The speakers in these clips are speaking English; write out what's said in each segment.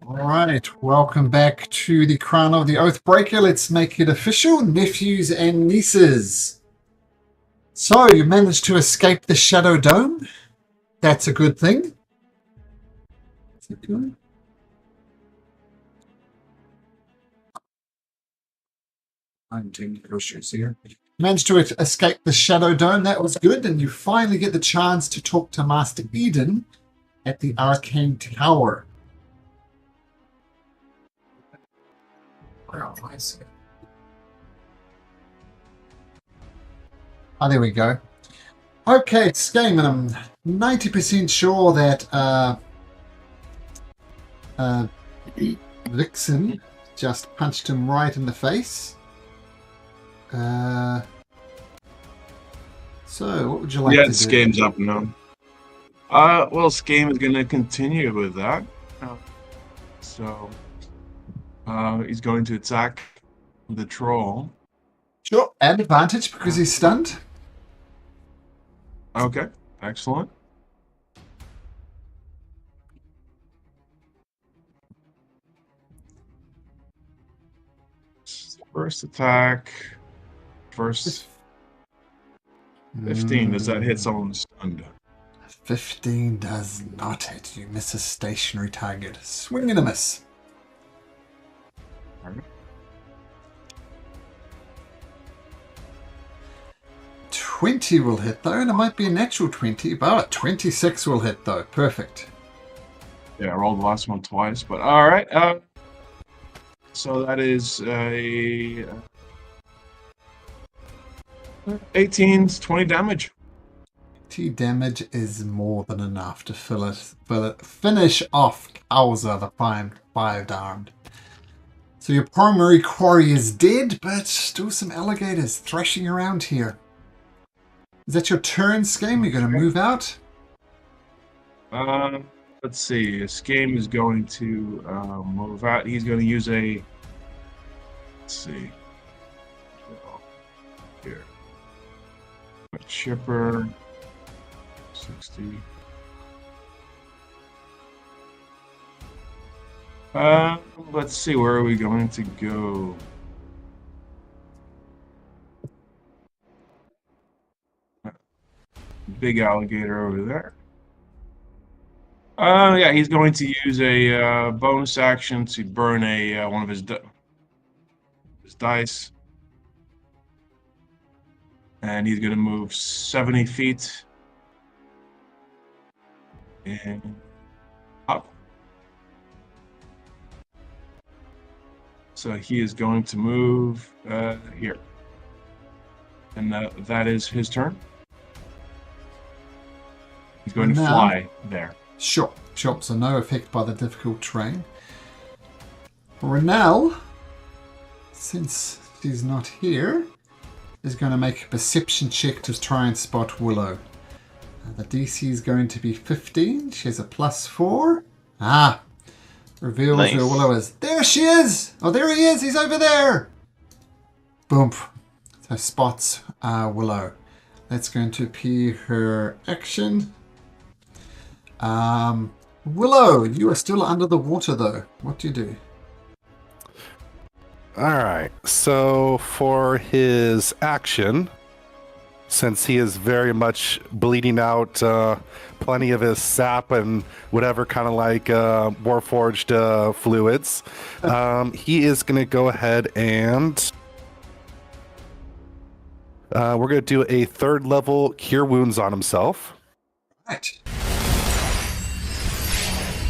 All right, welcome back to the Crown of the Oathbreaker. Let's make it official, nephews and nieces. So, you managed to escape the Shadow Dome. That's a good thing. Is it good? I'm doing groceries here. Managed to escape the Shadow Dome. That was good. And you finally get the chance to talk to Master Eden at the Arcane Tower. Oh, I see. Oh, there we go. Okay, it's game, and I'm 90% sure that Vixen just punched him right in the face. So, what would you like to this do? game's up now. Well, this game is going to continue with that. So, he's going to attack the troll. Sure, add advantage because he's stunned. Okay, excellent. First attack. First 15. Does that hit someone stunned? 15 does not hit. You miss a stationary target. Swing and a miss. All right. 20 will hit though, and it might be a natural 20, but 26 will hit though. Perfect. Yeah, I rolled the last one twice, but all right. So that is a 18, 20 damage. 20 damage is more than enough to finish off Kauza, the five-armed. So your primary quarry is dead, but still some alligators thrashing around here. Is that your turn, Scheme? You're going to move out? Let's see. This game is going to move out. He's going to use a. Let's see. Here. A chipper. 60. Let's see. Where are we going to go? Big alligator over there. Yeah, he's going to use a bonus action to burn a one of his dice, and he's going to move 70 feet and up. So he is going to move here, and that is his turn. He's going to fly there. Sure. So no effect by the difficult terrain. Renelle, since she's not here, is going to make a perception check to try and spot Willow. The DC is going to be 15. She has a +4. Reveals where Willow is. There she is! Oh, there he is! He's over there! Boom. So spots Willow. That's going to be her action. Willow, you are still under the water though. What do you do? Alright, so for his action, since he is very much bleeding out plenty of his sap and whatever kind of like Warforged fluids, he is going to go ahead and we're going to do a 3rd level Cure Wounds on himself. Right.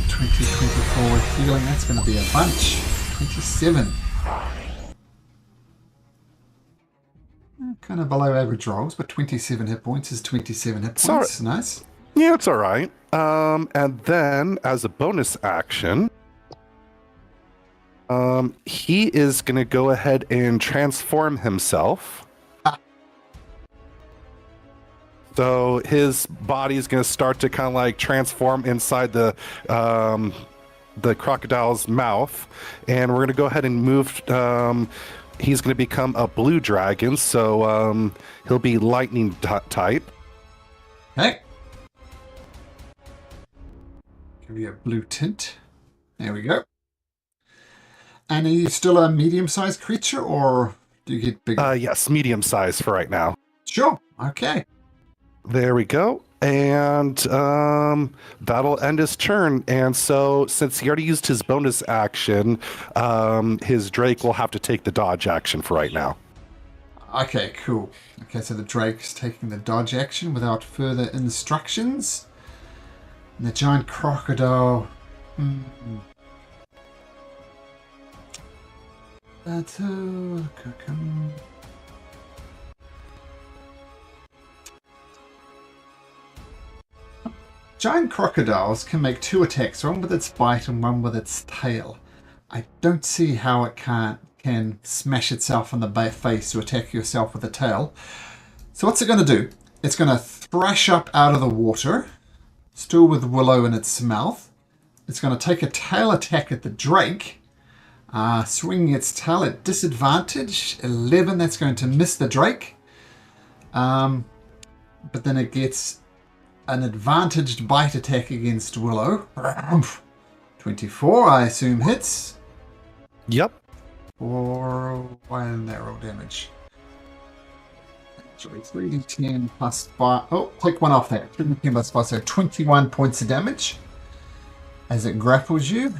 2024 with healing, that's going to be a bunch. 27. Kind of below average rolls, but 27 hit points is 27 hit points. Nice. Yeah, it's all right. And then, as a bonus action, he is going to go ahead and transform himself. So his body is going to start to kind of like transform inside the crocodile's mouth, and we're going to go ahead and move. He's going to become a blue dragon, so he'll be lightning type. Okay. Give you a blue tint. There we go. And are you still a medium-sized creature, or do you get bigger? Yes, medium size for right now. Sure. Okay. There we go. And that'll end his turn. And so, since he already used his bonus action, his Drake will have to take the dodge action for right now. Okay, cool. Okay, so the Drake's taking the dodge action without further instructions. And the giant crocodile... Giant crocodiles can make 2 attacks, one with its bite and one with its tail. I don't see how it can smash itself on the face to attack yourself with a tail. So what's it going to do? It's going to thrash up out of the water, still with Willow in its mouth. It's going to take a tail attack at the Drake, swinging its tail at disadvantage. 11, that's going to miss the Drake. But then it gets an advantaged bite attack against Willow. 24, I assume, hits. Yep. Or 1 arrow damage. Actually, 3d10 plus 5. Oh, take 1 off that. 3d10 plus 5, so 21 points of damage as it grapples you.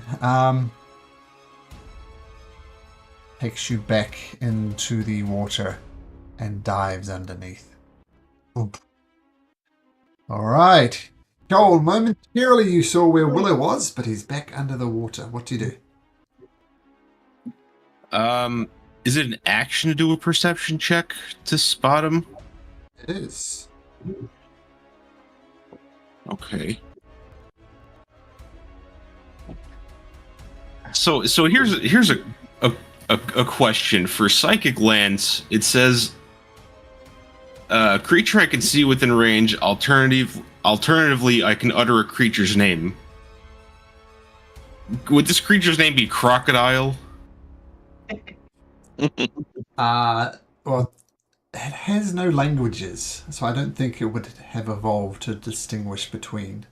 Takes you back into the water and dives underneath. Oop. All right. Joel, momentarily you saw where Willow was, but he's back under the water. What do you do? Is it an action to do a perception check to spot him? It is. Okay. So here's a question for Psychic Lance. It says, creature I can see within range. Alternatively, I can utter a creature's name. Would this creature's name be Crocodile? Well, it has no languages, so I don't think it would have evolved to distinguish between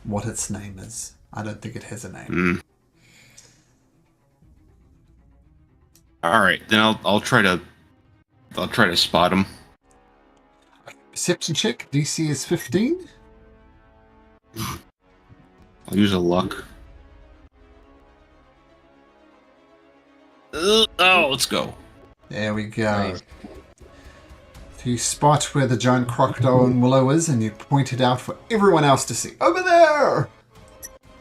what its name is. I don't think it has a name. All right, then I'll try to spot him. Perception check. DC is 15. I'll use a luck. Let's go. There we go. Nice. So you spot where the giant crocodile and Willow is, and you point it out for everyone else to see. Over there!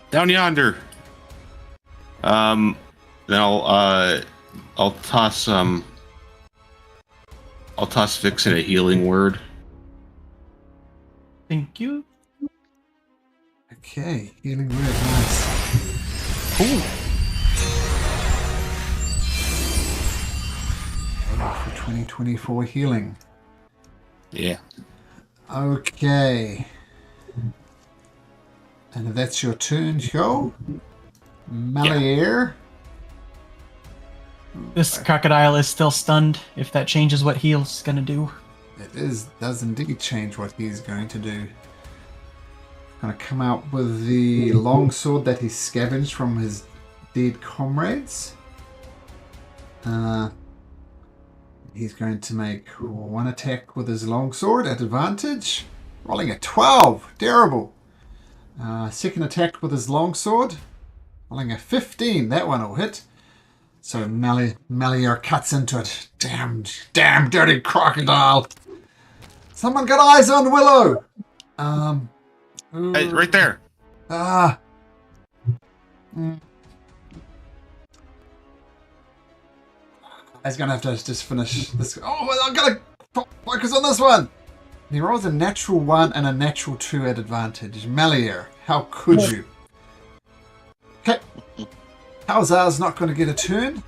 Down yonder. Then I'll toss Vixen a healing word. Thank you. Okay, healing word, nice. Cool. For 2024 healing. Yeah. Okay. And if that's your turn, Joe. Malier. This crocodile is still stunned, if that changes what heal's gonna do. It does indeed change what he's going to do. Going to come out with the longsword that he scavenged from his dead comrades. He's going to make 1 attack with his longsword at advantage. Rolling a 12. Terrible. Second attack with his longsword. Rolling a 15. That one will hit. So Malier cuts into it. Damn dirty crocodile. Someone got eyes on Willow. Hey, right there. I was going to have to just finish this. Oh, I've got to focus on this one. He rolls a natural 1 and a natural 2 at advantage. Malier, how could you? Okay. Halzar's not going to get a turn.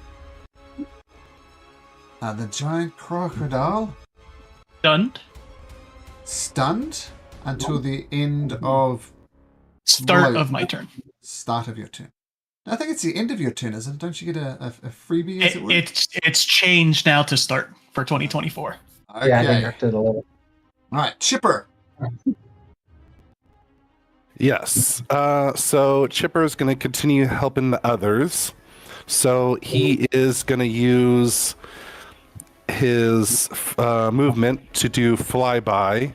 The giant crocodile. Stunned until the end of... Start of my turn. Start of your turn. I think it's the end of your turn, isn't it? Don't you get a freebie, as it were? It's changed now to start for 2024. Okay. Yeah, I think I did a little. All right, Chipper. Yes. So Chipper is going to continue helping the others. So he is going to use his movement to do flyby,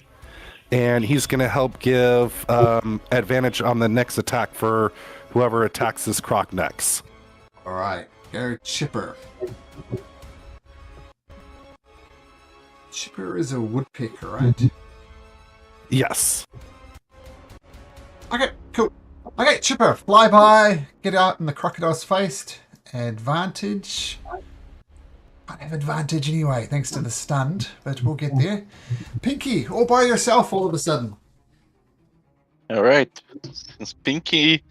and he's going to help give advantage on the next attack for whoever attacks this croc next. All right, go Chipper. Chipper is a woodpecker, right? Yes. Okay, cool. Okay, Chipper, fly by, get out in the crocodile's face. Advantage. I have advantage anyway, thanks to the stunned, but we'll get there. Pinky, all by yourself all of a sudden. All right. Since Pinky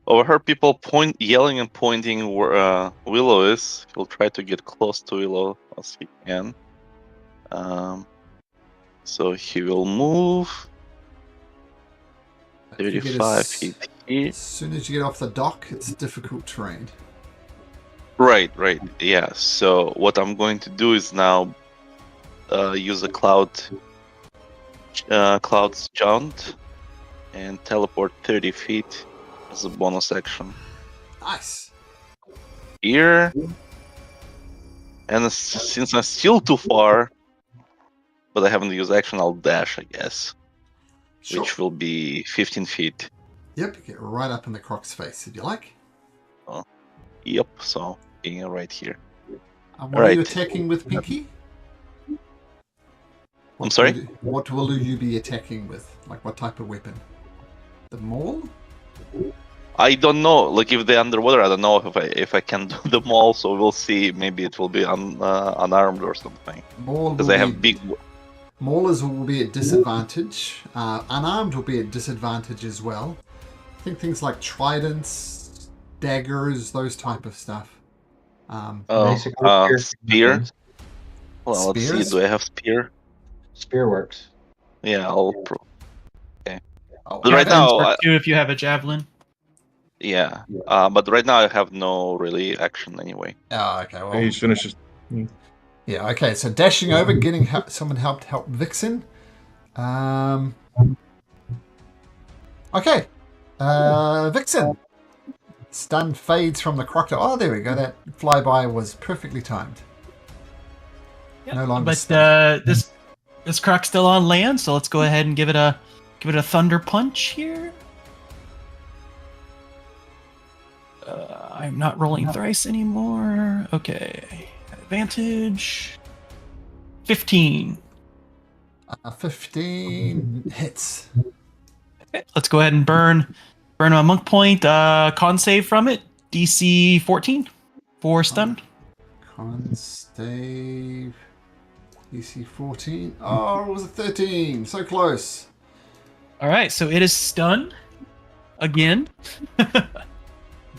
overheard people yelling and pointing where Willow is, he'll try to get close to Willow as he can. So he will move 35 feet here. As soon as you get off the dock, it's difficult terrain. Right. Yeah. So what I'm going to do is now use a cloud's jaunt and teleport 30 feet as a bonus action. Nice. Here. And since I'm still too far, but I haven't used action, I'll dash, I guess. Sure. Which will be 15 feet. Yep, get right up in the croc's face if you like. Yep, so being right here. And what are you attacking with, Pinky? I'm sorry? What will you be attacking with? Like what type of weapon? The maul? I don't know. Like if they're underwater, I don't know if I can do them all. So we'll see. Maybe it will be unarmed or something. Because I have big. Maulers will be at disadvantage. Unarmed will be at disadvantage as well. I think things like tridents, daggers, those type of stuff. Spear. Well, let's Spears? see. Do I have spear? Spear works. Yeah, I'll. Okay. Oh, But right now, too, if you have a javelin. yeah. But right now I have no really action anyway. Oh, okay. Well, He just finishes. yeah, okay. So dashing over, getting someone help Vixen. Okay. Vixen. Stun fades from the crocodile. Oh, there we go. That flyby was perfectly timed. Yep. No longer But stunned. this croc's still on land, so let's go ahead and give it a thunder punch here. I'm not rolling thrice anymore. Okay. Advantage. 15. 15 hits. Okay, let's go ahead and burn a monk point. Con save from it. DC 14 for stunned. Con save. DC 14. Oh, it was a 13. So close. All right, so it is stunned again.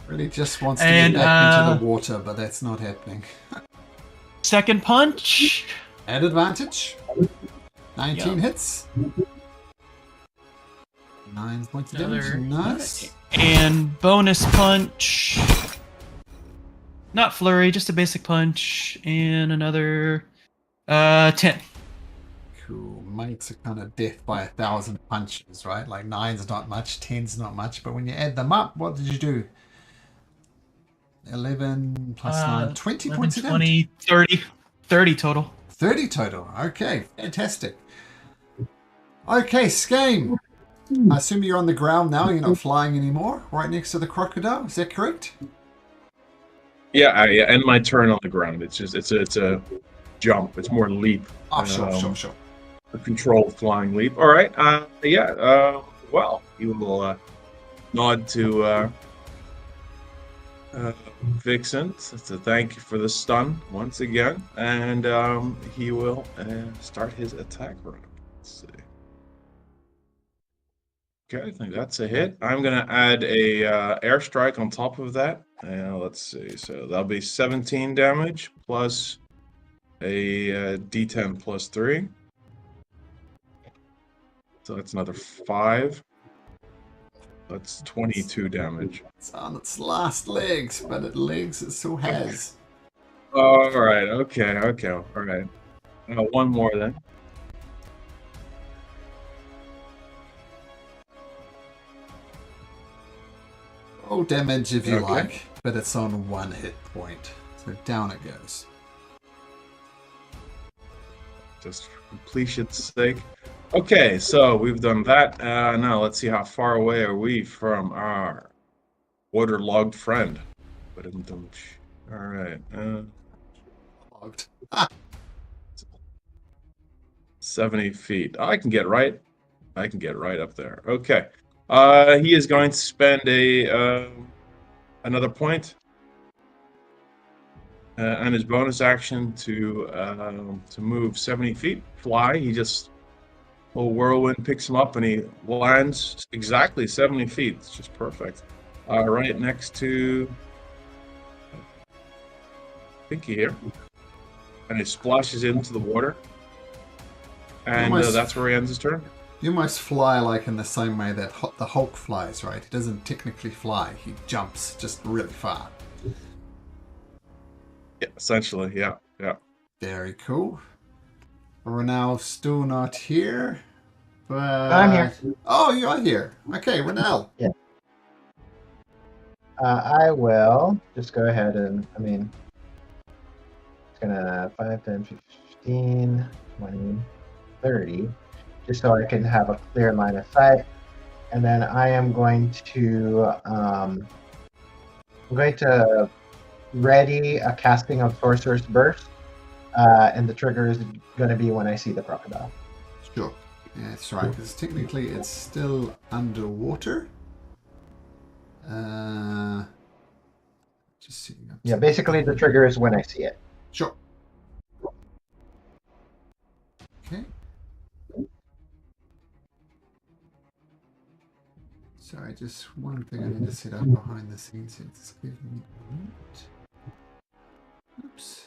Really just wants to And, get back into the water, but that's not happening. Second punch. At advantage. 19 hits. 9 points of damage. Another- Nice. And bonus punch. Not flurry, just a basic punch. And another 10. Cool. Mates are kind of death by 1,000 punches, right? Like 9's not much, 10's not much, but when you add them up, what did you do? 11 plus 9, 20 11, points of damage. 20, 30 total. 30 total. Okay, fantastic. Okay, Skame. I assume you're on the ground now. You're not flying anymore. Right next to the crocodile. Is that correct? Yeah, I end my turn on the ground. It's just it's a jump. It's more leap. Oh, sure. A controlled flying leap. All right. Well, you will nod to Vixen to thank you for the stun once again, and he will start his attack round. Let's see. Okay, I think that's a hit. I'm gonna add a airstrike on top of that. Let's see. So that'll be 17 damage plus a D10 plus 3. So that's another 5. That's 22 damage. It's on its last legs, but at legs it still has. All right. Okay. All right. One more then. Roll damage if you Okay. like. but it's on 1 hit point. So down it goes. Just for completion's sake. Okay, so we've done that. Now let's see how far away are we from our waterlogged friend. All right. Logged. 70 feet. I can get right up there. Okay. He is going to spend another point and his bonus action to move 70 feet, fly. He just little whirlwind picks him up and he lands exactly 70 feet. It's just perfect. Right next to Pinky here, and he splashes into the water, and that's where he ends his turn. You almost fly like in the same way that the Hulk flies, right? He doesn't technically fly. He jumps just really far. Yeah, essentially, yeah. Very cool. Ronal's still not here, but... I'm here. Oh, you are here. Okay, Ronal. Yeah. I will just go ahead and, it's gonna 5, 10, 15, 20, 30, just so I can have a clear line of sight. And then I am going to, ready a casting of Sorcerer's Burst, and the trigger is going to be when I see the crocodile. Sure. Yeah, that's right, because technically it's still underwater. Just seeing up. Yeah, basically the trigger is when I see it. Sure. Okay. Sorry, just one thing I need to set up behind the scenes here. Just give me a moment. Oops.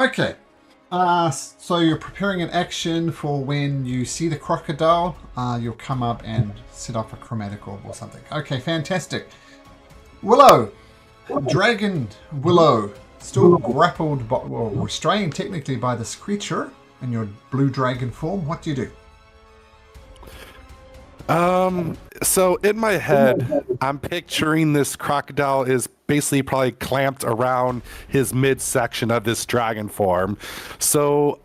Okay, so you're preparing an action for when you see the crocodile. You'll come up and set off a chromatic orb or something. Okay, fantastic. Willow, Dragon Willow, still grappled, well, restrained technically by this creature in your blue dragon form. What do you do? So in my head, I'm picturing this crocodile is basically probably clamped around his midsection of this dragon form. So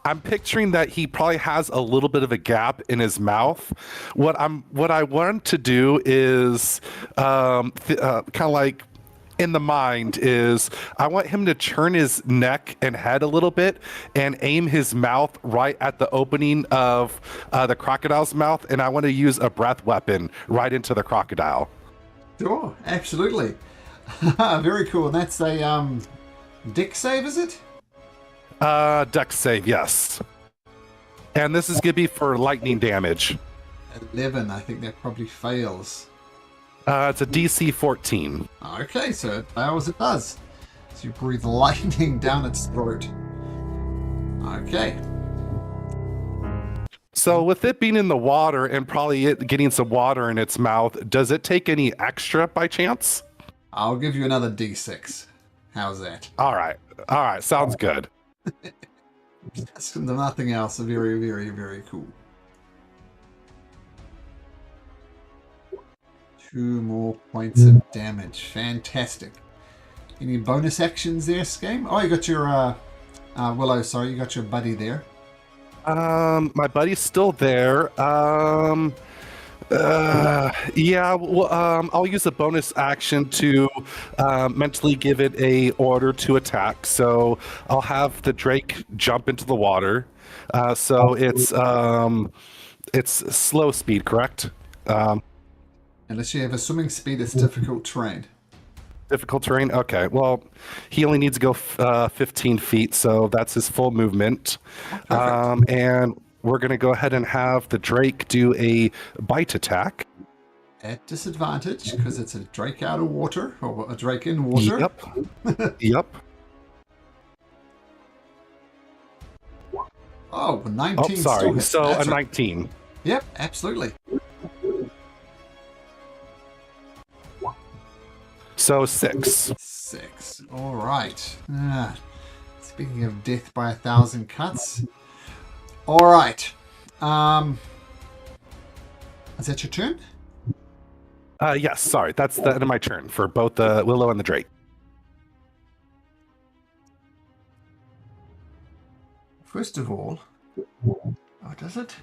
I'm picturing that he probably has a little bit of a gap in his mouth. What I want to do is kind of like in the mind is I want him to turn his neck and head a little bit and aim his mouth right at the opening of the crocodile's mouth, and I want to use a breath weapon right into the crocodile. Sure, absolutely. Very cool. And that's a dex save, is it? Dex save, yes. And this is gonna be for lightning damage. 11. I think that probably fails. It's a DC 14. Okay, so it fails, it does. So you breathe lightning down its throat. Okay. So with it being in the water and probably it getting some water in its mouth, does it take any extra by chance? I'll give you another D6. How's that? All right, sounds good. That's nothing else. Very, very, very cool. 2 more points of damage. Fantastic. Any bonus actions there, Scame? Oh, you got your Willow. Sorry, you got your buddy there. My buddy's still there. Yeah. Well, I'll use a bonus action to mentally give it a order to attack. So I'll have the Drake jump into the water. So it's slow speed, correct? Unless you have a swimming speed, it's difficult terrain. Difficult terrain? Okay. Well, he only needs to go 15 feet, so that's his full movement. Perfect. And we're going to go ahead and have the Drake do a bite attack. At disadvantage, because it's a Drake out of water, or a Drake in water. Yep. Yep. Oh, 19 Oh, still sorry. hits. So That's a right. 19. Yep, absolutely. So 6. 6. All right. Speaking of death by 1,000 cuts. All right. Is that your turn? Yes, sorry. That's the end of my turn for both the Willow and the Drake. First of all, oh, does it?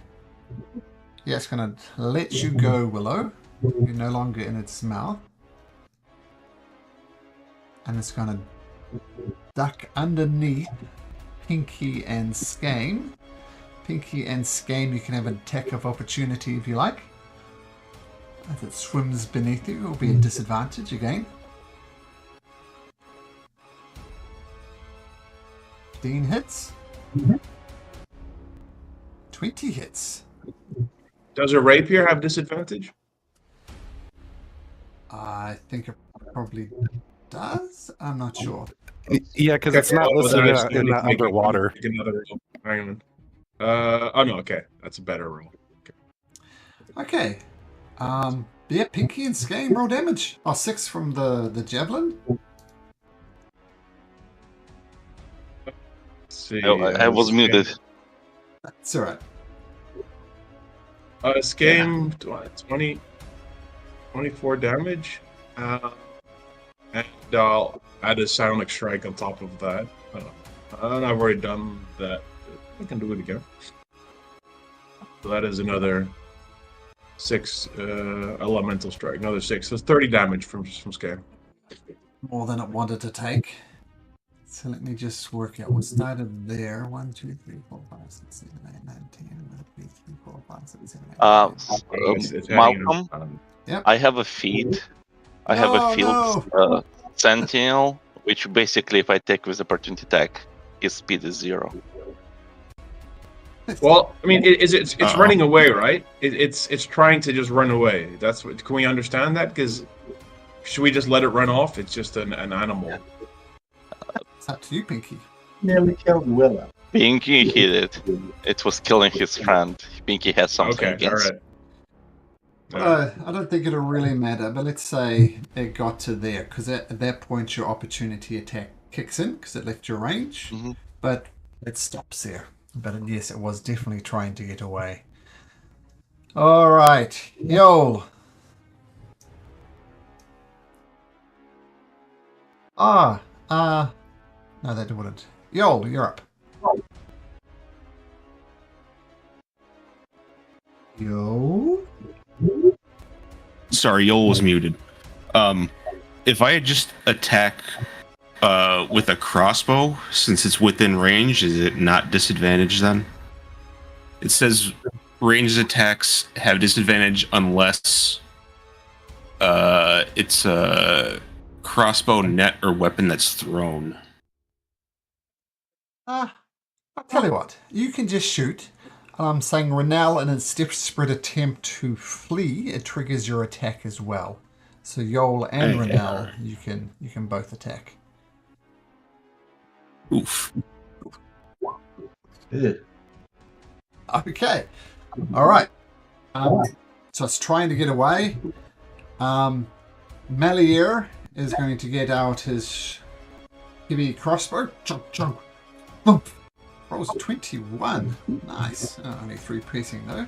Yeah, it's going to let you go, Willow. You're no longer in its mouth. And it's going to duck underneath Pinky and Skane. Pinky and Skane, you can have an attack of opportunity if you like. If it swims beneath you, it'll be a disadvantage again. 15 hits. 20 hits. Does a rapier have disadvantage? I think it probably does. I'm not sure. Yeah, because it's not listed in the underwater. Another roll. Oh no, okay. That's a better roll. Okay. Yeah, Pinky and Skane roll damage. Oh, 6 from the javelin. Let's see. I was muted. That's alright. Skane, 24 damage. And I'll add a Sonic Strike on top of that. And I've already done that. I can do it again. So that is another 6 elemental strike. Another 6. So it's 30 damage from Skane. More than it wanted to take. So let me just work out what started there. 1, 2, 3, 4, 5, 6, 7, 8, 9, 10. 1, 2, 3, 4, 5, 6, 7, 8, 9, 10. It's hanging Malcolm, on. Yep. I have a feat. I have a field sentinel, which basically, if I take with opportunity attack, his speed is 0. Well, I mean, it's running away, right? It's trying to just run away. That's what. Can we understand that? Because should we just let it run off? It's just an animal. It's up to you, Pinky. Nearly killed Willow. Pinky hit it. It was killing his friend. Pinky had something Okay, all against. right. I don't think it'll really matter, but let's say it got to there, because at that point your opportunity attack kicks in, because it left your range, but it stops there. But yes, it was definitely trying to get away. All right, Yol. No, that wouldn't. Yol, you're up. Yo. Sorry, Yol was muted. If I had just attack with a crossbow, since it's within range, is it not disadvantaged then? It says ranged attacks have disadvantage unless it's a crossbow, net, or weapon that's thrown. I'll tell you what. You can just shoot. I'm saying Renell in its desperate attempt to flee, it triggers your attack as well. So Yol and Okay. Renell, you can both attack. Oof. Ugh. Okay. All right. So it's trying to get away. Melier is going to get out his heavy crossbow. Chunk, chunk. Boom. Rolls 21. Nice. Only 3 piercing though.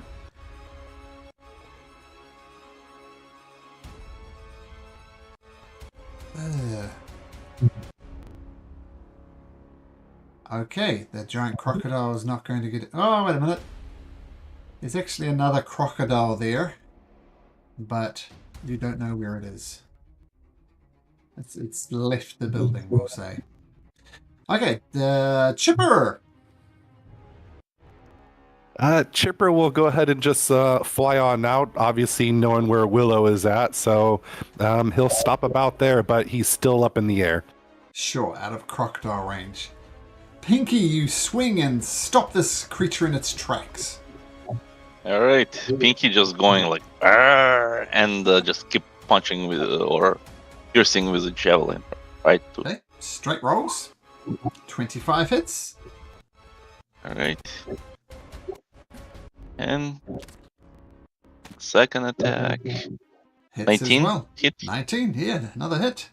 Okay, that giant crocodile is not going to get... Oh, wait a minute. There's actually another crocodile there, but you don't know where it is. It's left the building, we'll say. Okay, the Chipper. Chipper will go ahead and just fly on out, obviously knowing where Willow is at, so he'll stop about there, but he's still up in the air. Sure, out of crocodile range. Pinky, you swing and stop this creature in its tracks. All right, Pinky just going like, "Arr!" and just keep punching with or piercing with a javelin, right? Okay, straight rolls. 25 hits. All right. And second attack, Hits 19 as well. hit, 19, here, another hit.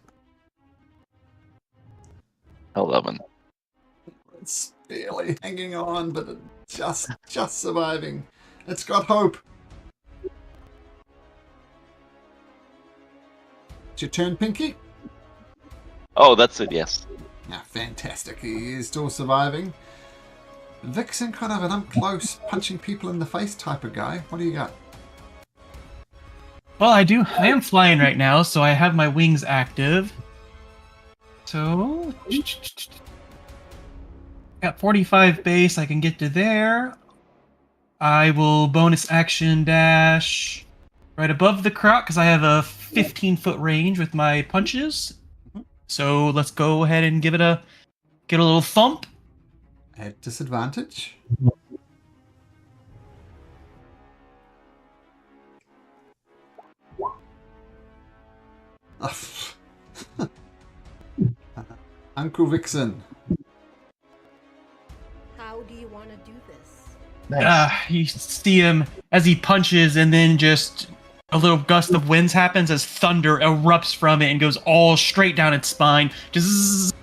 11. It's barely hanging on, but just surviving. It's got hope. It's your turn, Pinky. Oh, that's it. Yes. Yeah, fantastic. He is still surviving. Vixen, kind of an up close, punching people in the face type of guy. What do you got? Well, I am flying right now, so I have my wings active. So got 45 base, I can get to there. I will bonus action dash right above the croc because I have a 15-foot range with my punches. So let's go ahead and get a little thump. At disadvantage. Uncle Vixen. How do you want to do this? Nice. You see him as he punches, and then just a little gust of winds happens as thunder erupts from it and goes all straight down its spine. Just.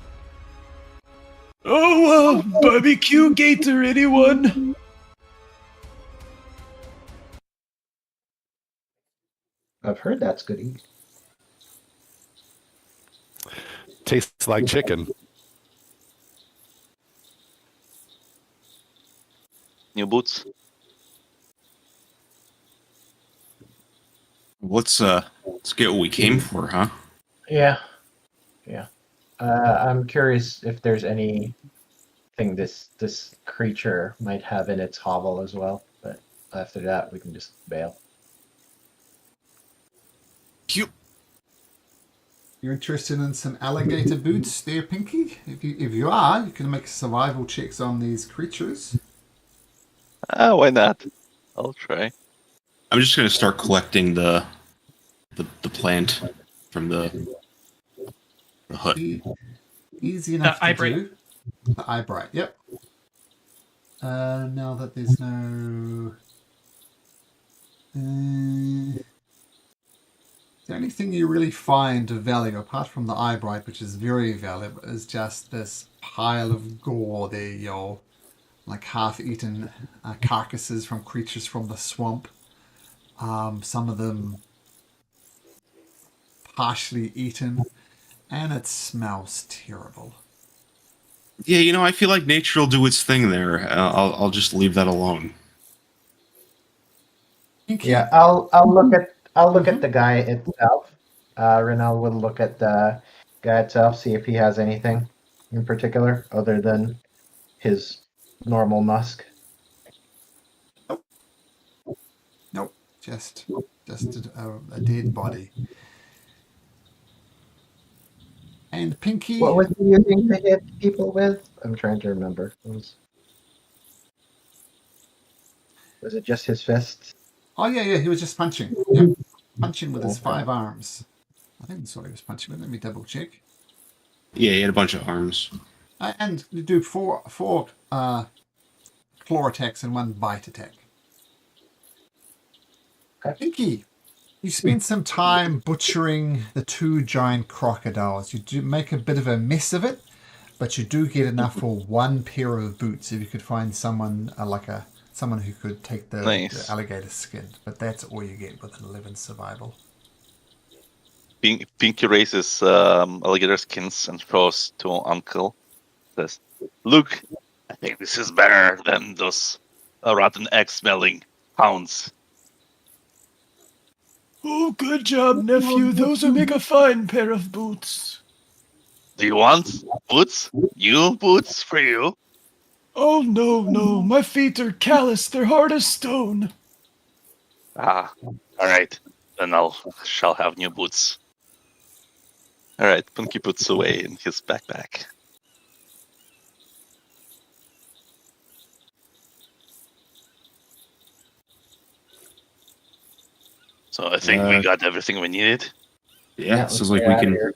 Oh, barbecue gator, anyone? I've heard that's good eat. Tastes like chicken. New boots. Let's get what we came for, huh? Yeah. I'm curious if there's anything this creature might have in its hovel as well, but after that we can just bail. Cute. You're interested in some alligator boots there, Pinky? If you are, you can make survival checks on these creatures. Why not? I'll try. I'm just gonna start collecting the plant from the hut. Easy enough to eyebright. do. The eyebright, yep. Now that there's no... the only thing you really find of value, apart from the eyebright, which is very valuable, is just this pile of gore there, y'all. Like half-eaten carcasses from creatures from the swamp. Some of them partially eaten, and it smells terrible. Yeah, I feel like nature will do its thing there. I'll just leave that alone. Yeah, I'll look at the guy itself. Renal will look at the guy itself, see if he has anything in particular other than his normal musk. Nope, just a dead body. And Pinky, What was he using to hit people with? I'm trying to remember. Was it just his fists? oh yeah, he was just punching. Yep. Punching with his 5 arms. I think that's what he was punching with. Let me double check. Yeah, he had a bunch of arms. And you do four claw attacks and 1 bite attack. Okay. Pinky, you spent some time butchering the 2 giant crocodiles. You do make a bit of a mess of it, but you do get enough for 1 pair of boots if you could find someone someone who could take the alligator skin. But that's all you get with an 11 survival. Pinky raises alligator skins and throws to Uncle. Says, "Look, I think this is better than those rotten egg-smelling hounds." Oh, good job, nephew. Those will make a fine pair of boots. Do you want boots? New boots for you? Oh no, my feet are calloused, they're hard as stone. Ah, alright. Then shall have new boots. Alright, Punky puts away in his backpack. So I think we got everything we needed. Yeah, let's sounds like get we out of can. here.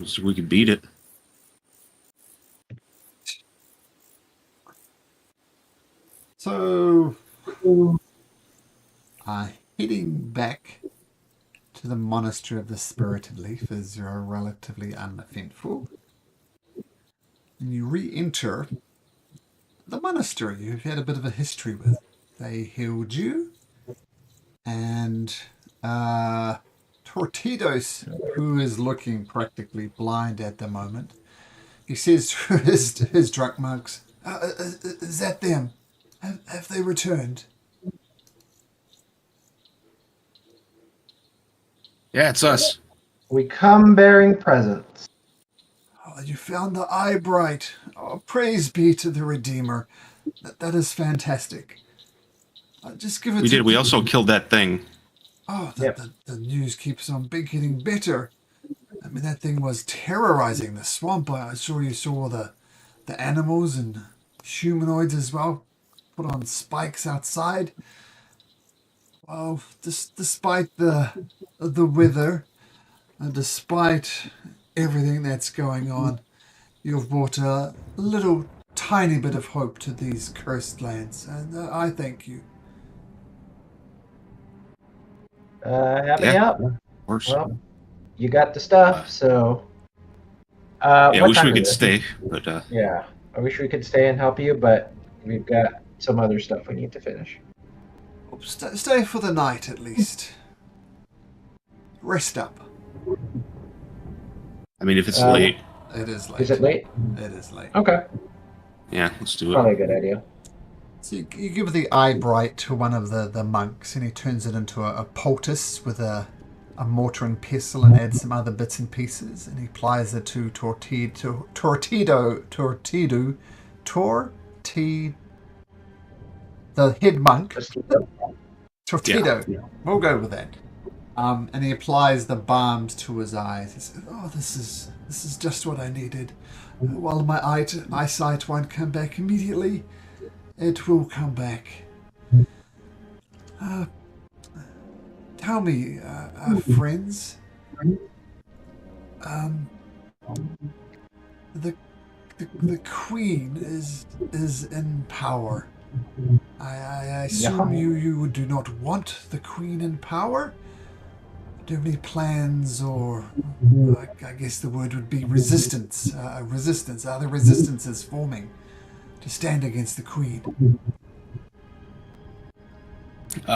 So we can beat it. So, heading back to the Monastery of the Spirited Leaf is relatively uneventful. And you re-enter the monastery you've had a bit of a history with. They healed you, and Tortidos, who is looking practically blind at the moment, he says to his drunk monks, is that them? Have they returned? Yeah, it's us. We come bearing presents. Oh, you found the eye bright. Oh, praise be to the Redeemer. That is fantastic. Just give it We to did. We also killed that thing. Oh, Yep. the news keeps on getting better. I mean, that thing was terrorizing the swamp. I'm sure you saw the animals and humanoids as well, put on spikes outside. Well, despite the weather, and despite everything that's going on, you've brought a little tiny bit of hope to these cursed lands, and I thank you. Happy Yeah. out. Of course. Well, you got the stuff, so. Yeah, I what wish time we could is it? stay, but Yeah, I wish we could stay and help you, but we've got some other stuff we need to finish. Stay for the night at least. Rest up. I mean, if it's Um, late, It is late. Is it late? It is late. Okay, yeah, let's do it. probably a good idea. So you give the eye bright to one of the monks, and he turns it into a poultice with a mortar and pestle, and adds some other bits and pieces, and he applies it to the head monk. Tortido. Yeah. We'll go with that. And he applies the balms to his eyes. He says, "Oh, this is just what I needed. While my eyesight won't come back immediately, it will come back. Tell me, friends, the queen is in power. I assume you do not want the queen in power? Do you have any plans, or I guess the word would be resistance? Resistance. Are there resistances forming to stand against the queen?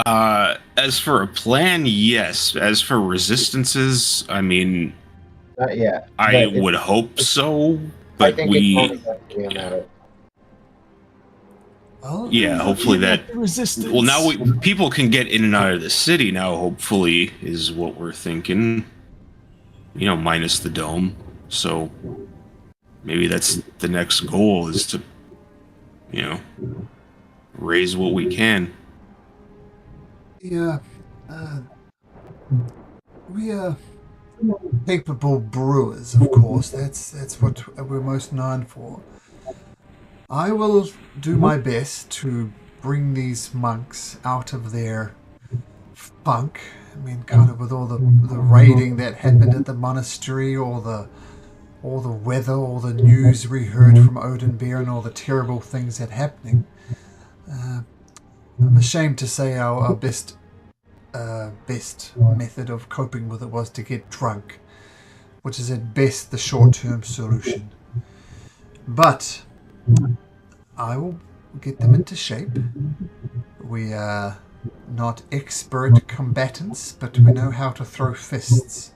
As for a plan, yes. As for resistances, I mean, Not yet. I but would hope so, I but think we, it's only be a matter. Well, yeah, hopefully that. Resistance. Well, now people can get in and out of the city now. Hopefully, is what we're thinking. You know, minus the dome. So maybe that's the next goal: is to, you know, raise what we can. Yeah, we are capable brewers, of course. That's what we're most known for. I will do my best to bring these monks out of their funk. I mean, kind of with all the raiding that happened at the monastery, all the weather, all the news we heard from Odin Bear, and all the terrible things that happening. I'm ashamed to say our best method of coping with it was to get drunk, which is at best the short-term solution. But I will get them into shape. We are not expert combatants, but we know how to throw fists.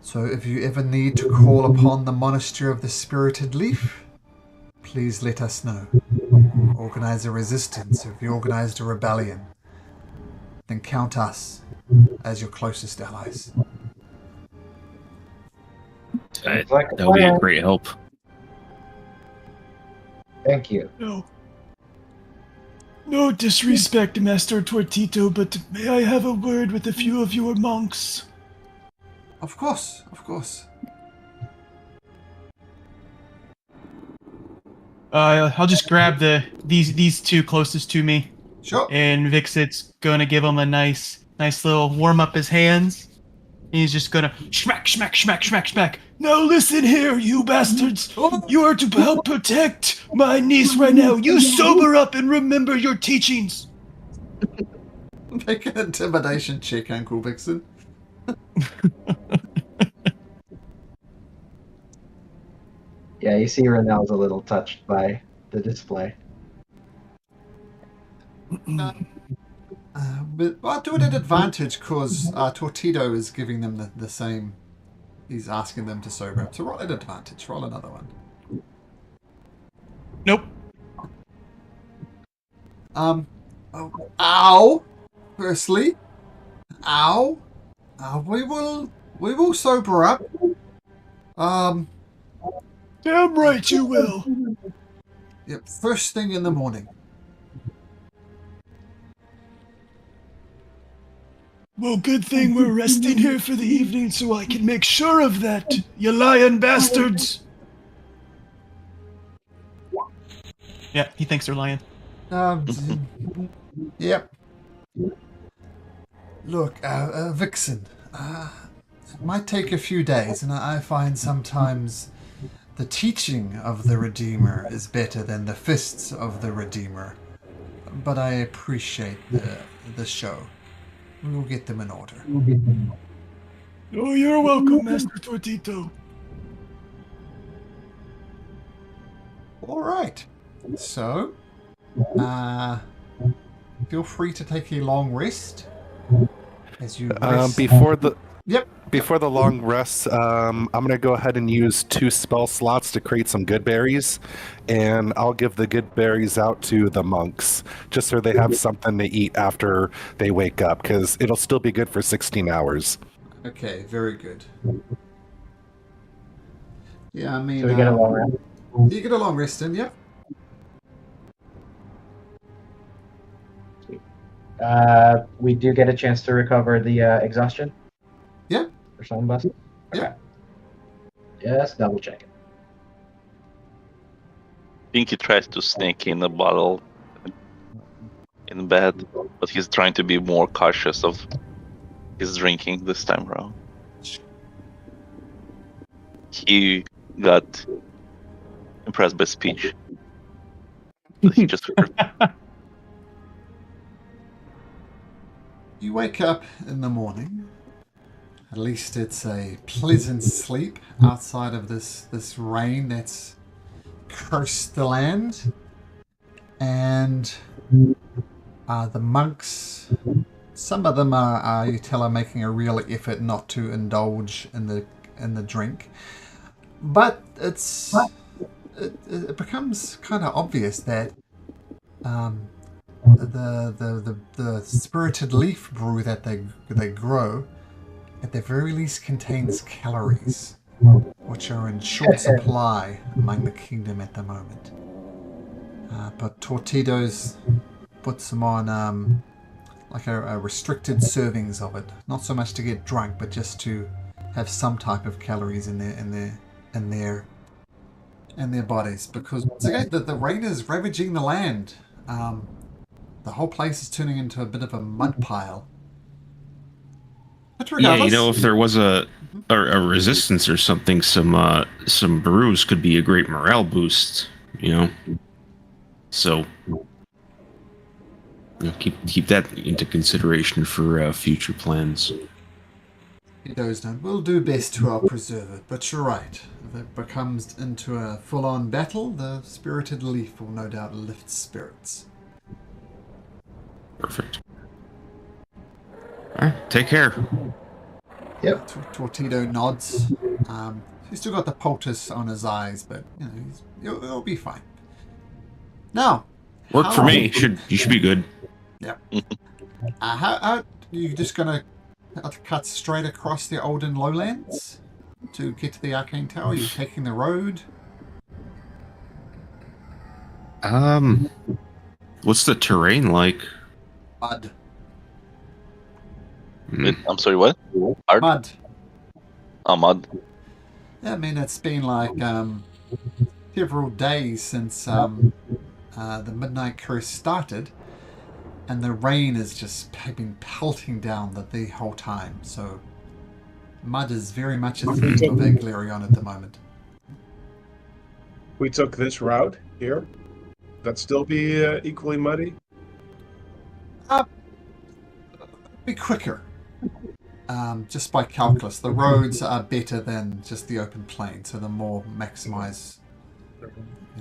So if you ever need to call upon the Monastery of the Spirited Leaf, please let us know. Organize a resistance. If you organized a rebellion, then count us as your closest allies. Sounds like a That would be a plan. great help. Thank you. No. No disrespect, Master Tortito, but may I have a word with a few of your monks? Of course, of course. I'll just grab these two closest to me, Sure. and Vixit's gonna give him a nice little warm up his hands. He's just gonna smack, smack, smack, smack, smack. Now listen here, you bastards! You are to help protect my niece right now. You sober up and remember your teachings! Make an intimidation check, Uncle Vixen. Yeah, you see Renell's a little touched by the display. But I'll do it at advantage because Tortito is giving them the same. He's asking them to sober up. So roll at advantage. Roll another one. Nope. Ow. Firstly, ow. We will sober up. Damn right you will! Yep. First thing in the morning. Well, good thing we're resting here for the evening so I can make sure of that, you lying bastards! Yeah, he thinks they're lying. Yep. Look, Vixen. It might take a few days, and I find sometimes the teaching of the Redeemer is better than the fists of the Redeemer. But I appreciate the show. We will get them in order. Oh, you're welcome, Master Tortito. All right. So, feel free to take a long rest as you rest. Before the long rest, I'm going to go ahead and use 2 spell slots to create some good berries, and I'll give the good berries out to the monks, just so they have something to eat after they wake up, because it'll still be good for 16 hours. Okay, very good. Yeah, I mean... So we get a long rest. You get a long rest in, yep. We do get a chance to recover the exhaustion? Yeah. For Sunbust? Yeah. Okay. Just double check it. Pinky tries to sneak in a bottle in bed, but he's trying to be more cautious of his drinking this time around. He got impressed by speech. But he just You wake up in the morning. At least it's a pleasant sleep outside of this rain that's cursed the land. And the monks, some of them are you tell are making a real effort not to indulge in the drink. But it becomes kind of obvious that the spirited leaf brew that they grow at the very least contains calories, which are in short supply among the kingdom at the moment. But Tortito's puts them on like a restricted servings of it, not so much to get drunk, but just to have some type of calories in their bodies. Because once again, the rain is ravaging the land. The whole place is turning into a bit of a mud pile. But Yeah, regardless, if there was a resistance or something, some brews could be a great morale boost. So keep that into consideration for future plans. We'll do best to preserve it, but you're right. If it becomes into a full-on battle, the spirited leaf will no doubt lift spirits. Perfect. All right, take care. Yep. Tortito nods. He's still got the poultice on his eyes, but he'll be fine. Now, Work for me. You should be good. Yeah. How you just gonna cut straight across the Olden Lowlands to get to the Arcane Tower? Are you taking the road? What's the terrain like? Mud. Wait, I'm sorry, what? Hard? Mud. Oh, mud. Yeah, I mean, it's been like several days since the Midnight Curse started, and the rain has just been pelting down the whole time. So mud is very much a theme of Aglarion at the moment. We took this route here. That still be equally muddy? Be quicker. Just by calculus, the roads are better than just the open plain, so the more maximize,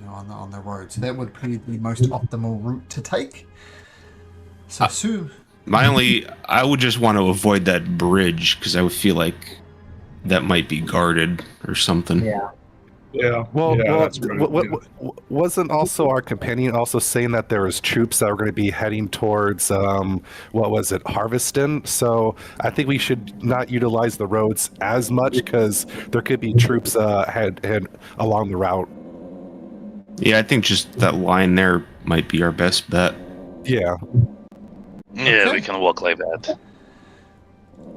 on the roads. So that would be the most optimal route to take. So soon. I would just want to avoid that bridge because I would feel like that might be guarded or something. Yeah. Yeah. Well, that's right. wasn't also our companion also saying that there was troops that were going to be heading towards what was it, Harveston? So I think we should not utilize the roads as much because there could be troops head along the route. Yeah, I think just that line there might be our best bet. Yeah. Yeah, Okay. we can walk like that.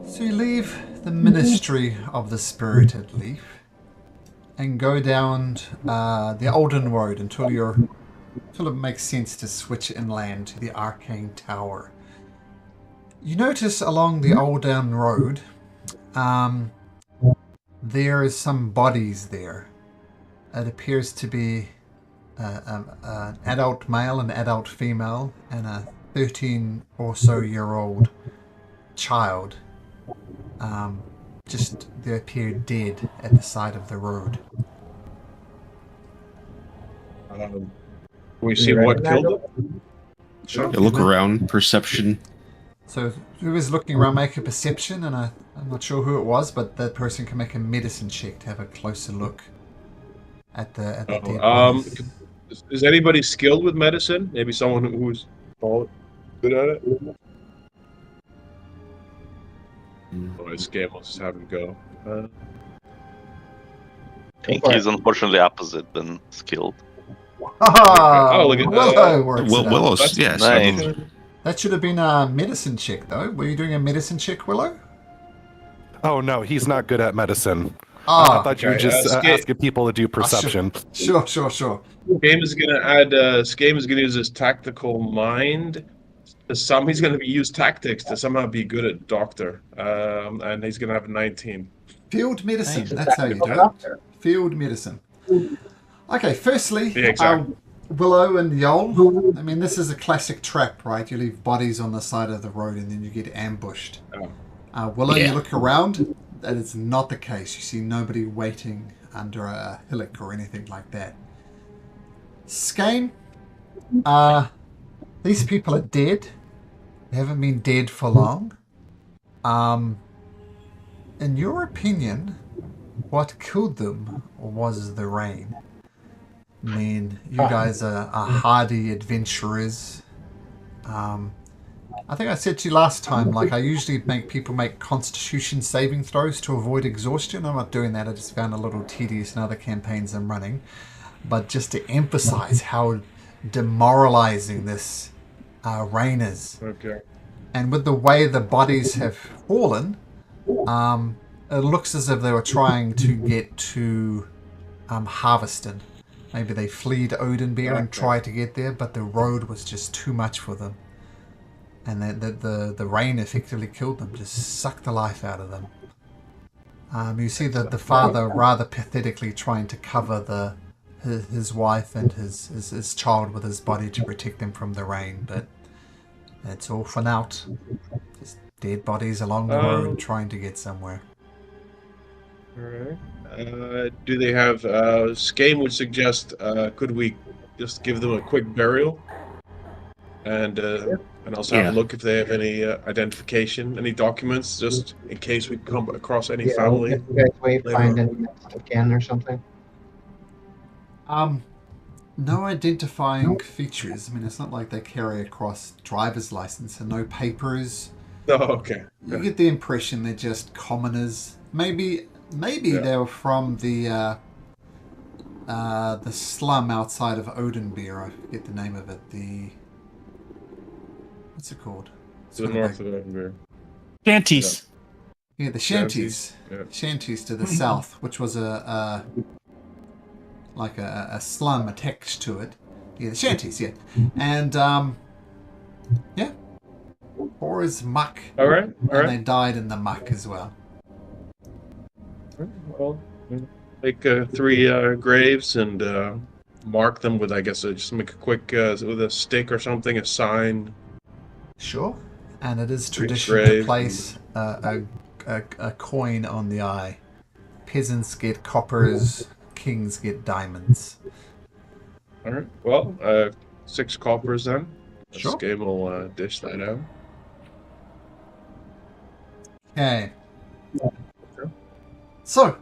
So you leave the Ministry of the Spirited Leaf and go down the Olden Road until it makes sense to switch inland to the Arcane Tower. You notice along the Olden Road, there is some bodies there. It appears to be an adult male, an adult female, and a 13 or so year old child. They appear dead at the side of the road. We see what killed them? Sure. Yeah, look around, perception. So who is looking around, make a perception, and I'm not sure who it was, but that person can make a medicine check to have a closer look at the dead bodies. Is anybody skilled with medicine? Maybe someone who's good at it? This game, I'll just have him go. Pinky is unfortunately opposite than skilled. Oh, look at Willow works it out. Willow's, That's yes. nice. That should have been a medicine check, though. Were you doing a medicine check, Willow? Oh no, he's not good at medicine. Ah, I thought you were okay, just Skate- asking people to do perception. Sure. Game is gonna add. Game is gonna use his tactical mind. He's gonna use tactics to somehow be good at doctor. And he's gonna have 19. Field medicine, Nice. that's how you do it. Doctor. Field medicine. Okay, firstly, Yeah, exactly. Willow and Yol. I mean, this is a classic trap, right? You leave bodies on the side of the road and then you get ambushed. Willow, you look around, that is not the case. You see nobody waiting under a hillock or anything like that. Skane, these people are dead. They haven't been dead for long. In your opinion, what killed them was the rain. I mean, you guys are hardy adventurers. I think I said to you last time, like I usually make people make constitution saving throws to avoid exhaustion. I'm not doing that. I just found a little tedious in other campaigns I'm running. But just to emphasize how demoralizing this rain is. Okay. And with the way the bodies have fallen, it looks as if they were trying to get to Harveston. Maybe they fled Odenbeer and tried to get there, but the road was just too much for them. And the rain effectively killed them, just sucked the life out of them. You see the father rather pathetically trying to cover his wife and his child with his body to protect them from the rain, but it's all for naught. Just dead bodies along the road trying to get somewhere. Alright. Do they have... Skame would suggest, could we just give them a quick burial? And also have a look if they have any identification, any documents, just in case we come across any family. If you guys wait, later find on. any Mexican or something. No identifying features. I mean, it's not like they carry across driver's license and no papers. Oh, okay. You get the impression they're just commoners. Maybe they were from the the slum outside of Odenbeer. I forget the name of it. What's it called? It's To the got a north big- of Edinburgh. Shanties. Yeah, the shanties. Yeah. Shanties to the south, which was a slum attached to it. Yeah, the shanties. Yeah, and yeah, or is muck, All right. and they died in the muck as well. Well, make 3 graves and mark them with, I guess, just make a quick with a stick or something, a sign. Sure, and it is For each tradition to grave. place a coin on the eye. Peasants get coppers, kings get diamonds. All right. Well, 6 coppers then. Sure. This game will dish that out. Okay. So,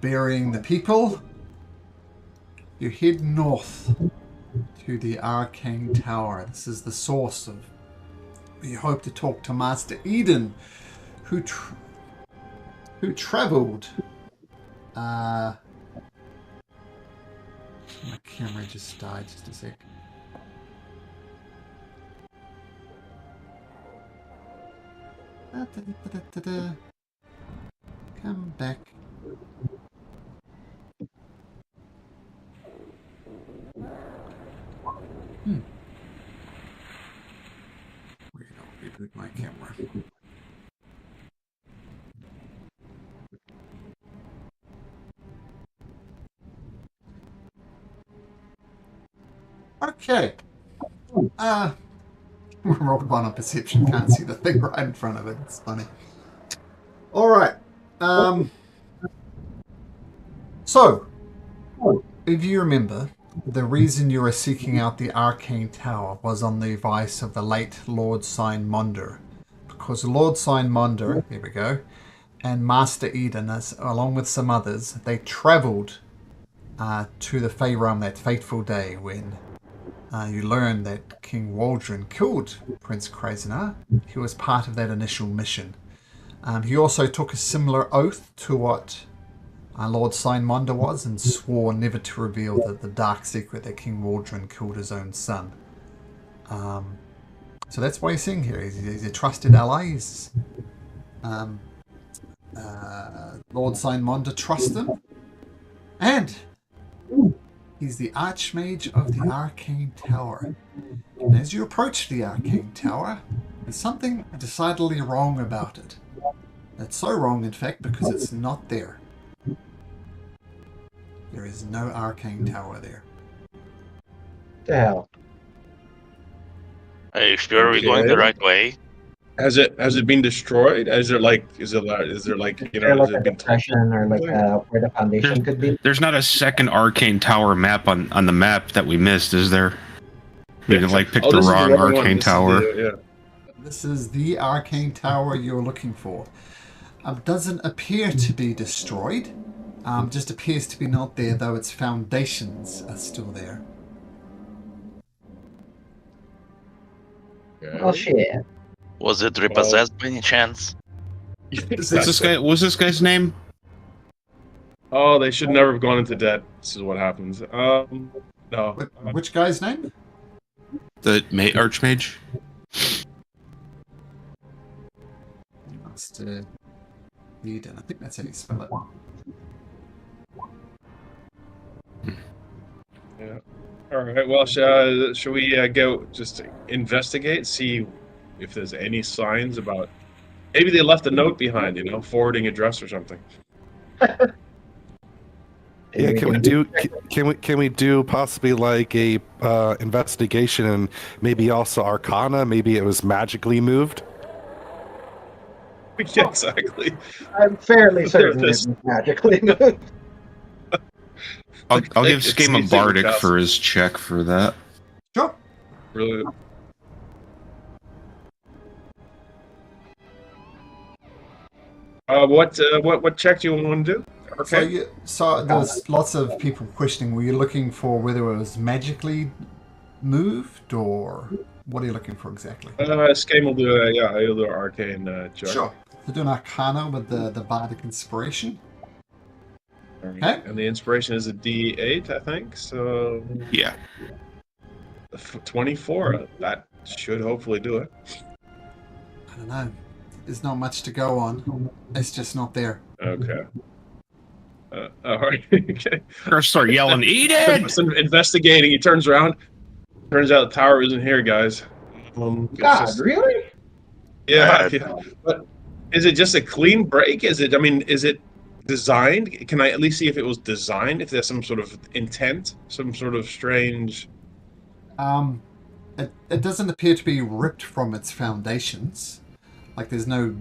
burying the people, you head north to the Arcane Tower. This is the source of. You hope to talk to Master Eden, who travelled. My camera just died. Just a sec. Come back. Wait, I'll reboot my camera. Okay. Roll one on perception. Can't see the thing right in front of it. It's funny. All right. So, if you remember, the reason you were seeking out the Arcane Tower was on the advice of the late Lord Signmonder. Because Lord Signmonder, here we go, and Master Eden, along with some others, they travelled to the Fey Realm that fateful day when you learned that King Waldron killed Prince Krazenar. He was part of that initial mission. He also took a similar oath to what Lord Signmonder was and swore never to reveal the dark secret that King Waldron killed his own son. So that's why you're seeing here. He's a trusted ally. Lord Signmonder trusts him. And he's the Archmage of the Arcane Tower. And as you approach the Arcane Tower, there's something decidedly wrong about it. It's so wrong, in fact, because it's not there. There is no Arcane Tower there. The hell? Are you sure we're going the Okay. right way? Has it been destroyed? Is there like Is there has like it a been depression or like where the foundation could be? There's not a second Arcane Tower map on the map that we missed, is there? We didn't like pick the this is wrong wrong one. Arcane This is Tower. This is the Arcane Tower you're looking for. Doesn't appear to be destroyed. Just appears to be not there, though its foundations are still there. Yeah. Oh shit! Was it repossessed by any chance? What's this guy's name? Oh, they should never have gone into debt. This is what happens. No. Which guy's name? The Archmage? Master Eden. I think that's how you spell it. Yeah. All right. Well, shall we go just investigate, see if there's any signs about? Maybe they left a note behind, forwarding address or something. Yeah, can we do possibly like a investigation and maybe also Arcana? Maybe it was magically moved. Yeah, exactly. I'm fairly certain it was magically moved. I'll give It's Skame a easy to Bardic cast. for his check for that. Sure. Really. What check do you want to do? Okay. So there's lots of people questioning. Were you looking for whether it was magically moved, or what are you looking for exactly? Skame will do he'll do an arcane check. Sure. To do an Arcana with the Bardic Inspiration. Okay. And the inspiration is a D8, I think. So Yeah. 24. That should hopefully do it. I don't know. There's not much to go on. It's just not there. Okay. All right. Okay. First start yelling, "Eat it!" Instead of investigating, he turns around. Turns out the tower isn't here, guys. It's God, just- really? Yeah, Bad. yeah. But is it just a clean break? Is it? I mean, is it designed? Can I at least see if it was designed? If there's some sort of intent, some sort of strange. It doesn't appear to be ripped from its foundations. Like there's no...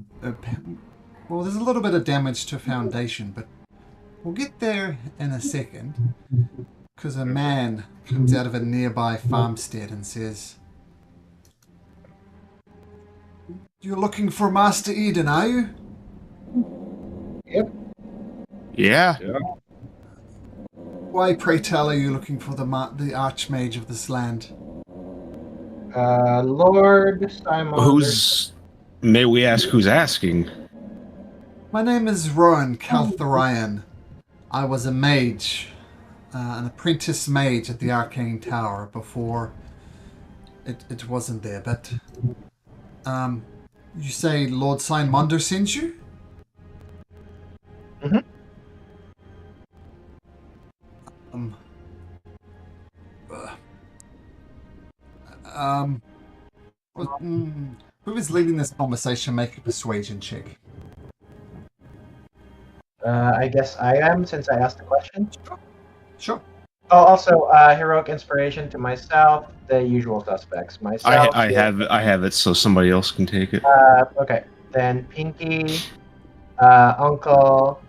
well, there's a little bit of damage to foundation, but we'll get there in a second. Because a man comes out of a nearby farmstead and says, "You're looking for Master Eden, are you?" Yep. Yeah. "Why, pray tell, are you looking for the Archmage of this land?" Lord Simon. Who's? May we ask who's asking? "My name is Rowan Caltharian. I was a mage, an apprentice mage at the Arcane Tower before it wasn't there. But you say Lord Simonder sent you?" Mhm. Who is leading this conversation? Make a persuasion check. I guess I am, since I asked the question. Sure. Oh, also, heroic inspiration to myself, the usual suspects. Myself. I have it, so somebody else can take it. Okay. Then Pinky, Uncle.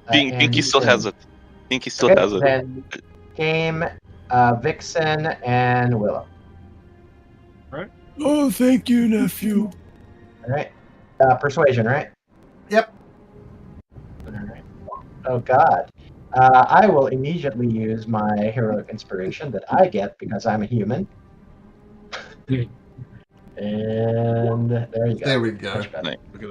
and Pinky still Finn. has it. Pinky still Okay, has it. Then Game, Vixen, and Willow. Oh, thank you, nephew. All right. Persuasion, right? Yep. All right. Oh God. I will immediately use my heroic inspiration that I get because I'm a human. And there you go. There we go. Much better. Look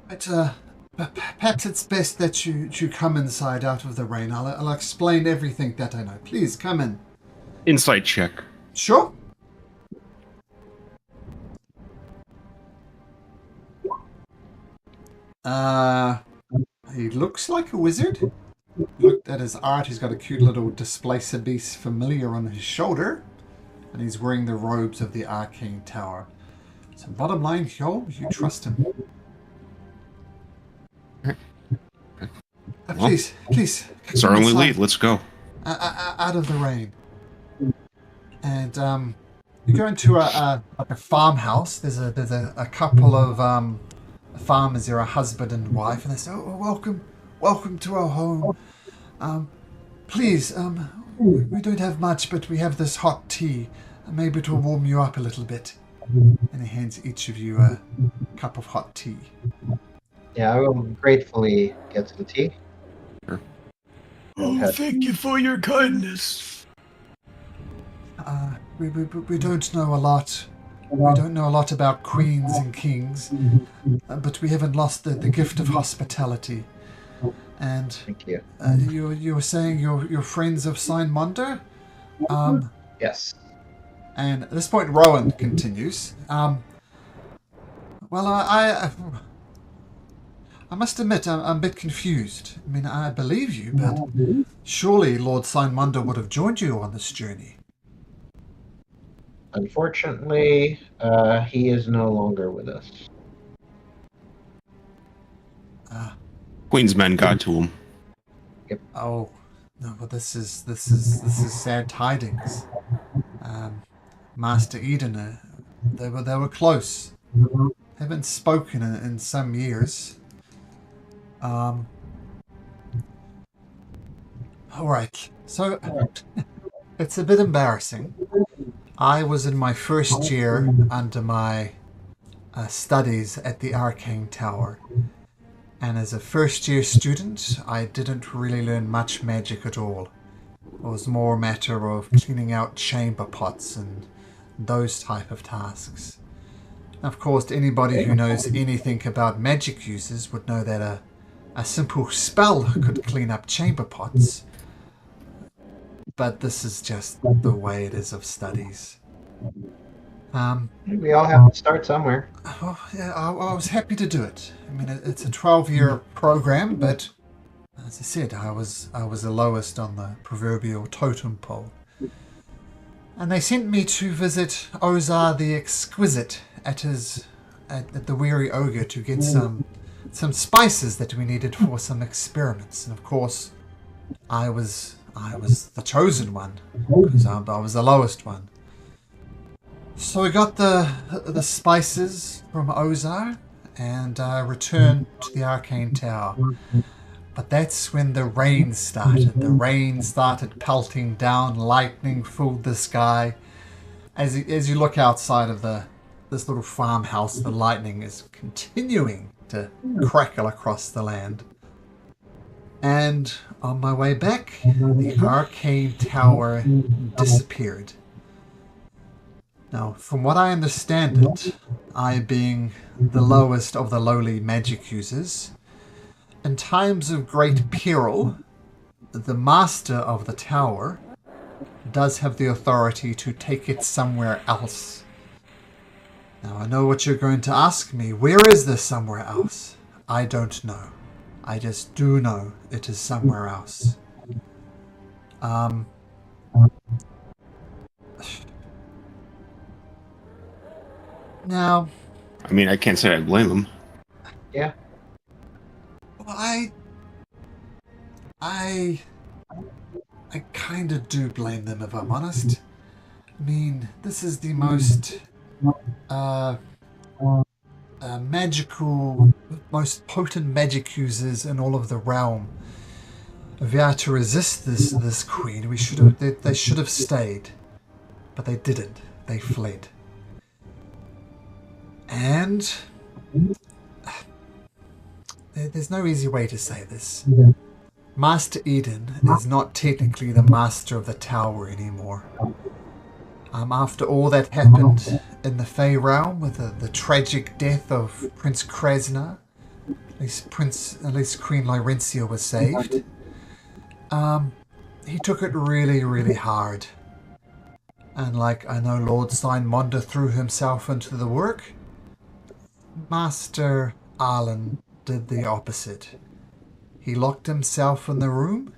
at that. But perhaps it's best that you come inside out of the rain. I'll explain everything that I know. Please come in. Insight check. Sure. He looks like a wizard. Looked at his art. He's got a cute little Displacer Beast familiar on his shoulder, and he's wearing the robes of the Arcane Tower. So, bottom line, yo, you trust him. Please. It's our come only inside. lead. Let's go. Out of the rain. And you go into a farmhouse. There's a couple of farmers. They're a husband and wife, and they say, "Oh, welcome to our home. Please, we don't have much, but we have this hot tea. Maybe it will warm you up a little bit." And he hands each of you a cup of hot tea. Yeah, I will gratefully get some tea. Oh, Okay. thank you for your kindness. We don't know a lot. We don't know a lot about queens and kings, but we haven't lost the gift of hospitality. And Thank you. you were saying you're friends of Simonder? Yes. And at this point, Rowan continues. Well, I must admit, I'm a bit confused. I mean, I believe you, but surely Lord Simonder would have joined you on this journey. Unfortunately, he is no longer with us. Queen's men got to him. Oh, no, but this is sad tidings. Master Eden, they were close. Haven't spoken in some years. All right. So it's a bit embarrassing. I was in my first year under my studies at the Arcane Tower. And as a first year student, I didn't really learn much magic at all. It was more a matter of cleaning out chamber pots and those type of tasks. Of course, anybody who knows anything about magic uses would know that a simple spell could clean up chamber pots. But this is just the way it is of studies. We all have to start somewhere. Well, yeah, I was happy to do it. I mean, it's a 12-year program, but as I said, I was the lowest on the proverbial totem pole. And they sent me to visit Ozar the Exquisite at the Weary Ogre to get some spices that we needed for some experiments. And of course, I was the chosen one because I was the lowest one. So we got the spices from Ozar and returned to the Arcane Tower. But that's when the rain started. The rain started pelting down, lightning filled the sky. As you look outside of this little farmhouse, the lightning is continuing to crackle across the land. And on my way back, the Arcane Tower disappeared. Now, from what I understand it, I being the lowest of the lowly magic users, in times of great peril, the master of the tower does have the authority to take it somewhere else. Now, I know what you're going to ask me. Where is this somewhere else? I don't know. I just do know it is somewhere else. Now, I mean, I can't say I blame him. Yeah. well, I kind of do blame them, if I'm honest. I mean, this is the most magical, most potent magic users in all of the realm. If we are to resist this queen, they should have stayed, but they didn't. They fled. And there's no easy way to say this. Master Eden is not technically the master of the tower anymore. After all that happened in the Fey realm with the tragic death of Prince Krasna, at least Queen Lyrencia was saved. He took it really, really hard. And like I know Lord Steinmonder threw himself into the work, Master Arlen did the opposite. He locked himself in the room,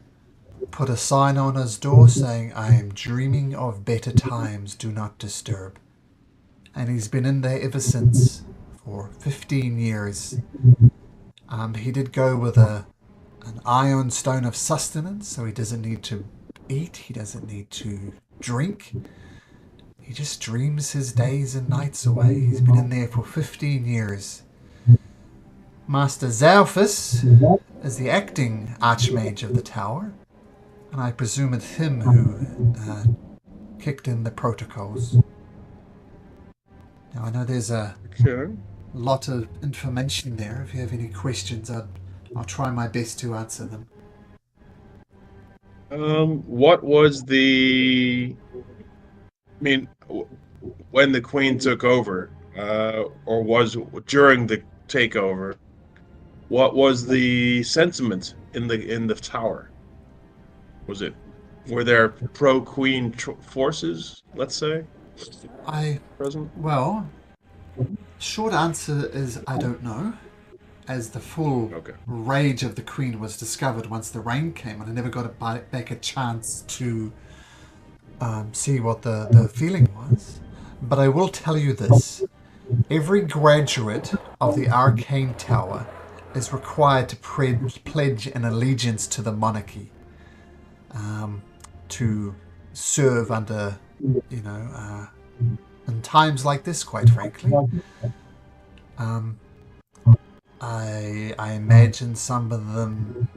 put a sign on his door saying, "I am dreaming of better times, do not disturb." And he's been in there ever since, for 15 years. He did go with an iron stone of sustenance, so he doesn't need to eat, he doesn't need to drink. He just dreams his days and nights away. He's been in there for 15 years. Master Zalphus is the acting Archmage of the tower, and I presume it's him who kicked in the protocols. Now I know there's a lot of information there. If you have any questions, I'll try my best to answer them. What was the... I mean, when the Queen took over, or was during the takeover, what was the sentiment in the tower? Were there pro-Queen forces, let's say, present? Well, short answer is I don't know, as the full rage of the Queen was discovered once the rain came, and I never got back a chance to see what the feeling was. But I will tell you this. Every graduate of the Arcane Tower is required to pledge an allegiance to the monarchy, to serve under, in times like this, quite frankly. I imagine some of them...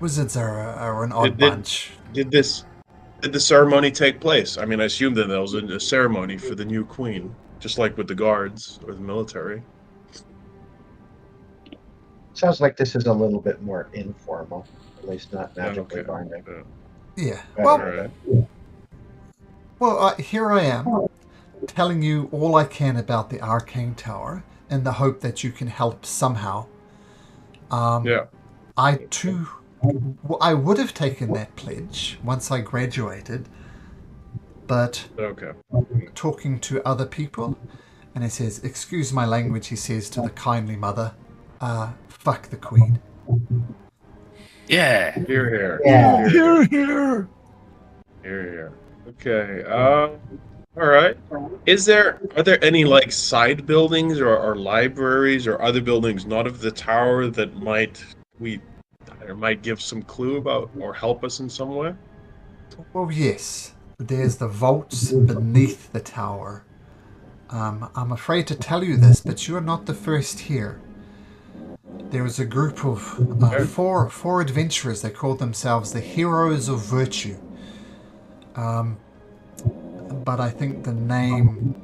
wizards are an odd bunch. Did the ceremony take place? I mean, I assume that there was a ceremony for the new queen, just like with the guards or the military. Sounds like this is a little bit more informal, at least not magically binding. Yeah. Right. Well, here I am, telling you all I can about the Arcane Tower, in the hope that you can help somehow. Yeah. I too, I would have taken that pledge once I graduated, but Okay. talking to other people, and he says, "Excuse my language," he says to the kindly mother, "Fuck the queen." Yeah. Here, here. Yeah. Here, here. Here. Here, here. Okay. All right. Are there any like side buildings or libraries or other buildings not of the tower that might give some clue about or help us in some way? Well, yes, there's the vaults beneath the tower. I'm afraid to tell you this, but you are not the first here. There was a group of four adventurers. They called themselves the Heroes of Virtue. But I think the name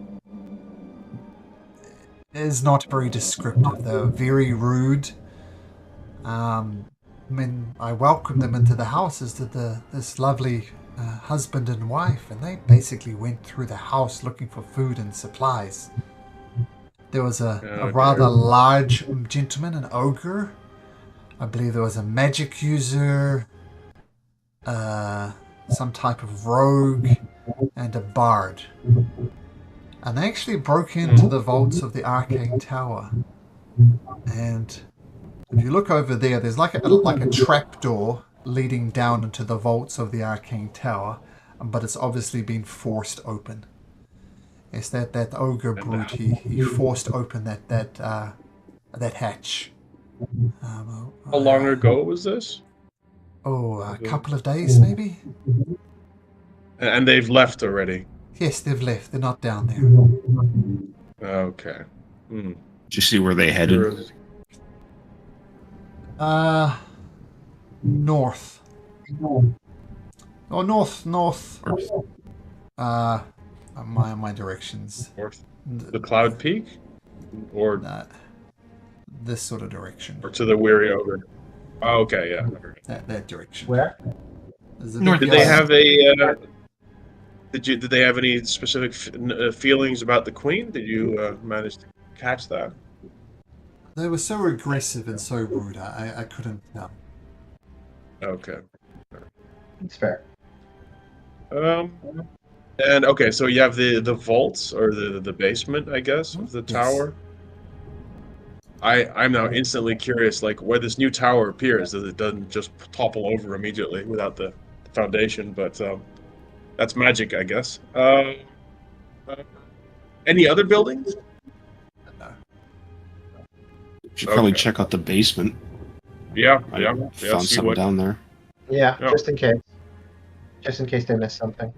is not very descriptive. They were very rude. When I welcomed them into the house as this lovely husband and wife, and they basically went through the house looking for food and supplies. There was a rather large gentleman, an ogre. I believe there was a magic user, some type of rogue, and a bard. And they actually broke into the vaults of the Arcane Tower. And if you look over there, there's like a trapdoor leading down into the vaults of the Arcane Tower, but it's obviously been forced open. Yes, that ogre brute, he forced open that hatch. How long ago was this? Oh, a couple of days maybe? And they've left already. Yes, they've left. They're not down there. Okay. Did you see where they headed? North. Oh, north. My directions. North. The Cloud Peak? Or this sort of direction. or to the Weary Ogre? Oh, okay, yeah. That direction. Where? North. Did they have a? Did they have any specific feelings about the Queen? Did you manage to catch that? They were so aggressive and so rude. I couldn't. No. Okay. It's fair. And okay, so you have the vaults or the basement, I guess, of the tower. I'm now instantly curious, like where this new tower appears. That it doesn't just topple over immediately without the foundation, but that's magic, I guess. Any other buildings? No. Should probably check out the basement. Yeah. Found See something what. down there. Yeah, Yeah. just in case. Just in case they missed something.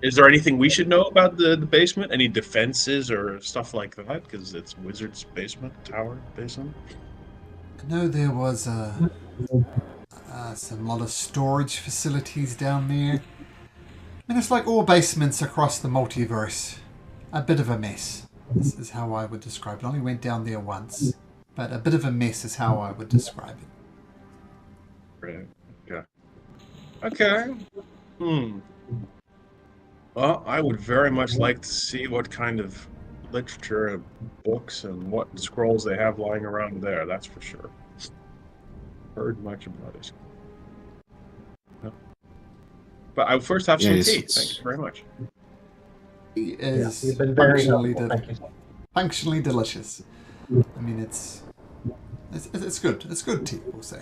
Is there anything we should know about the basement? Any defenses or stuff like that? Because it's Wizard's basement, tower basement. No, there was some lot of storage facilities down there. I mean, it's like all basements across the multiverse. A bit of a mess. This is how I would describe it. I only went down there once, but a bit of a mess is how I would describe it. Right. Okay. Well, I would very much like to see what kind of literature and books and what scrolls they have lying around there, that's for sure. Heard much about it. But I would first have some tea. Thank you very much. It is You've been very functionally, helpful. Thank you. functionally delicious. I mean, it's good. It's good tea, we'll say.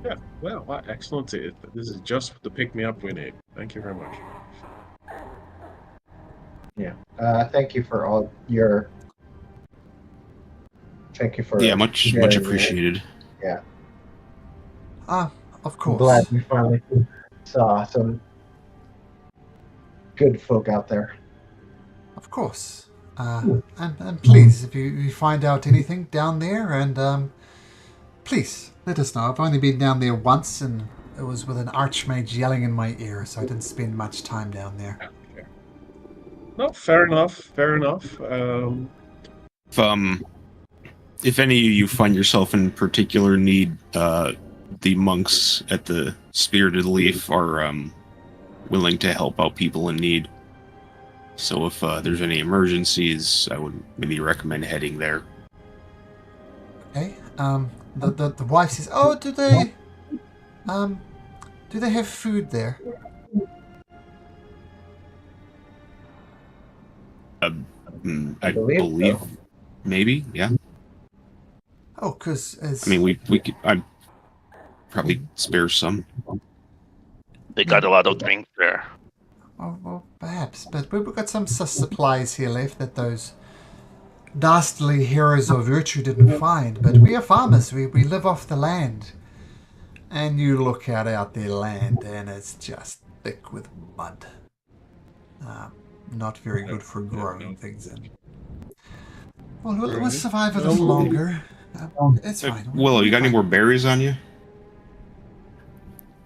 Yeah, well, excellent tea. This is just the pick-me-up we need. Thank you very much. Yeah. Thank you for all your. Thank you for. Yeah, much sharing your- appreciated. Yeah. Of I'm course. glad we finally saw some good folk out there. Of course. And please, if you find out anything down there, and please let us know. I've only been down there once, and it was with an archmage yelling in my ear, so I didn't spend much time down there. No, fair enough. If any of you find yourself in particular need, the monks at the Spirited Leaf are willing to help out people in need. So if there's any emergencies, I would maybe recommend heading there. Okay. the wife says, "Oh, do they have food there?" I believe believe so. maybe, yeah. Oh, because as I mean, we could. I'd probably spare some. They got a lot of drink there. well, perhaps, but we've got some supplies here left that those dastardly heroes of virtue didn't find. But we are farmers. We live off the land. And you look out their land, and it's just thick with mud. Not very good for growing things in. Well, we'll survive a little longer. It's fine. Willow, you got any more berries on you?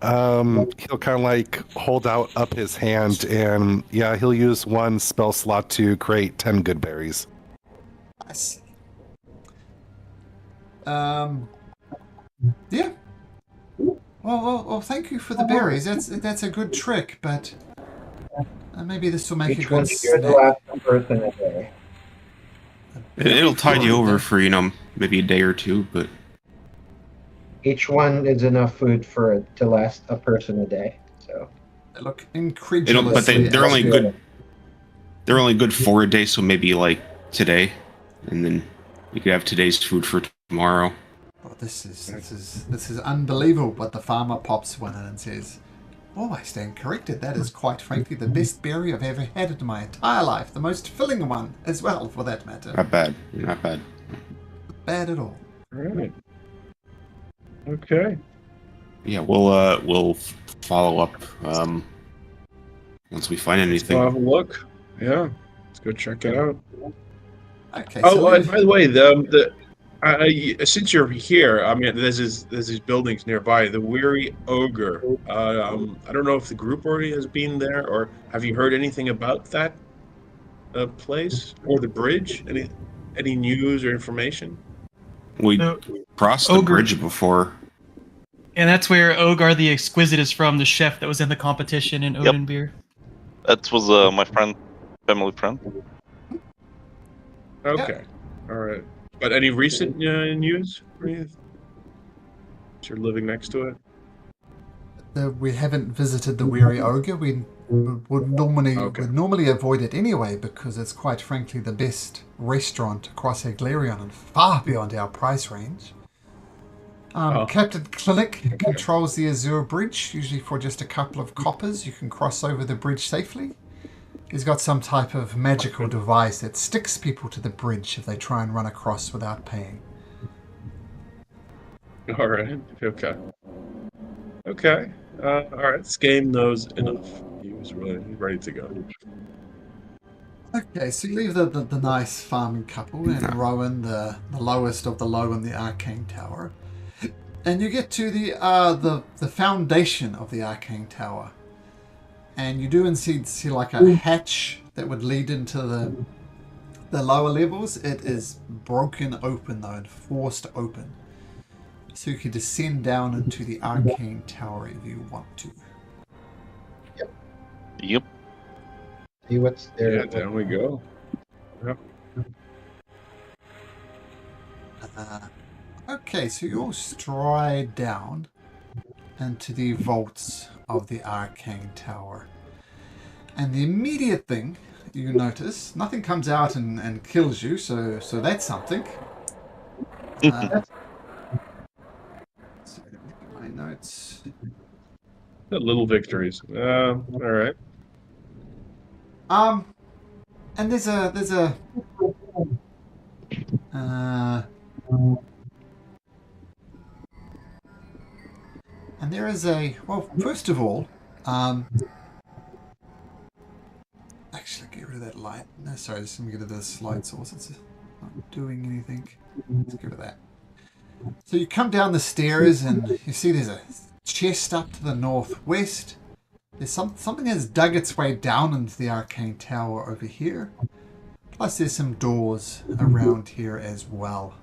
He'll kind of like hold out up his hand, and yeah, he'll use one spell slot to create 10 good berries. I see. Yeah. Well, thank you for the berries. That's a good trick, but maybe this will make Each a good one's here to snack. last a person a day. It'll tide you over for maybe a day or two, but Each one is enough food to last a person a day. So They look but incredulously. they're only good. They're only good for a day, so maybe like today, and then you could have today's food for tomorrow. Oh, this is unbelievable. But the farmer pops one in and says, "Oh, I stand corrected. That is quite frankly the best berry I've ever had in my entire life. The most filling one as well, for that matter. Not bad. Not bad. Not bad at all." All right. Okay. Yeah, we'll follow up once we find anything. We'll have a look. Yeah. Let's go check it out. Okay. Oh, and by the way, since you're here, I mean, there's these buildings nearby. The Weary Ogre. I don't know if the group already has been there, or have you heard anything about that place or the bridge? Any news or information? We No, crossed the Ogre. bridge before. And that's where Ogar the Exquisite is from, the chef that was in the competition in Yep. Odinbeer. That was my family friend. Okay. All right. But any recent news? You're living next to it. We haven't visited the Weary Ogre. We would normally avoid it anyway because it's quite frankly the best restaurant across Aglarion and far beyond our price range. Captain Clinic controls the Azure Bridge, usually for just a couple of coppers. You can cross over the bridge safely. He's got some type of magical device that sticks people to the bridge if they try and run across without paying. All right. Okay. Okay. All right. Skame knows enough. He was really ready to go. Okay, so you leave the nice farming couple and Rowan, the lowest of the low in the Arcane Tower, and you get to the foundation of the Arcane Tower, and you do indeed see like a hatch that would lead into the lower levels. It is broken open though and forced open, so you can descend down into the Arcane Tower if you want to. Yep. see what's there. Yeah, down we go. Yep. Okay, so you all stride down into the vaults of the Arcane Tower. And the immediate thing you notice, nothing comes out and kills you, so that's something. So let me get my notes. The little victories. All right. And there's a and there is a, well, first of all, actually get rid of that light. No, sorry, just let me get rid of this light source. It's not doing anything. Let's get rid of that. So you come down the stairs and you see there's a chest up to the northwest. There's something has dug its way down into the Arcane Tower over here. Plus there's some doors around here as well.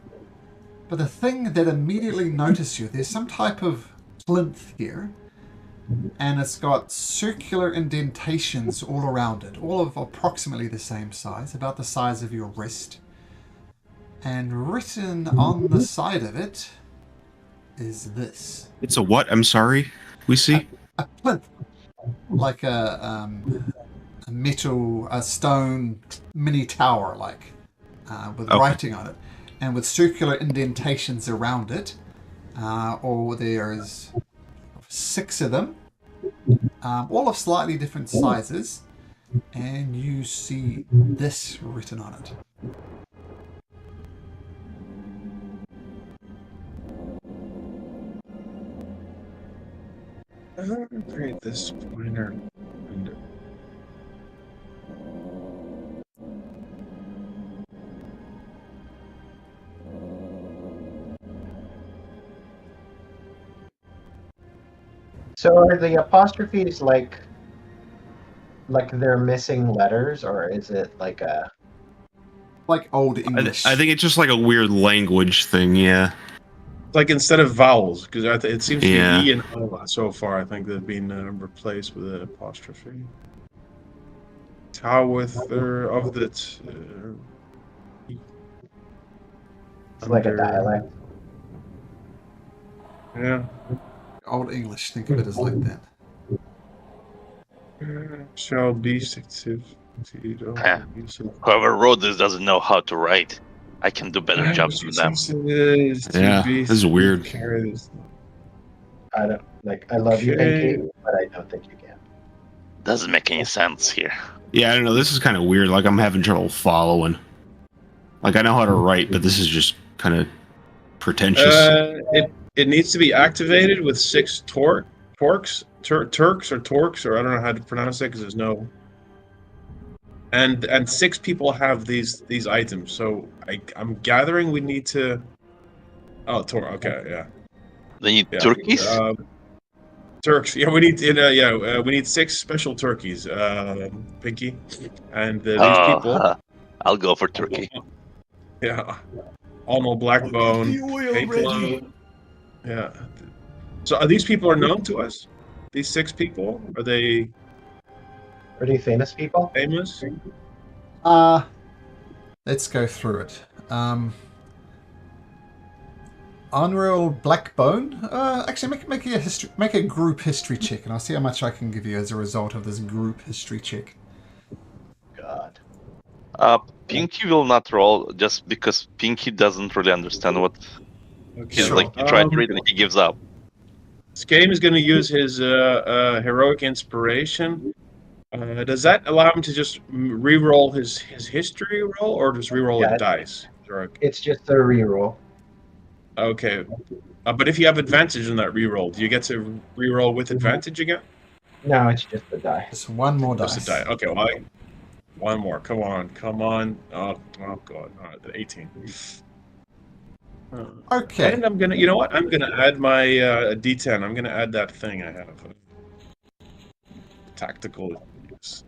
But the thing that immediately notices you, there's some type of plinth here. And it's got circular indentations all around it. All of approximately the same size, about the size of your wrist. And written on the side of it is this. It's a what? I'm sorry. We see. A plinth, like a metal, a stone mini tower, like with Okay. writing on it, and with circular indentations around it. Or there's 6 of them, all of slightly different sizes, and you see this written on it. Create this pointer. So are the apostrophes like they're missing letters, or is it like a? Like Old English. I think it's just like a weird language thing. Yeah. Like instead of vowels, because it seems to Yeah. be E and O so far. I think they've been replaced with an apostrophe. Towither of the. It's like a dialect. Yeah. Old English, think of it as like that. Shall be active. Whoever wrote this doesn't know how to write. I can do better jobs than them. Yeah, this is weird. I don't like. I love you, Okay. Pinky, but I don't think you can. Doesn't make any sense here. Yeah, I don't know. This is kind of weird. Like I'm having trouble following. Like I know how to write, but this is just kind of pretentious. It needs to be activated with 6 Turks or torques, or I don't know how to pronounce it because there's no. And 6 people have these items, so I'm gathering we need to. Oh, okay, yeah. They need Yeah. turkeys? Turks, yeah, we need we need 6 special turkeys, Pinky, and these people. I'll go for turkey. Yeah, Almo Blackbone, The oil Painkiller. ready. Yeah. So are these people are known to us? These 6 people, are they Are they famous people? famous? Let's go through it. Unreal Blackbone. Actually, make a group history check, and I'll see how much I can give you as a result of this group history check. God. Pinky will not roll just because Pinky doesn't really understand what he's Sure. like. He tried to read and he gives up. This game is going to use his heroic inspiration. Does that allow him to just re-roll his history roll, or just re-roll Yeah. the dice? Heroic. It's just a reroll. Okay. But if you have advantage in that re-roll, do you get to re-roll with advantage again? No, it's just a die. Just one more dice. Just a die. Okay, well, one more. Come on. Oh God. 18. Okay. And I'm gonna, you know what? I'm gonna add my D10. I'm gonna add that thing I have. Tactical use.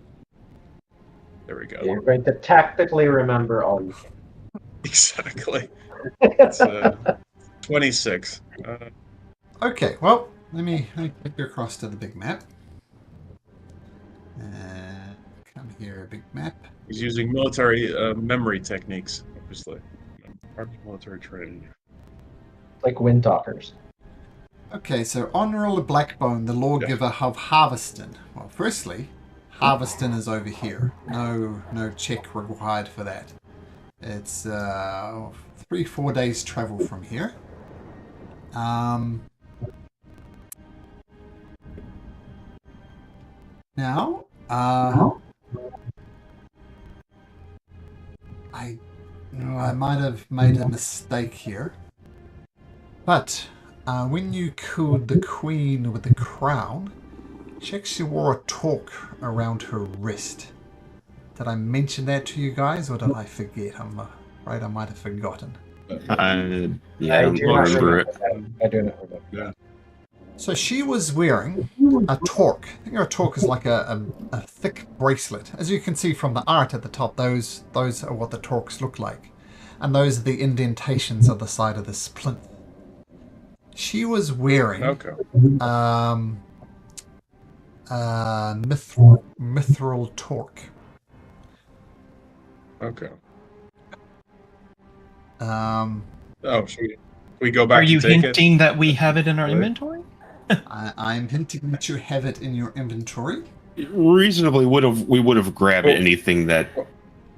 There we go. You're going to tactically remember all you can. Exactly. It's 26. Okay, well, let me take you across to the big map. Come here, big map. He's using military memory techniques, obviously. Military training. Like wind talkers. Okay, so Honorable Blackbone, the lawgiver of Harveston. Well, firstly, Harveston is over here. No check required for that. It's 3-4 days travel from here. Now, I might have made a mistake here. But when you killed the queen with the crown, she actually wore a torque around her wrist. Did I mention that to you guys, or did I forget? I'm afraid I might have forgotten. Yeah, I don't do not remember it. I do not remember. Yeah. So she was wearing a torque. I think a torque is like a thick bracelet. As you can see from the art at the top, those are what the torques look like. And those are the indentations on the side of this plinth. She was wearing mithril torque. Okay. Um, Oh, sweet. We go back Are you to take hinting that we have it in our Right. inventory? I'm hinting that you have it in your inventory. Reasonably, we would have grabbed Well- anything that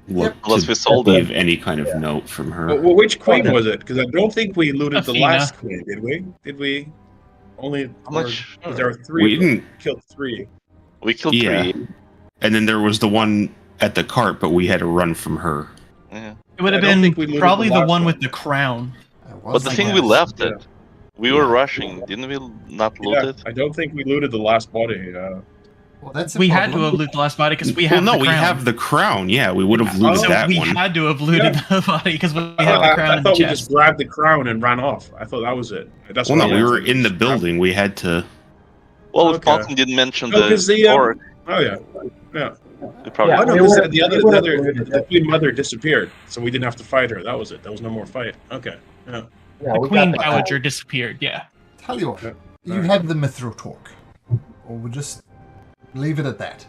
looked Unless we to sold be it. of any kind of note from her. Well, which queen Okay. was it? Because I don't think we looted the Athena. last queen, did we? Did we? Only. I'm not or- sure. 'cause there are three. We of them. didn't. Killed 3. We killed Yeah. 3. And then there was the one at the cart, but we had to run from her. Yeah. It would have I don't been think we looted probably the the last one one. with the crown. But the thing we left it. We were rushing. Didn't we not loot Yeah, it? I don't think we looted the last body. Well, that's a We had to problem. have looted the last body because we Well, have no, the we crown. have the crown. Yeah, we would have looted So that we one. had to have looted the body because we have the I crown in the thought we chest. just grabbed the crown and ran off. I thought that was it. That's Well, what no, I we meant. were in the Just grabbed- building. We had to. Well, if Okay. Malcolm didn't mention No, 'cause the, orc, Oh yeah, yeah. we probably Yeah, Oh no, we 'cause would've- the we would've looted the it. queen mother disappeared, so we didn't have to fight her. That was it. There was no more fight. Okay. Yeah. Yeah, The we Queen got the- Dowager disappeared, yeah. Tell you what, Yeah. you have the mithril talk, or we'll just leave it at that,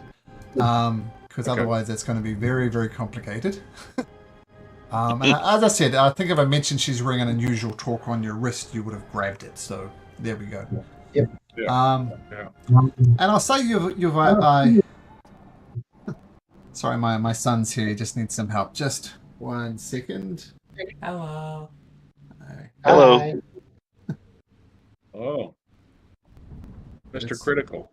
because Okay. otherwise it's going to be very, very complicated. And as I said, I think if I mentioned she's wearing an unusual talk on your wrist, you would have grabbed it. So there we go. Yep. Yeah. And I'll say sorry, my son's here. He just needs some help. Just 1 second. Hello. Hello. Hi. Oh. Mr. It's- Critical.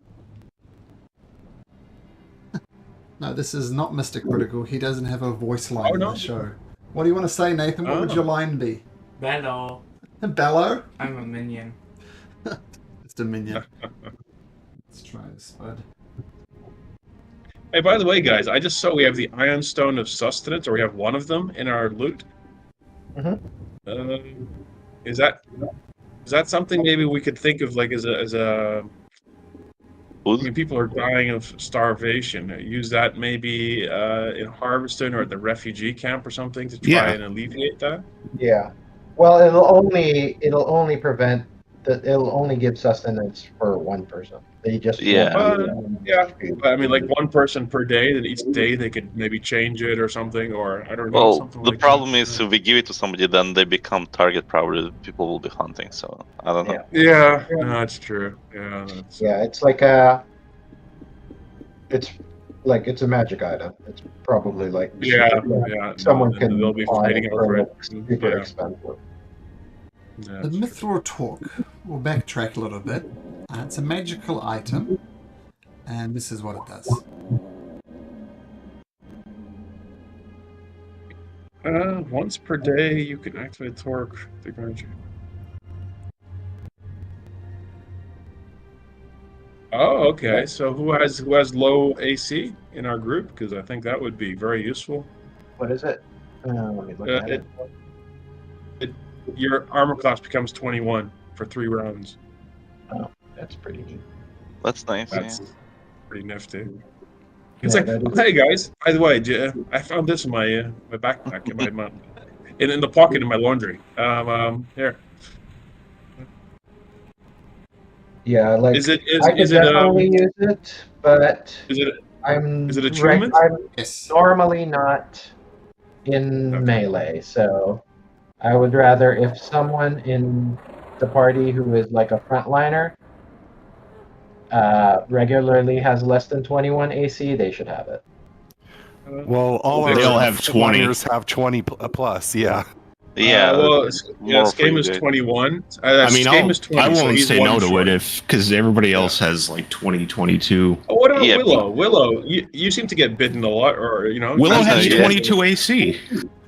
No, this is not Mr. Critical. He doesn't have a voice line Oh, in no? the show. What do you want to say, Nathan? What would Oh. your line be? Bello. Bellow? I'm a minion. It's a minion. Let's try this, bud. Hey, by the way, guys, I just saw we have the Iron Stone of Sustenance, or we have one of them in our loot. Mhm. Is that something maybe we could think of like as a I Food? mean, people are dying of starvation. Use that maybe in Harveston or at the refugee camp or something to try Yeah. and alleviate that. Yeah. Well, it'll only prevent it'll only give sustenance for one person. They just Yeah. Yeah, but I mean, like one person per day. That each day they could maybe change it or something, or I don't know. Well, something the like problem that. is if we give it to somebody, then they become target. Probably people will be hunting. So I don't know. Yeah, no, that's true. Yeah, that's, Yeah, it's like it's a magic item. It's probably like yeah, super- yeah. someone no, can they'll be buy fighting it over for it. super Yeah, expensive. yeah. The mithril talk. We'll backtrack a little bit. It's a magical item, and this is what it does. Once per day, you can activate torque technology. Oh, okay. So who has low AC in our group? Because I think that would be very useful. What is it? Let me look Uh, at it. Your armor class becomes 21 for 3 rounds. That's pretty neat. That's nice. That's Yeah. pretty nifty. It's Yeah, like, that is- hey guys, by the way, I found this in my backpack in my in the pocket in my laundry. Here. Yeah, like Is it I could definitely use it, but is it I'm Is it attunement? I'm Yes. normally not in Okay. melee, so I would rather if someone in the party who is like a frontliner regularly has less than 21 AC, they should have it. Well, all They our all have 20. runners have 20 plus. Yeah. Yeah. well, more this game for is you. 21. I mean, game is 20, I so won't he's say one no to short. it because everybody else has like 20, 22. Oh, what about Yeah, Willow? Willow, you seem to get bitten a lot, or Willow That's has not- 22 AC.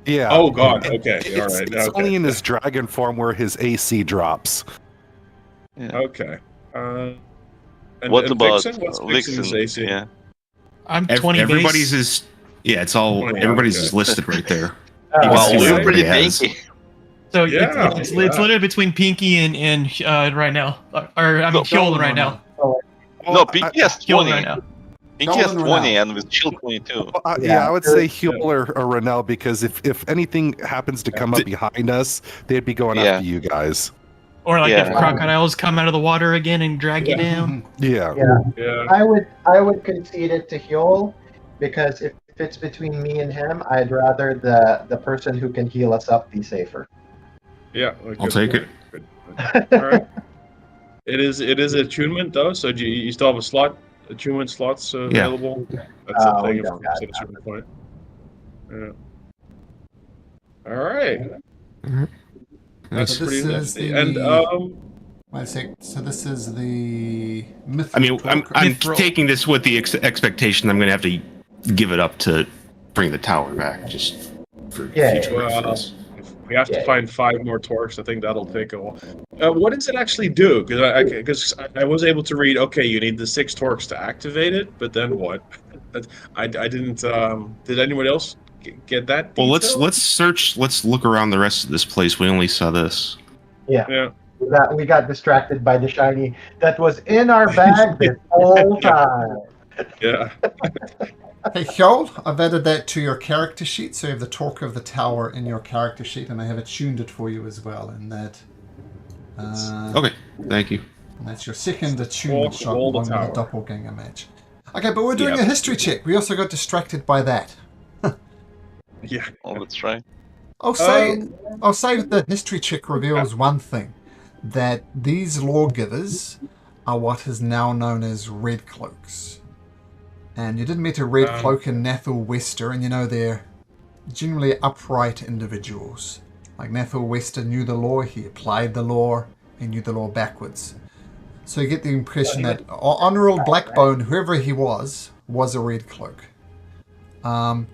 Yeah. Oh God. And Okay. All It's, right. it's Okay. only in his dragon form where his AC drops. Okay. And, What and about Vixen? What's Vixen's Vixen? AC? Yeah. I'm 20 Everybody's base. is it's all 20, everybody's okay. is listed right there. Uh, Wow, see we're what pretty everybody has. tanky. So Yeah, it's yeah. literally between Pinky and right now. Or I mean, Hyolan right now. Well, No, Pinky has Hyolan 20. right now. Pinky has Hyolan 20 and with Chill 22. yeah, I would say Yeah. Huel or Renell because if anything happens to come up behind us, they'd be going Yeah. after you guys. Or like if Yeah. crocodiles come out of the water again and drag you down. Yeah. Yeah. I would concede it to Huel because if it's between me and him, I'd rather the person who can heal us up be safer. Yeah. I'll take it. All right. It is attunement though, so do you still have a slot attunement slots available. That's a thing we of don't course got at a certain point. Yeah. All right. That's So this pretty is nifty. the- And Wait a sec. So this is the myth. I mean, I'm Mithril. taking this with the expectation I'm going to have to give it up to bring the tower back, just for Yeah, future well, reference. if we have to Yeah. find 5 more torques. I think that'll take a while. What does it actually do? Because I was able to read. Okay, you need the 6 torques to activate it, but then what? I didn't. Did anyone else get that? Well, detail? let's search. Let's look around the rest of this place. We only saw this. Yeah. We got distracted by the shiny that was in our bag this whole time. Yeah. Hey, Hjold, I've added that to your character sheet, so you have the torque of the tower in your character sheet, and I have tuned it for you as well. And that. Okay, thank you. And that's your second attunement Torque shot wall the along with a tower. doppelganger match. Okay, but we're doing Yeah. a history check. We also got distracted by that. Yeah. Oh, that's right. I'll say the history check reveals one thing, that these lawgivers are what is now known as Red Cloaks. And you did meet a Red Cloak in Nathal Wester, and you know they're generally upright individuals. Like Nathal Wester knew the law, he applied the law, he knew the law backwards. So you get the impression that Honorable Blackbone, whoever he was a Red Cloak. And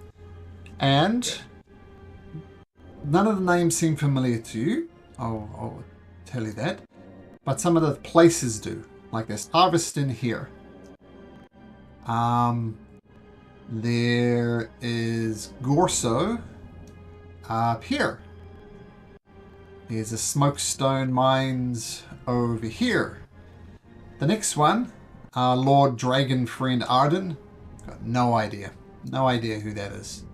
none of the names seem familiar to you. I'll tell you that. But some of the places do. Like there's Harveston here. There is Gorso up here. There's a Smokestone Mines over here. The next one, Lord Dragon Friend Arden. Got no idea. No idea who that is.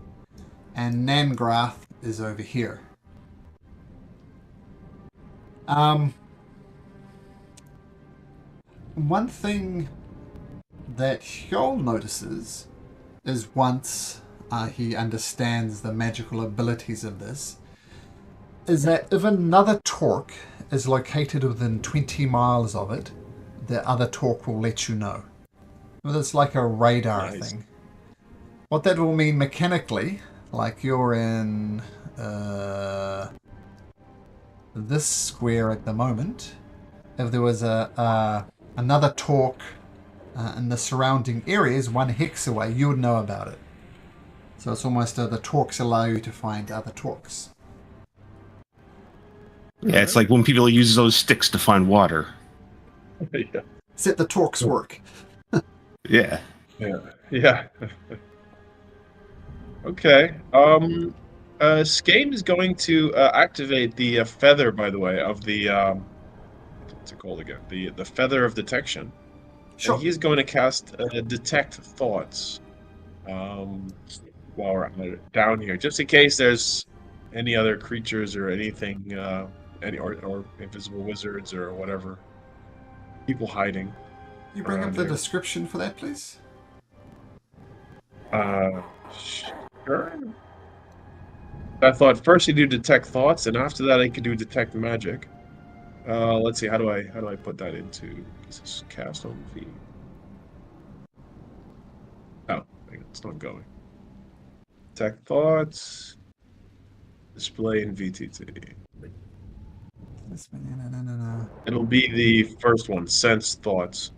And Nangrath is over here. One thing that Hjold notices is once he understands the magical abilities of this, is that if another torque is located within 20 miles of it, the other torque will let you know. It's like a radar thing. What that will mean mechanically, like you're in this square at the moment, if there was another torque in the surrounding areas 1 hex away, you would know about it. So it's almost the torques allow you to find other torques. Yeah, it's like when people use those sticks to find water. Yeah. Set the torques work. Yeah. Yeah. Okay. Skame is going to activate the feather, by the way, of the what's it called again? The feather of detection. Sure. And he's going to cast detect thoughts while we're down here, just in case there's any other creatures or anything, or invisible wizards or whatever, people hiding. You bring up around the here. description for that, please? Sure. I thought first you do detect thoughts, and after that I could do detect magic. Let's see, how do I put that into this is cast on V? Oh, it's not going. Detect thoughts. Display in VTT. No. It'll be the first one, sense thoughts.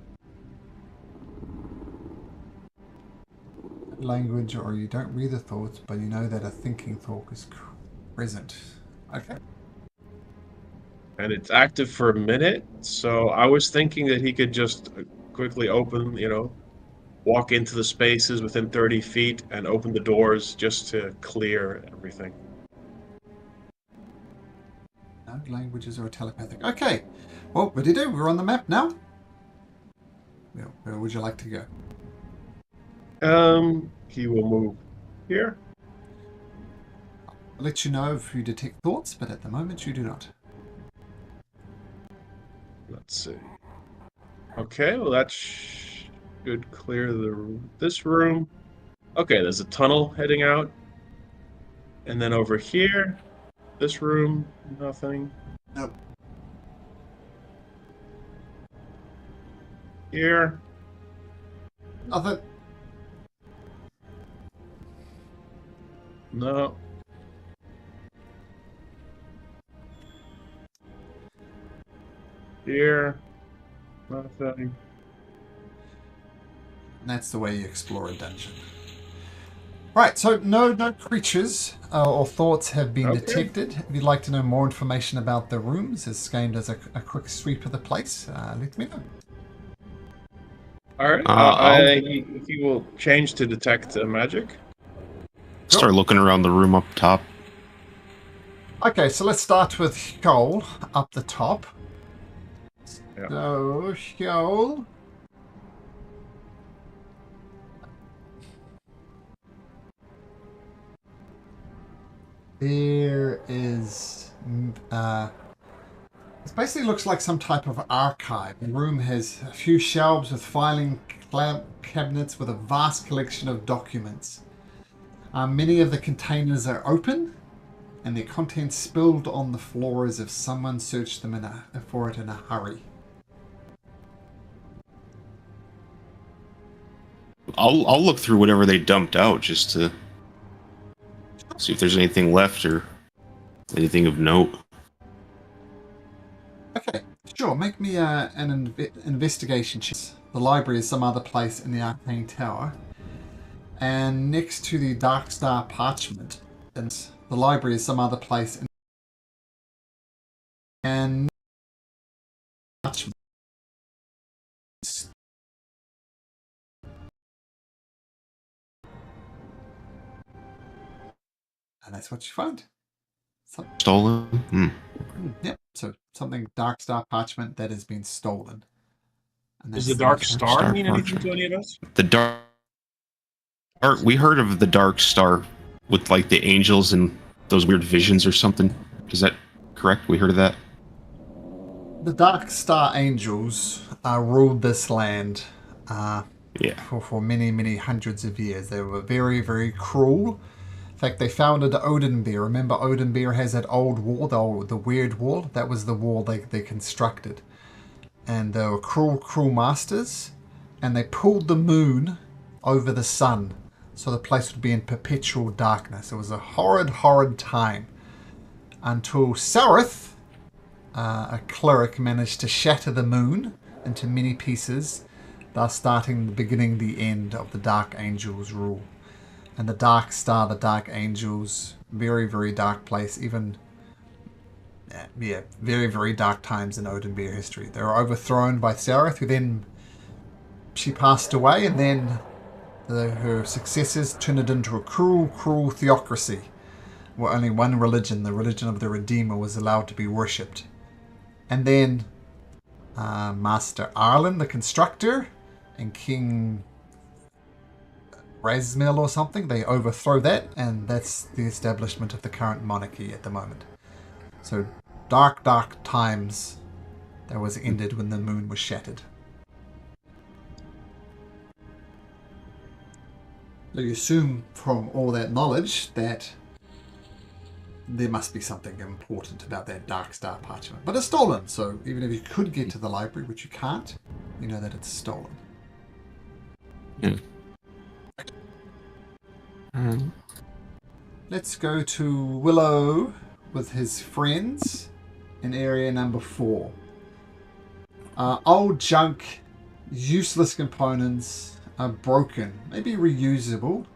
Language, or you don't read the thoughts, but you know that a thinking thought is present. Okay. And it's active for a minute, so I was thinking that he could just quickly open, walk into the spaces within 30 feet and open the doors just to clear everything. No languages or telepathic. Okay. Well, what do you do? We're on the map now. Where would you like to go? He will move here. I'll let you know if you detect thoughts, but at the moment you do not. Let's see. Okay, well that should clear this room. Okay, there's a tunnel heading out. And then over here, this room, nothing. Nope. Here. Nothing. No. Here. Nothing. And that's the way you explore a dungeon. Right, so no creatures or thoughts have been Okay. detected. If you'd like to know more information about the rooms, this game does a quick sweep of the place. Let me know. All right. I'll- He will change to detect magic. Start looking around the room up top. Okay, so let's start with Hjoll up the top. Yeah. So, Hjoll. There is... it basically looks like some type of archive. The room has a few shelves with filing cabinets with a vast collection of documents. Many of the containers are open, and their contents spilled on the floor as if someone searched them for it in a hurry. I'll look through whatever they dumped out just to see if there's anything left or anything of note. Okay, sure. Make me an investigation check. The library is some other place in the Arcane Tower. And next to the Dark Star parchment, and the library is some other place. And parchment. And that's what you find. Stolen? Yep. So something Dark Star parchment that has been stolen. And Does that's the Dark the- Star mean anything to any of us? The dark. We heard of the Dark Star with like the angels and those weird visions or something. Is that correct? We heard of that. The Dark Star Angels ruled this land Yeah. for many, many hundreds of years. They were very, very cruel. In fact, they founded Odinbeer. Remember, Odinbeer has that old wall, the weird wall? That was the wall they constructed. And they were cruel, cruel masters. And they pulled the moon over the sun, so the place would be in perpetual darkness. It was a horrid, horrid time. Until Sareth, a cleric, managed to shatter the moon into many pieces, thus starting the beginning, the end of the Dark Angels' rule. And the Dark Star, the Dark Angels, very, very dark place, even, very, very dark times in Odinbeer history. They were overthrown by Sareth, who then, she passed away, and then her successors turned it into a cruel, cruel theocracy, where only one religion, the religion of the Redeemer, was allowed to be worshipped. And then Master Arlen, the constructor, and King Razmil or something, they overthrow that, and that's the establishment of the current monarchy at the moment. So dark, dark times that was ended when the moon was shattered. So you assume from all that knowledge that there must be something important about that Dark Star parchment. But it's stolen, so even if you could get to the library, which you can't, you know that it's stolen. Yeah. Let's go to Willow with his friends in area number 4. Old junk, useless components are broken, maybe reusable.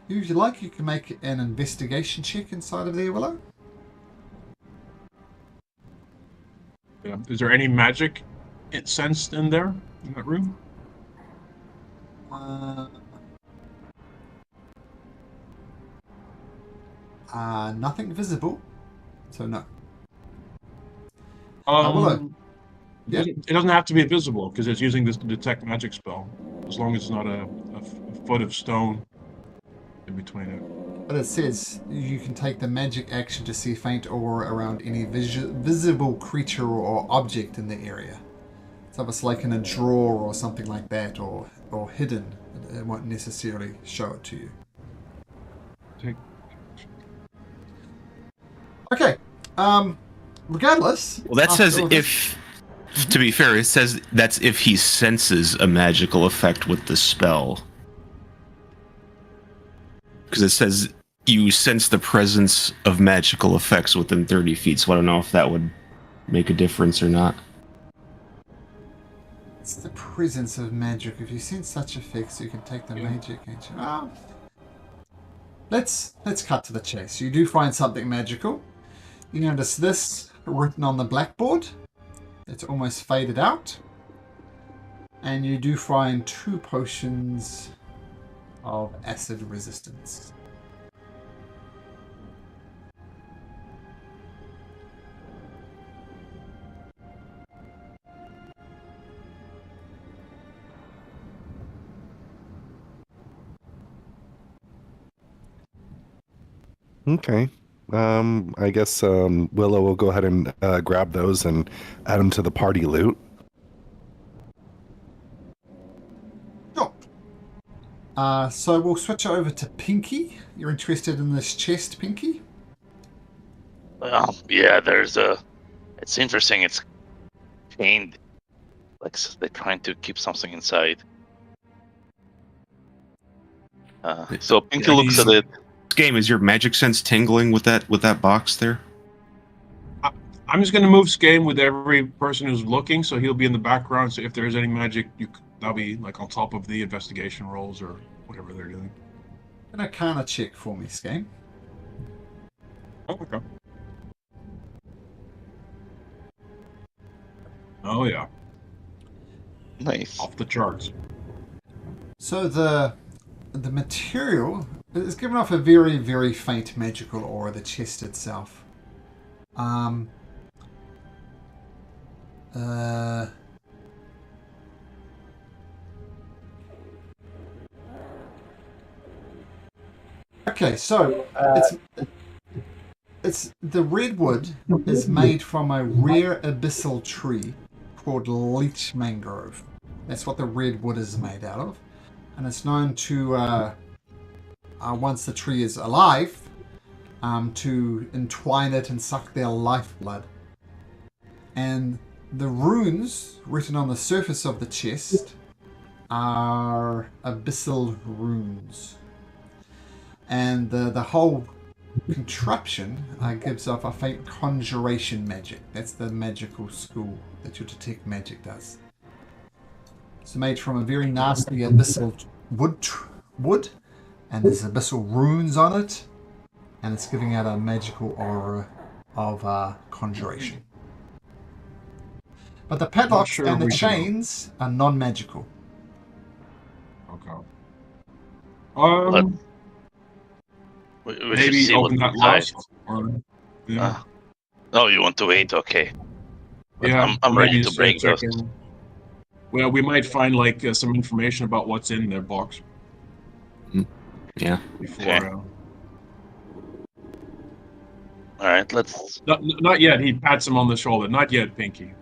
If you like, you can make an investigation check inside of there, Willow. Yeah. Is there any magic sensed in there, in that room? Nothing visible, so no. Um, Willow. Yeah. It doesn't have to be visible because it's using this detect magic spell. As long as it's not a foot of stone in between it. But it says you can take the magic action to see faint aura around any visible creature or object in the area. So if it's like in a drawer or something like that, or hidden, it won't necessarily show it to you. Take. Okay. Regardless. Well, that after says all this- To be fair, it says that's if he senses a magical effect with the spell. Because it says you sense the presence of magical effects within 30 feet, so I don't know if that would make a difference or not. It's the presence of magic. If you sense such effects, you can take the magic action. Oh. Let's cut to the chase. You do find something magical. You notice this written on the blackboard. It's almost faded out. And you do find 2 potions of acid resistance. Okay. I guess Willow will go ahead and grab those and add them to the party loot. Sure. So we'll switch over to Pinky. You're interested in this chest, Pinky? Well, yeah, there's a. It's interesting. It's chained. Like they're trying to keep something inside. So Pinky looks at it. Game, is your magic sense tingling with that box there? I'm just going to move Skame with every person who's looking, so he'll be in the background. So if there's any magic, that'll be like on top of the investigation rolls or whatever they're doing. An Arcana check for me, Skame. Oh, okay. Oh yeah, Nice. off the charts. So the material is given off a very, very faint magical aura, the chest itself. Okay, so it's the redwood is made from a rare abyssal tree called leech mangrove. That's what the redwood is made out of, and it's known to once the tree is alive, to entwine it and suck their lifeblood. And the runes written on the surface of the chest are abyssal runes. And the whole contraption gives off a faint conjuration magic. That's the magical school that your detect magic does. It's made from a very nasty abyssal wood, and there's abyssal runes on it, and it's giving out a magical aura of conjuration. But the padlocks sure and the we can- chains are non-magical. Okay. We should Maybe see what's open that inside. last. Or, yeah. Oh, you want to wait? Okay. But Yeah, I'm ready maybe to just break check those. in. Well, we might find like some information about what's in their box Yeah. before. Okay. All right, let's. Not yet. He pats him on the shoulder. Not yet, Pinky.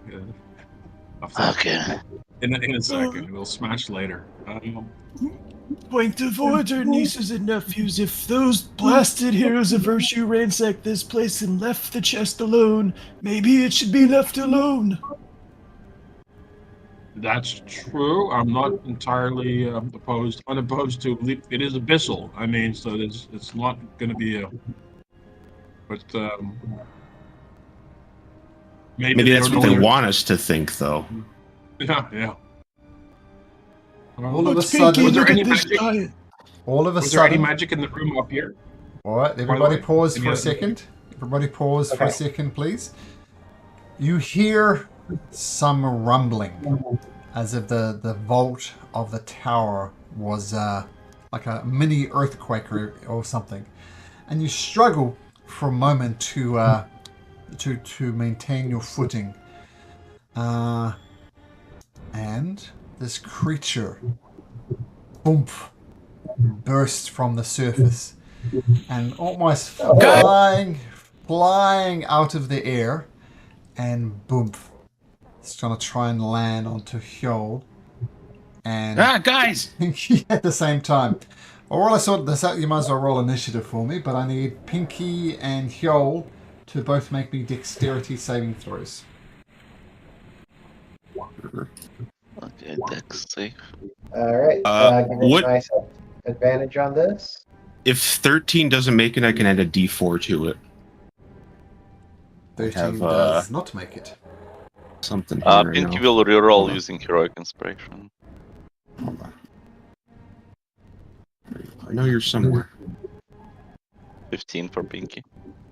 Okay. In a second. We'll smash later. Point of order, nieces and nephews. If those blasted heroes of virtue ransacked this place and left the chest alone, maybe it should be left alone. That's true. I'm not entirely unopposed to. It is abyssal. I mean, so it's not going to be a. But Maybe that's they're what they doing- want us to think, though. Yeah. All of a But sudden, Pinky, Was there look any at this magic? giant. all of a Was there any sudden, magic in the room up here? all right, the everybody way, pause for yeah. a second. Everybody pause for a Okay. second, please. You hear some rumbling, as if the vault of the tower was like a mini earthquake or something, and you struggle for a moment to maintain your footing. And this creature, boom, bursts from the surface and almost flying out of the air, and boom, it's gonna try and land onto Hjol and Guys! Pinky at the same time. Or I sort this out. You might as well roll initiative for me, but I need Pinky and Hjol to both make me dexterity saving throws. Okay, dex save. All right. Give me what- nice advantage on this. If 13 doesn't make it, I can add a D4 to it. 13 have, does not make it. Something here right Pinky now. will Hold reroll on. using heroic inspiration. Hold on. I know you're somewhere. 15 for Pinky.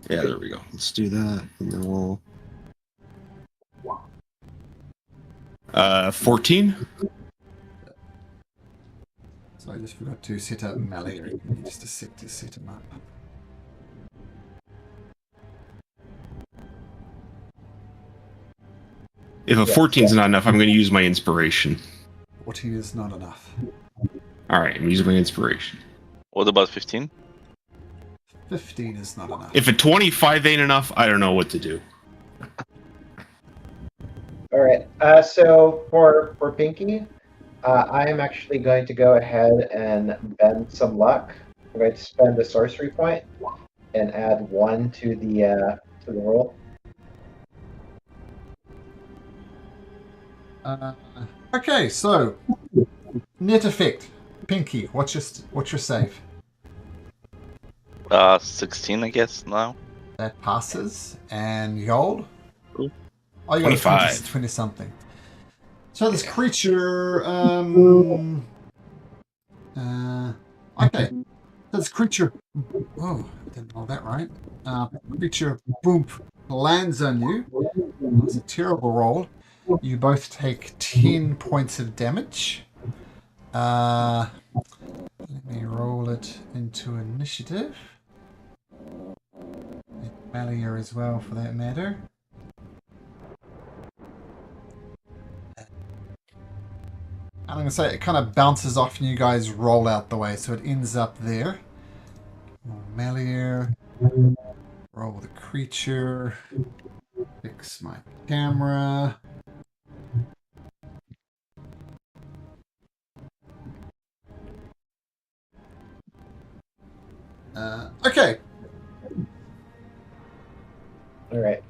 Yeah, there we go. Let's do that, and then we'll. 14. So I just forgot to set up Mallory. Just a sec to set him up. If a 14 is not enough, I'm going to use my inspiration. 14 is not enough. All right, I'm using my inspiration. What about 15? 15 is not enough. If a 25 ain't enough, I don't know what to do. All right. So for Pinky, I am actually going to go ahead and bend some luck. I'm going to spend a sorcery point and add 1 to the roll. Okay, so net effect. Pinky, what's your save? 16, I guess now. That passes. And Yold? Cool. Oh, you got 25. 20 something. So this creature, okay. This creature, oh, I didn't roll that right. Creature, boom, lands on you. That's a terrible roll. You both take 10 points of damage. Let me roll it into initiative. Malia as well, for that matter. I'm going to say it kind of bounces off and you guys roll out the way, so it ends up there. Malia. Roll the creature. Fix my camera. Okay. All right.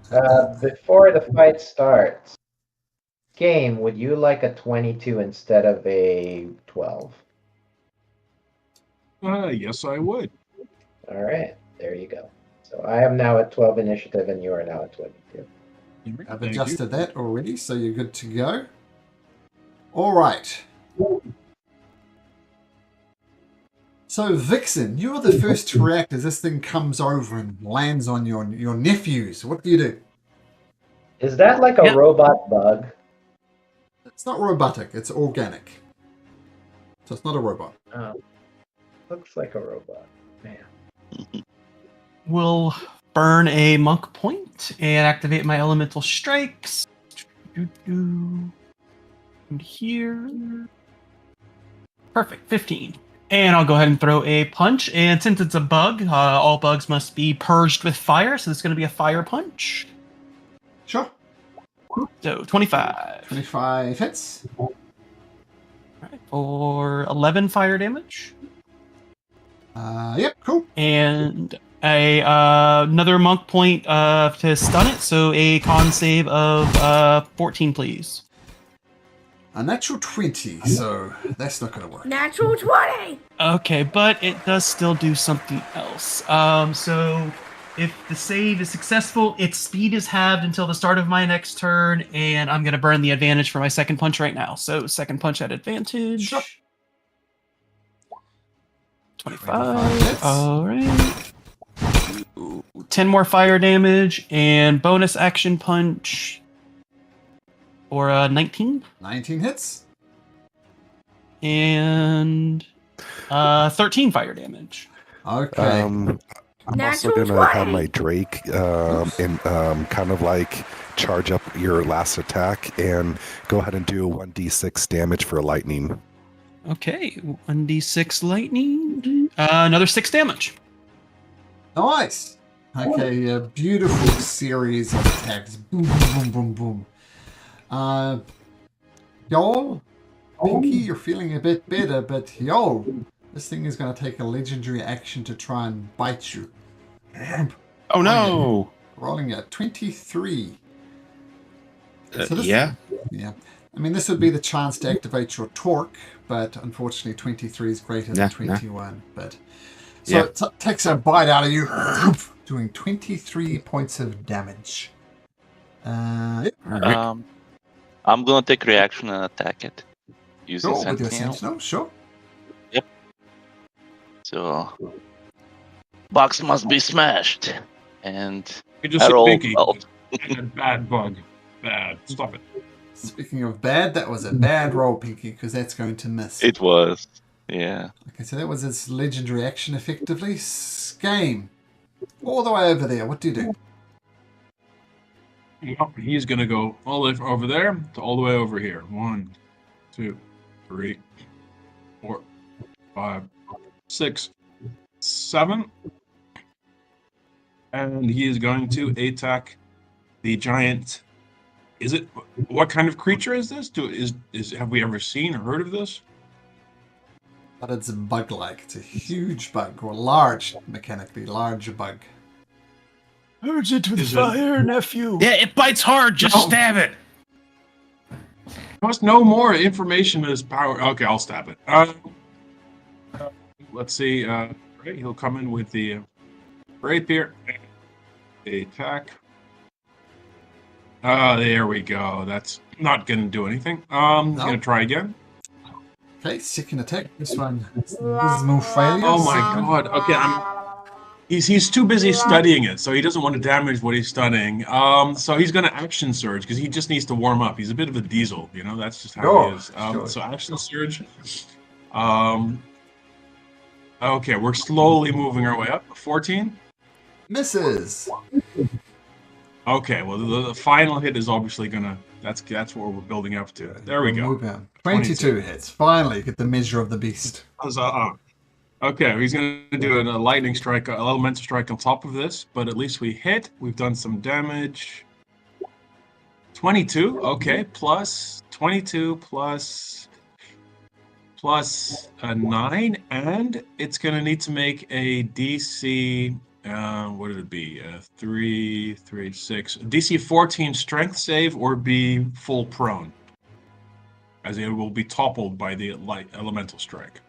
Before the fight starts, game, would you like a 22 instead of a 12? Yes, I would. All right. There you go. So I am now at 12 initiative, and you are now at 22. I've Thank you. adjusted that already, so you're good to go. All right. So, Vixen, you're the first to react as this thing comes over and lands on your nephews. What do you do? Is that like a Yep. robot bug? It's not robotic, it's organic. So it's not a robot. Oh, looks like a robot. Man. We'll burn a monk point and activate my elemental strikes. And here. Perfect, 15. And I'll go ahead and throw a punch. And since it's a bug, all bugs must be purged with fire. So it's going to be a fire punch. Sure. So 25. 25 hits. Alright, for 11 fire damage. Yep, cool. And another monk point to stun it. So a con save of 14, please. A natural 20, so that's not going to work. Natural 20! Okay, but it does still do something else. So if the save is successful, its speed is halved until the start of my next turn, and I'm going to burn the advantage for my second punch right now. So second punch at advantage. Sure. 25. hits. All right. 10 more fire damage, and bonus action punch for 19. 19 hits. And 13 fire damage. Okay. I'm also Natural gonna have 20. my Drake and kind of like charge up your last attack and go ahead and do 1d6 damage for lightning. Okay, 1d6 lightning. Another 6 damage. Nice. Okay, a beautiful series of attacks. Boom, boom, boom, boom, boom. Y'all, Pinky, you're feeling a bit better, but yo, this thing is going to take a legendary action to try and bite you. Oh no! Rolling a 23. So this- Yeah. Yeah. I mean, this would be the chance to activate your torque, but unfortunately 23 is greater than 21. But so it takes a bite out of you, doing 23 points of damage. I'm gonna take reaction and attack it using Sure, with your Sentinel. Sentinel, sure. Yep. So box must be smashed, and You just I see roll Pinky. 12. Bad bug. Bad. Stop it. Speaking of bad, that was a bad roll, Pinky, because that's going to miss. It was, yeah. Okay, so that was its legendary action effectively. Game. All the way over there. What do you do? Well, he's gonna go all the way from over there to all the way over here. 1, 2, 3, 4, 5, 6, 7. And he is going to attack the giant. Is it what kind of creature is this? Have we ever seen or heard of this? But it's bug-like. It's a huge bug, or large, mechanically large bug. Purge it with Is it- fire, nephew. Yeah, it bites hard. Just No. stab it. Must know more information is power. Okay, I'll stab it. Let's see. Right, he'll come in with the rapier. Attack. There we go. That's not going to do anything. No. Going to try again. Okay, second attack. This one. Dismal failure. Oh my god. Okay, he's too busy studying it, so he doesn't want to damage what he's studying. So he's going to action surge because he just needs to warm up. He's a bit of a diesel, you know. That's just how he is. Sure. So action surge. Okay, we're slowly moving our way up. 14. Misses. Okay, well the final hit is obviously gonna. That's what we're building up to. There we go. Move down. 22 hits. Finally, get the measure of the beast. Okay, he's going to do a lightning strike, an elemental strike on top of this, but at least we hit. We've done some damage. 22, okay, plus 22 plus a 9, and it's going to need to make a DC, what did it be? 3, 6, DC 14 strength save or be full prone, as it will be toppled by the elemental strike.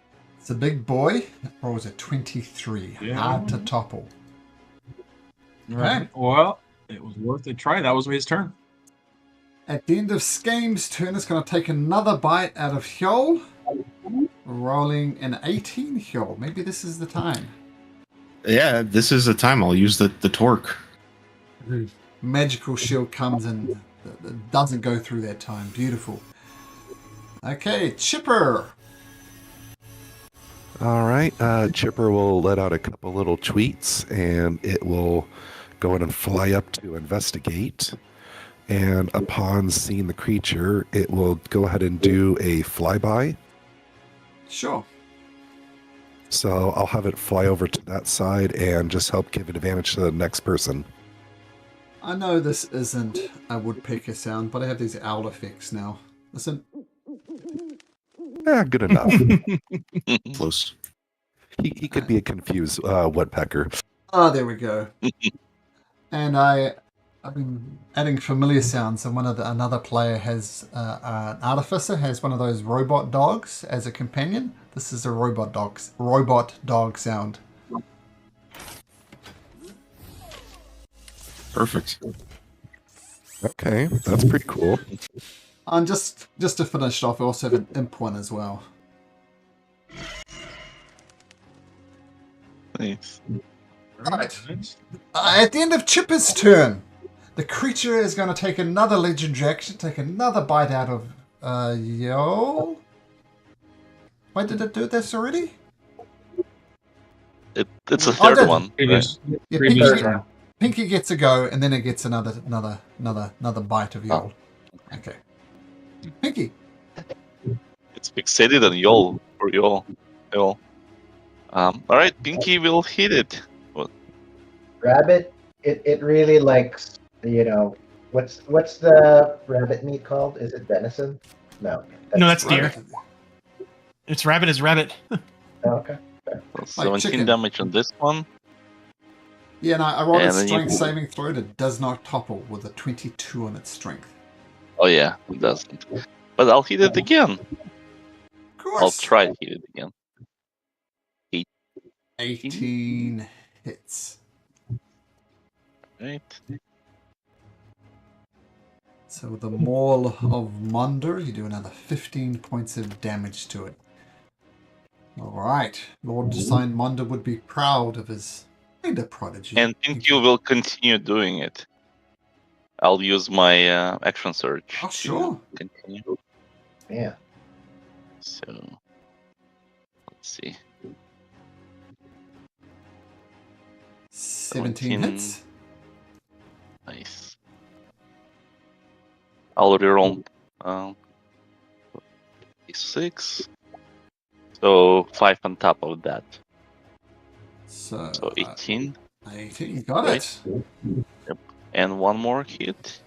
It's a big boy. That rolls a 23. Yeah. Hard to topple. Right. Well, it was worth a try. That was his turn. At the end of Skame's turn, it's going to take another bite out of Hjol. Rolling an 18 Hjol. Maybe this is the time. Yeah, this is the time. I'll use the torque. Magical shield comes and doesn't go through that time. Beautiful. Okay, Chipper. All right. Chipper will let out a couple little tweets, and it will go in and fly up to investigate. And upon seeing the creature, it will go ahead and do a flyby. Sure. So I'll have it fly over to that side and just help give an advantage to the next person. I know this isn't a woodpecker sound, but I have these owl effects now. Listen. Yeah, good enough. Close. He could be a confused woodpecker. Oh, there we go. And I've been adding familiar sounds, and another player has an artificer has one of those robot dogs as a companion. This is a robot dog sound. Perfect. Okay, that's pretty cool. And just to finish off, I also have an imp one as well. Nice. Right. At the end of Chipper's turn, the creature is going to take another legendary action, take another bite out of Yo. Why did it do this already? It's a third did. one. Yeah, Pinky gets a go, and then it gets another bite of Yol. Okay. Pinky. It's fixated on Yol or Yol. All right, Pinky will hit it. Rabbit, it really likes, what's the rabbit meat called? Is it venison? No. No, that's deer. It's rabbit is rabbit. Oh, okay. So 17 chicken. damage on this one. Yeah, no, I rolled a And then strength saving throw. It does not topple with a 22 on its strength. Oh yeah, it doesn't. But I'll hit it again. Of course. I'll try to hit it again. 18 hits. Right. So with the Maul of Monder, you do another 15 points of damage to it. Alright. Lord Design Monder would be proud of his kinda prodigy. And Pinky will continue doing it. I'll use my action surge. Oh, sure. To continue. Yeah. So, let's see. 17 hits. Nice. I'll reroll 6. So 5 on top of that. So, So 18. 18, got Right. it. And one more hit.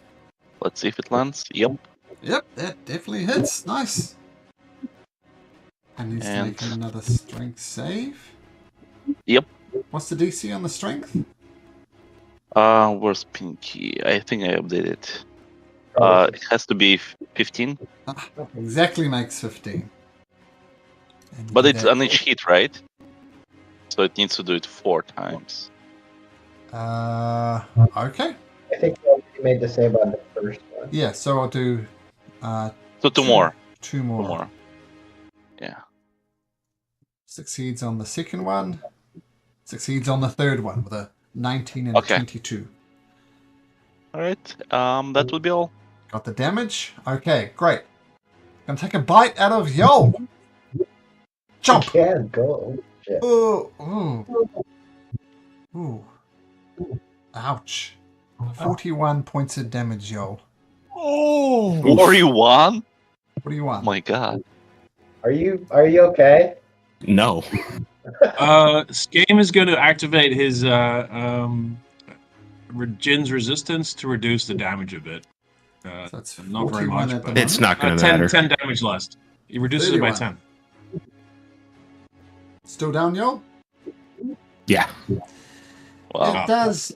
Let's see if it lands. Yep. Yep, that definitely hits. Nice. And needs to make And- another strength save. Yep. What's the DC on the strength? Where's Pinky? I think I updated. It has to be 15. Ah, exactly makes 15. And you But do it's that- on each hit, right? So it needs to do it 4 times. Okay. I think you already made the save on the first one. Yeah, so I'll do So 2 more. Two 2 more. more. Yeah. Succeeds on the second one. Succeeds on the third one with a 19 and Okay. a 22. Alright. That will be all. Got the damage. Okay, great. Gonna take a bite out of Yo. Jump. Can go. Shit. Ooh, ooh. Ooh. Ouch. 41 points of damage, Yo. Oh, 41? What do you Oh want? my god. Are you okay? No. Skame is going to activate his Jin's resistance to reduce the damage a bit. So that's Not very 41 much, at the but It's not going to 10, matter. 10 damage less. He reduces it by 31. 10. Still down, Yo? Yeah. Wow. It does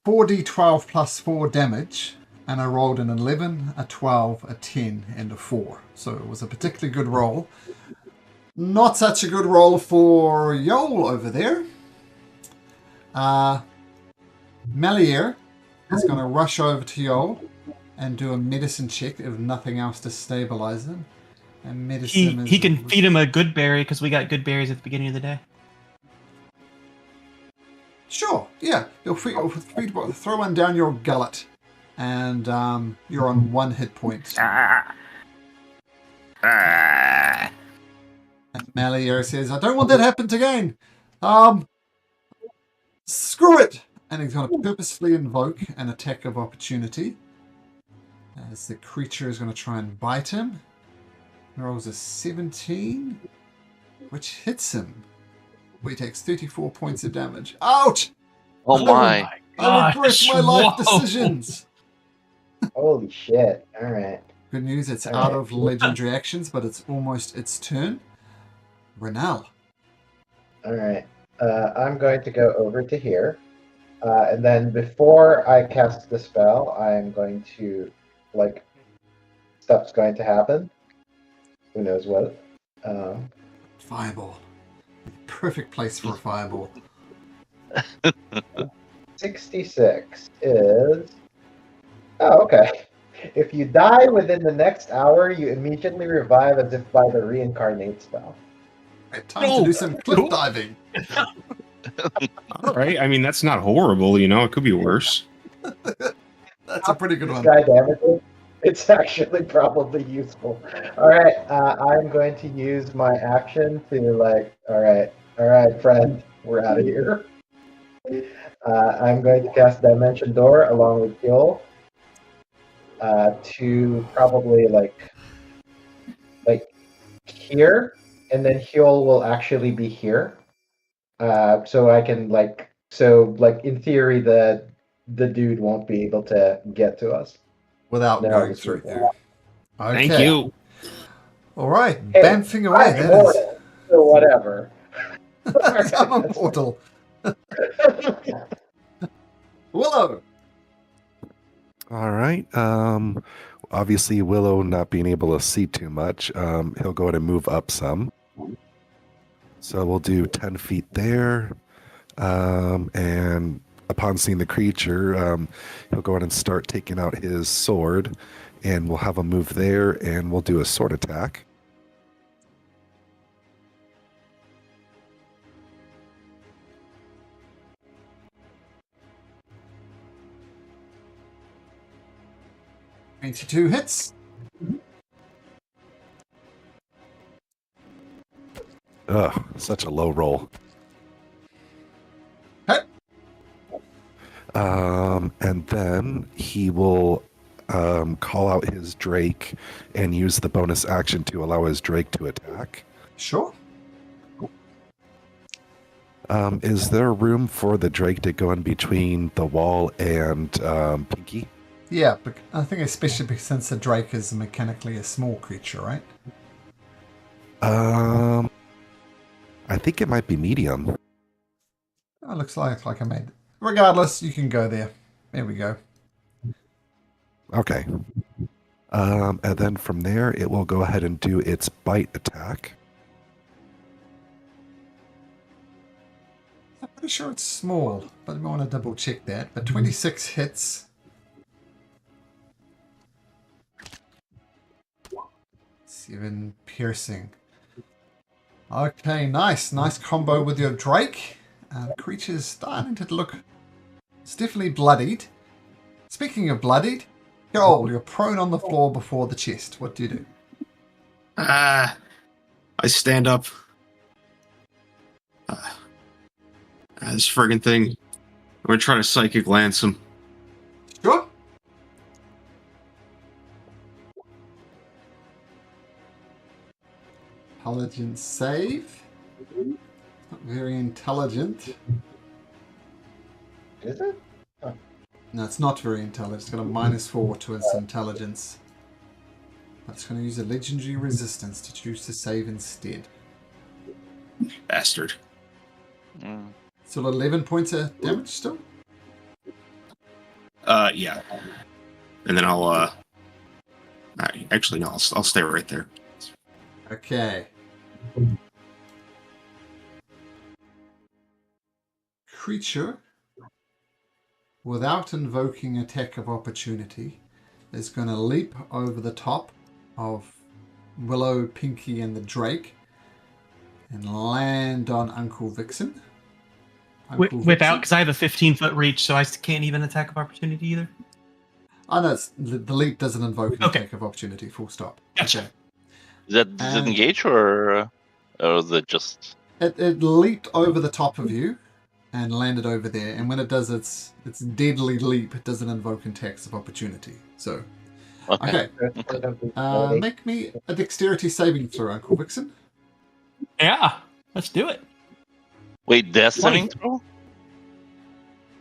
4d12 plus 4 damage, and I rolled an 11, a 12, a 10, and a 4. So it was a particularly good roll. Not such a good roll for Yol over there. Melier is going to rush over to Yol and do a medicine check, if nothing else, to stabilize him. And medicine He can feed him a good berry because we got good berries at the beginning of the day. Sure, yeah. You'll throw one down your gullet, and you're on 1 hit point. And Melier says, I don't want that to happen again. Screw it! And he's going to purposefully invoke an attack of opportunity, as the creature is going to try and bite him. He rolls a 17, which hits him. He takes 34 points of damage. Ouch! Oh my. I regret Gosh, my life whoa. decisions. Holy shit. Alright. Good news, it's out of legendary actions, but it's almost its turn. Renal. Alright. I'm going to go over to here. And then before I cast the spell, I'm going to, stuff's going to happen. Who knows what. Fireball. Perfect place for a fireball. 66 is... Oh, okay. If you die within the next hour, you immediately revive as if by the reincarnate spell. Right, time to do some cliff diving. All right. I mean, that's not horrible. It could be worse. That's a pretty good This one. guy damages. It's actually probably useful. Alright, I'm going to use my action to alright, friend, we're out of here. I'm going to cast Dimension Door along with Gil to probably like here, and then Hyul will actually be here. So I can in theory the dude won't be able to get to us. Without No, going it's through okay. there. Okay. Thank you. All right, Hey, bamfing away. I'm That immortal, so whatever. is. I'm a mortal. Willow. All right. obviously Willow not being able to see too much, he'll go ahead and move up some. So we'll do 10 feet there. And upon seeing the creature, he'll go ahead and start taking out his sword. And we'll have him move there, and we'll do a sword attack. Two hits. Ugh, such a low roll. Okay. And then he will call out his Drake and use the bonus action to allow his Drake to attack. Sure. Is there room for the Drake to go in between the wall and Pinky? Yeah, but I think especially because since the Drake is mechanically a small creature, right? I think it might be medium. Oh, it looks like I made. Regardless, you can go there. There we go. Okay. And then from there, it will go ahead and do its bite attack. I'm pretty sure it's small, but we want to double check that. But 26 hits. 7 piercing. Okay, nice combo with your Drake. The creature's starting to look. It's definitely bloodied. Speaking of bloodied, Joel, you're prone on the floor before the chest. What do you do? I stand up. This friggin' thing. I'm gonna try to psychic lance him. Sure. Intelligence save. Not very intelligent. Is it? No, it's not very intelligent. It's got a -4 to its intelligence. But it's going to use a legendary resistance to choose to save instead. Bastard. Still 11 points of damage still? Yeah. And then I'll, actually, no, I'll stay right there. Okay. Creature, without invoking attack of opportunity, is going to leap over the top of Willow, Pinky, and the Drake and land on Uncle Vixen. Without, because I have a 15-foot reach, so I can't even attack of opportunity either. Oh no, the leap doesn't invoke an Okay. attack of opportunity, full stop. Gotcha. Okay. Is that disengage or is it just? It leaped over the top of you and landed over there, and when it does its deadly leap, it doesn't invoke attacks of opportunity. So, okay. Make me a dexterity saving throw, Uncle Vixen. Yeah, let's do it. Wait, death saving throw?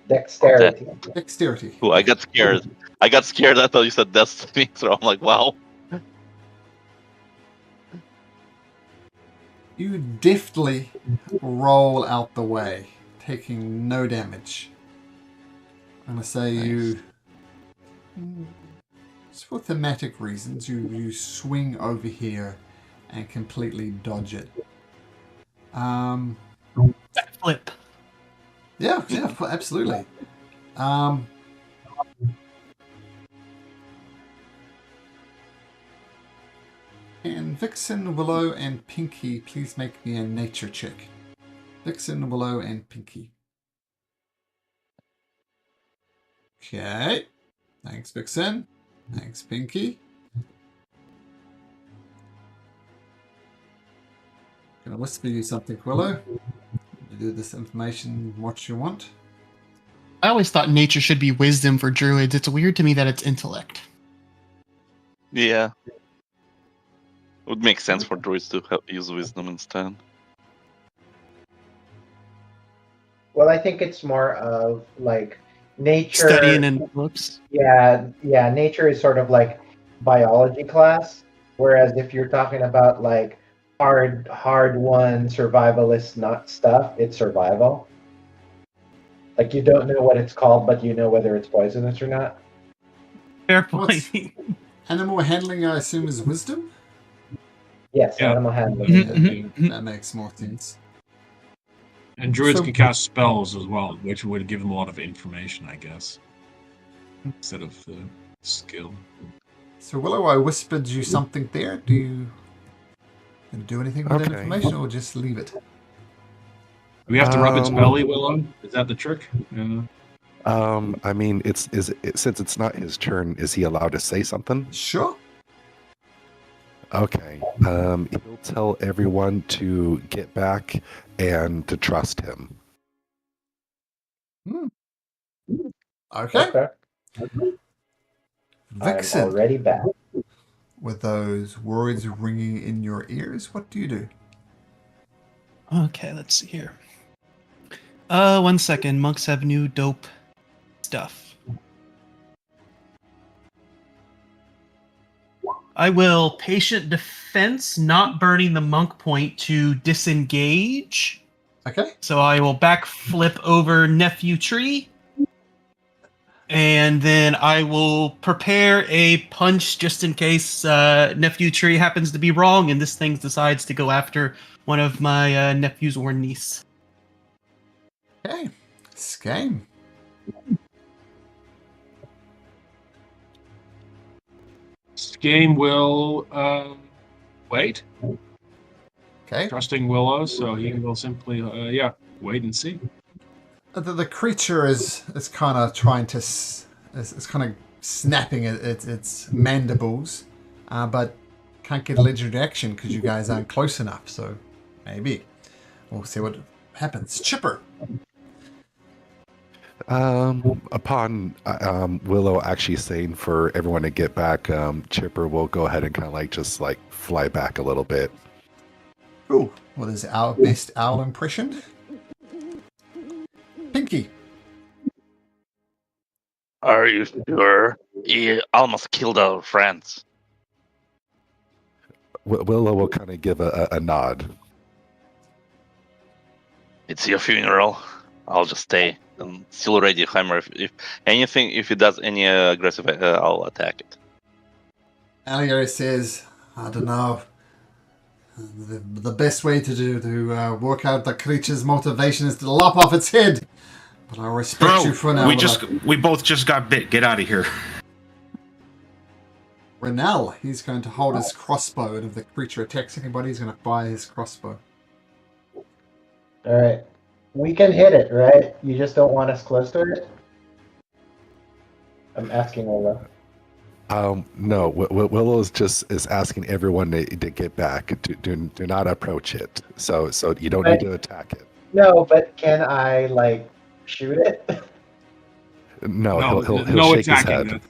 Dexterity. Dexterity. Ooh, I got scared. I thought you said death saving throw. I'm like, wow. You deftly roll out the way, taking no damage. I'm going to say you, for thematic reasons, you swing over here and completely dodge it. Flip. Yeah, absolutely. And Vixen, Willow, and Pinky, please make me a nature check. Vixen, Willow, and Pinky. Okay. Thanks, Vixen. Thanks, Pinky. Gonna whisper you something, Willow. You do this information what you want. I always thought nature should be wisdom for druids. It's weird to me that it's intellect. Yeah. It would make sense for druids to use wisdom instead. Well, I think it's more of like nature. Studying in books. Yeah, nature is sort of like biology class, whereas if you're talking about like hard won survivalist not stuff, it's survival. Like you don't know what it's called, but you know whether it's poisonous or not. Fair point. Animal handling, I assume, is wisdom? Yes, Yeah. animal handling. Mhm. That makes more sense. And druids So- can cast spells as well, which would give them a lot of information, I guess, instead of skill. So, Willow, I whispered you something there. Do you do anything with that Okay. information, or just leave it? Do we have to rub its Um, belly, Willow? Is that the trick? I mean, since it's not his turn, is he allowed to say something? Sure. Okay. He'll tell everyone to get back and to trust him. Okay. Okay. Vixen, I'm already back. with those words ringing in your ears, what do you do? Okay, let's see here. 1 second. Monks have new dope stuff. I will patient defense, not burning the monk point to disengage. Okay. So I will backflip over Nephew Tree. And then I will prepare a punch just in case Nephew Tree happens to be wrong and this thing decides to go after one of my nephews or niece. Okay. Skame. This game will wait, Okay. trusting Willow, so he will simply, wait and see. The creature is kind of trying to is kind of snapping at its mandibles, but can't get a legendary action because you guys aren't close enough. So maybe we'll see what happens. Chipper. Upon Willow actually saying for everyone to get back, Chipper will go ahead and kind of just fly back a little bit. Cool. What is our best owl impression? Pinky. Are you sure? He almost killed our friends. Willow will kind of give a nod. It's your funeral. I'll just stay. I'm still ready, Heimer. If it does any aggressive, I'll attack it. Alio says, I don't know. The best way to work out the creature's motivation is to lop off its head. But I respect you for now. we both just got bit. Get out of here. Renell, he's going to hold his crossbow, and if the creature attacks anybody, he's going to fire his crossbow. Alright. We can hit it, right? You just don't want us close to it? I'm asking Willow. No, Willow's just is asking everyone to get back. Do not approach it. So you don't need to attack it. No, but can I, shoot it? No, he'll no shake his attacking head. it.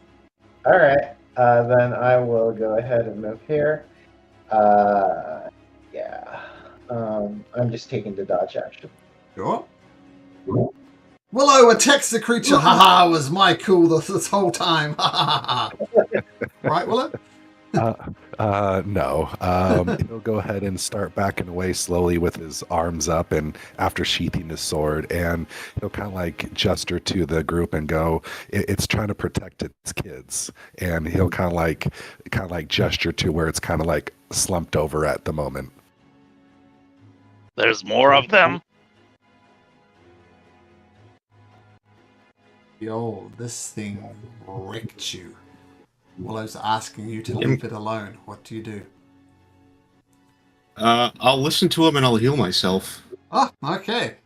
Alright. Then I will go ahead and move here. Yeah. I'm just taking the dodge action. Sure. Willow attacks the creature. Haha, was my cool this whole time. Ha ha ha. Right, Willow? No. He'll go ahead and start backing away slowly with his arms up, and after sheathing his sword, and he'll kind of gesture to the group and go, "It's trying to protect its kids," and he'll kind of gesture to where it's kind of slumped over at the moment. There's more of them. Yo, this thing wrecked you. Willow's asking you to leave it alone. What do you do? I'll listen to him and I'll heal myself. Oh, okay.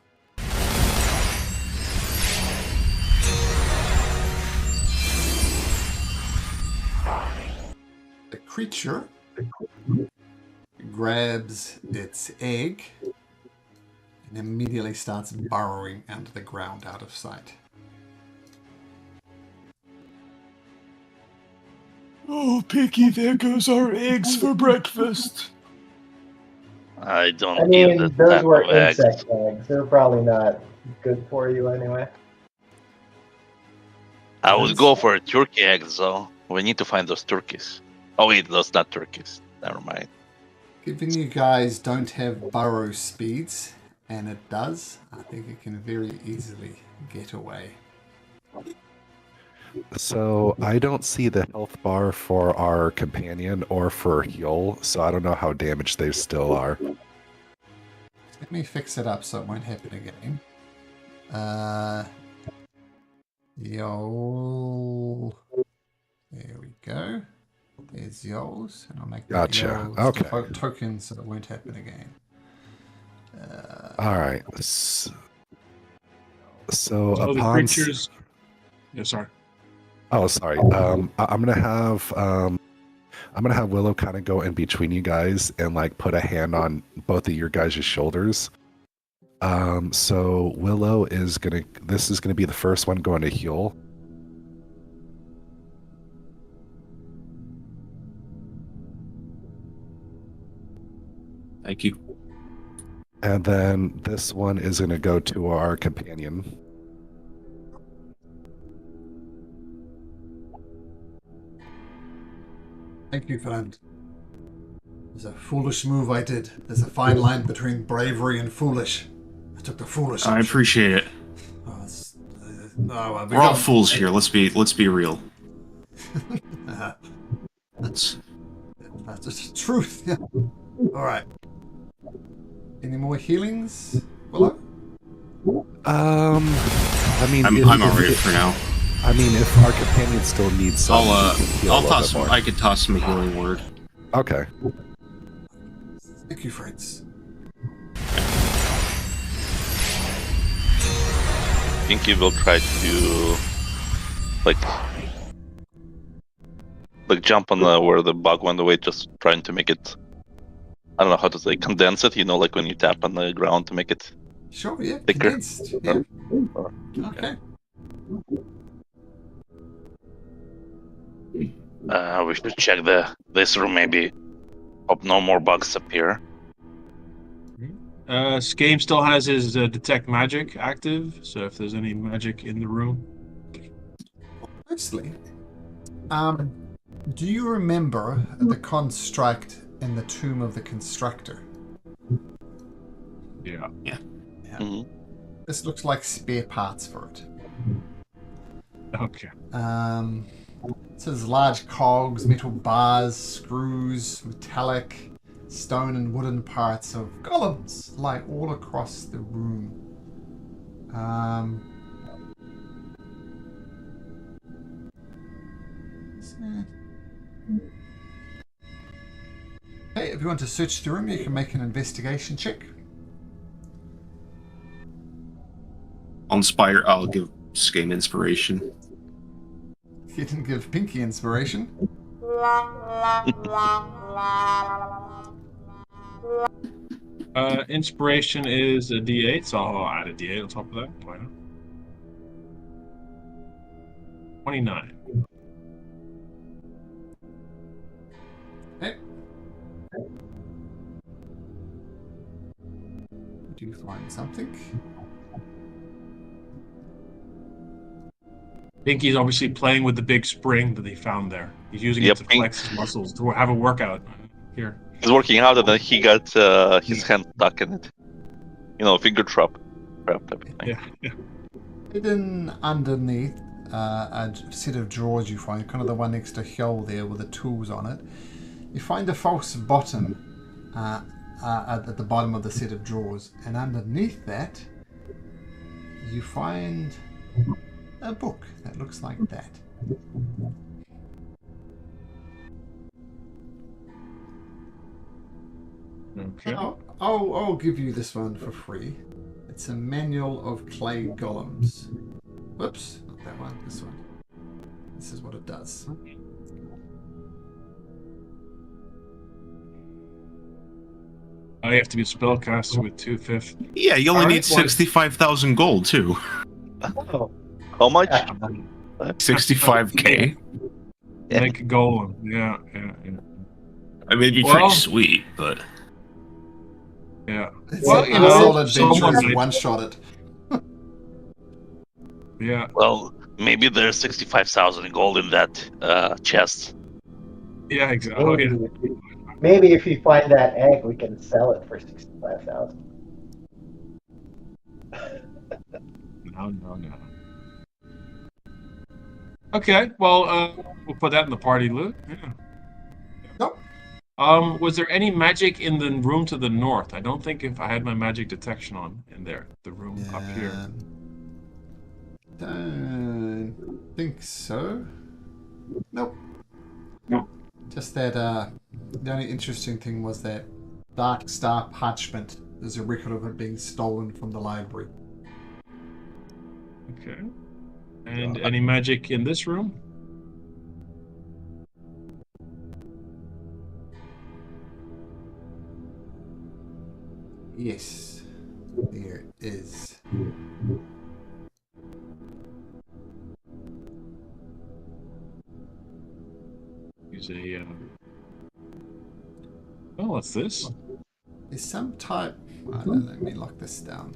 The creature grabs its egg and immediately starts burrowing under the ground out of sight. Oh, Pinky, there goes our eggs for breakfast. I don't I eat mean, this those type were of eggs. insect eggs. They're probably not good for you anyway. I would go for turkey eggs, though. We need to find those turkeys. Oh wait, those not turkeys. Never mind. Given you guys don't have burrow speeds, and it does, I think it can very easily get away. So I don't see the health bar for our companion or for heal, so I don't know how damaged they still are. Let me fix it up so it won't happen again. Yol. There we go. There's Yols, and I'll make that Gotcha. Yols Okay. token so it won't happen again. All right. So So the upon creatures. Yeah, sorry. Oh, sorry. I'm gonna have Willow kind of go in between you guys and like put a hand on both of your guys' shoulders. So Willow is gonna. This is gonna be the first one going to heal. Thank you. And then this one is gonna go to our companion. Thank you, friend. It's a foolish move I did. There's a fine line between bravery and foolish. I took the foolish I option. appreciate it. Oh, no, We're all fools here. Let's be real. That's just the truth. Yeah. All right. Any more healings, Willow? I mean, I'm alright for now. I mean, if our companion still needs some, I'll toss. I could toss him a healing word. Okay. Thank you, friends. Pinky will try to like jump on where the bug went away, just trying to make it. I don't know how to say, condense it. You know, like when you tap on the ground to make it. Sure, yeah. Thicker. Condensed. Yeah. Okay. We should check this room. Maybe hope no more bugs appear. Skame still has his detect magic active, so if there's any magic in the room. Firstly, do you remember the construct in the Tomb of the Constructor? Yeah. Mm-hmm. This looks like spare parts for it. Okay. It says large cogs, metal bars, screws, metallic, stone and wooden parts of golems lie all across the room. Hey, if you want to search the room, you can make an investigation check. I'll give Skame inspiration. You didn't give Pinky inspiration. Inspiration is a D8, so I'll add a D8 on top of that. Why not? 29. Okay. Do you find something? Pinky's obviously playing with the big spring that he found there. He's using it to flex his muscles to have a workout. Here. He's working out, and then he got his hand stuck in it. You know, finger trap type of thing. Yeah. Hidden underneath a set of drawers you find, kind of the one next to Hjol there with the tools on it. You find a false bottom at the bottom of the set of drawers, and underneath that you find a book that looks like that. Okay. I'll give you this one for free. It's a manual of clay golems. Whoops, not that one, this one. This is what it does. You have to be a spellcaster with 2/5. Yeah, you only All right, need 65,000 gold too. How much? 65k. Make a golem. Yeah. I mean, it'd be Well- pretty sweet, but Yeah. It's Well, an you know, unsolid someone adventurers might- one-shot it. Yeah. Well, maybe there's 65,000 gold in that chest. Yeah, exactly. Oh, yeah. Maybe if you find that egg, we can sell it for 65,000. No. Okay, well, we'll put that in the party loot. Yeah. Nope. Was there any magic in the room to the north? I don't think if I had my magic detection on in there. The room up here. Don't think so. Nope. Nope. Just that, the only interesting thing was that Dark Star parchment. There's a record of it being stolen from the library. Okay. And any magic in this room? Yes, there is. Use a. Oh, what's this? There's some type. Let me lock this down.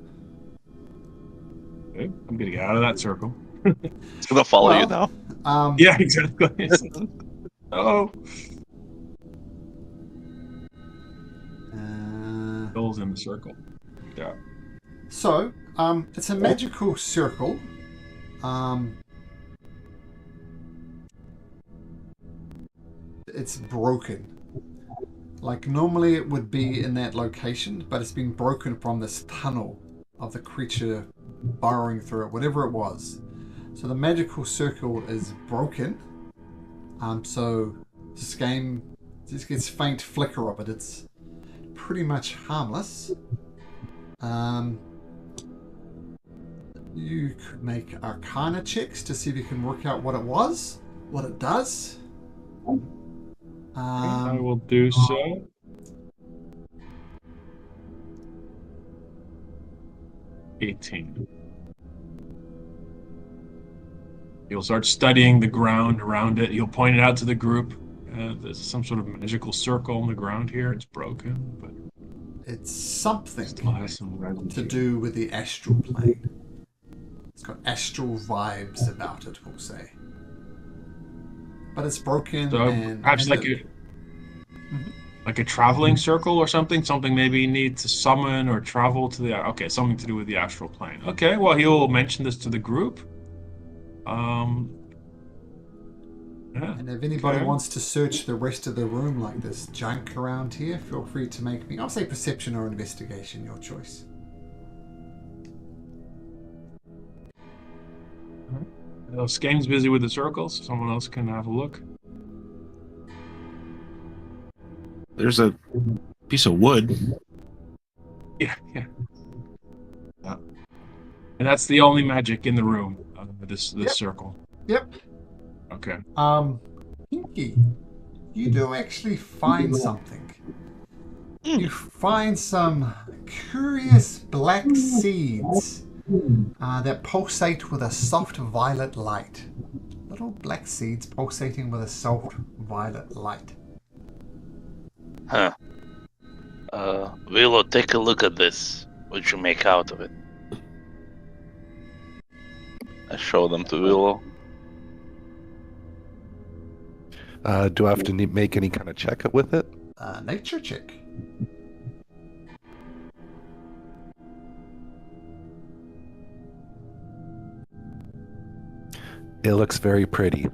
Okay, I'm gonna get out of that circle. It's gonna follow you now. Yeah, exactly. Oh. Goals in the circle. Yeah. So, it's a magical circle. It's broken. Like normally it would be in that location, but it's been broken from this tunnel of the creature burrowing through it, whatever it was. So the magical circle is broken. So this game just gets faint flicker of it. It's pretty much harmless. You could make Arcana checks to see if you can work out what it was, what it does. I will do so. $18. You'll start studying the ground around it. You'll point it out to the group. There's some sort of magical circle on the ground here. It's broken, but it's something still has some residue. to do with the astral plane. It's got astral vibes about it, we'll say. But it's broken. So and perhaps like a traveling circle or something. Something maybe you need to summon or travel to the. Okay, something to do with the astral plane. Okay, well he'll mention this to the group. Yeah, and if anybody wants to search the rest of the room like this junk around here, feel free to make me. I'll say perception or investigation, your choice. Skane's busy with the circles. So someone else can have a look. There's a piece of wood. Yeah. And that's the only magic in the room. This circle. Yep. Okay. Pinky, you do actually find something. You find some curious black seeds that pulsate with a soft violet light. Little black seeds pulsating with a soft violet light. Huh. Willow, take a look at this. What you make out of it? I show them to Willow. Do I have to make any kind of check with it? Nature check. It looks very pretty.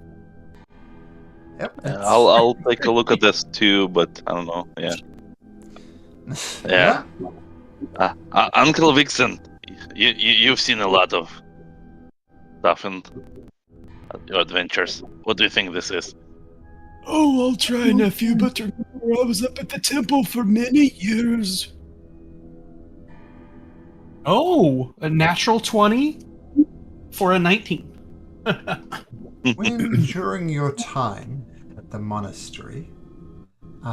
Yep. I'll take a look at this too, but I don't know. Yeah. Yeah. Uncle Vixen, you've seen a lot of stuff in your adventures. What do you think this is? Oh, I'll try, nephew, but remember I was up at the temple for many years. Oh, a natural 20 for a 19. When during your time at the monastery,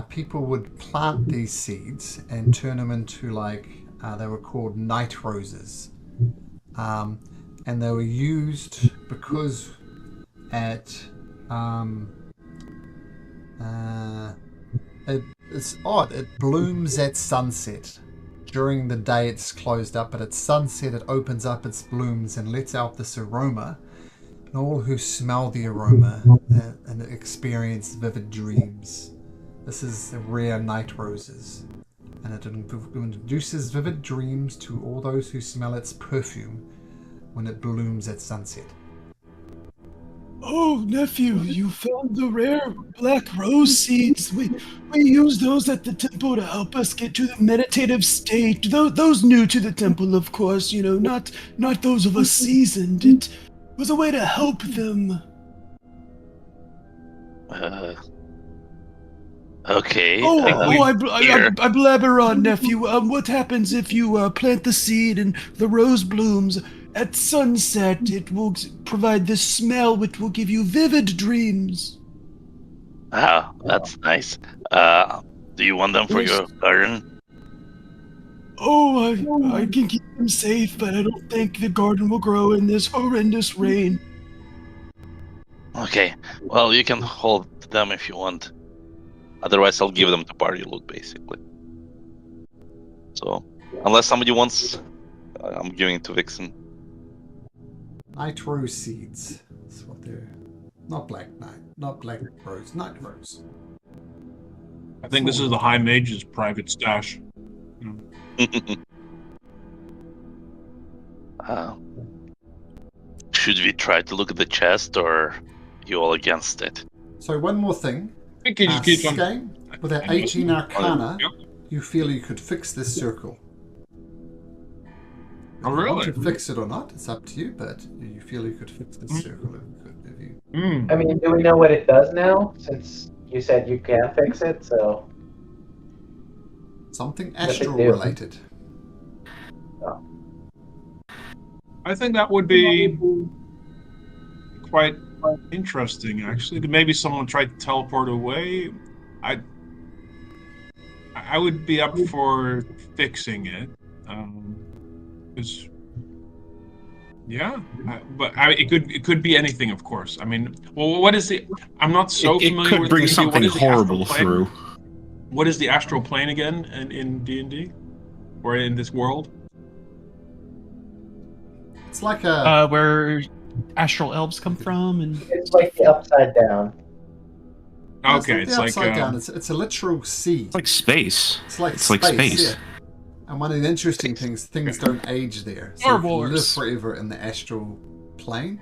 people would plant these seeds and turn them into they were called night roses. And they were used because it's odd. It blooms at sunset. During the day it's closed up, but at sunset it opens up its blooms and lets out this aroma. And all who smell the aroma and experience vivid dreams. This is the rare night roses. And it induces vivid dreams to all those who smell its perfume when it blooms at sunset. Oh, nephew, you found the rare black rose seeds. We use those at the temple to help us get to the meditative state. Those new to the temple, of course, not those of us seasoned. It was a way to help them. Okay. I blabber on, nephew. What happens if you plant the seed and the rose blooms? At sunset, it will provide this smell which will give you vivid dreams. Ah, that's nice. Do you want them for your garden? Oh, I can keep them safe, but I don't think the garden will grow in this horrendous rain. Okay. Well, you can hold them if you want. Otherwise, I'll give them to party loot, basically. So, unless somebody wants, I'm giving it to Vixen. Night rose seeds. That's what they're. Not black rose. Night rose. I think this is the High Mage's private stash. Should we try to look at the chest, or you all against it? So one more thing. I think you just keep on. Skane, with that 18 Arcana, Yep. you feel you could fix this circle. Oh, If you want really? to fix it or not, it's up to you, but you feel you could fix this circle if you... Mm. I mean, do we know what it does now? Since you said you can fix it, so Something Yes, it astral do. related. I think that would be quite interesting, actually. Maybe someone tried to teleport away. I would be up for fixing it. 'Cause it could be anything, of course. I mean, well, what is the? I'm not so It familiar could with bring D&D. something What is the astral horrible plane? through. What is the astral plane again in D&D, or in this world? It's like a... Where astral elves come from, and it's like the upside down. Okay, it's it's the like upside down. It's a literal sea. It's like space. It's like It's space. like space. Yeah. And one of the interesting things don't age there. So Star you can live Wars. forever in the astral plane.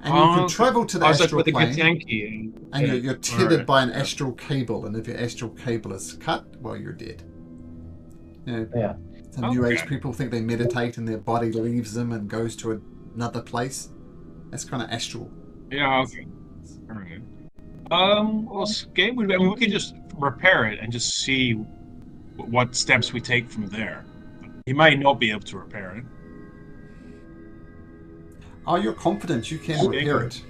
And you can travel to the I was like astral with the plane. Githyanki. And you're tethered Alright, by an yeah. astral cable, and if your astral cable is cut, well, you're dead. Yeah. Some New Age Okay. people think they meditate and their body leaves them and goes to another place. That's kind of astral. Yeah, okay. Alright. Well, game would be, I mean, we could just repair it and just see what steps we take from there. He might not be able to repair it. Oh, you're confident you can repair it.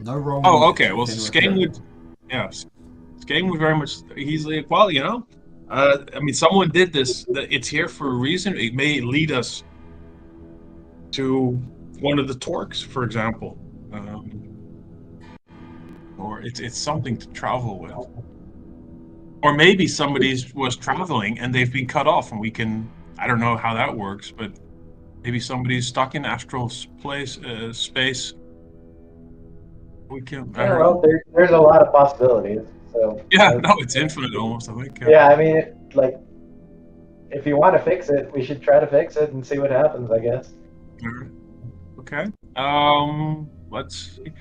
No wrong. Oh, okay. Well, Skane would, yeah, Skane would very much. He's like, well, I mean, someone did this. It's here for a reason. It may lead us to one of the Torques, for example, or it's something to travel with. Or maybe somebody was traveling and they've been cut off, and we can. I don't know how that works, but maybe somebody's stuck in astral space. We can. I don't know. Well, there's a lot of possibilities. So Yeah, no, it's infinite almost. I think. yeah, I mean, if you want to fix it, we should try to fix it and see what happens, I guess. Okay. Let's see.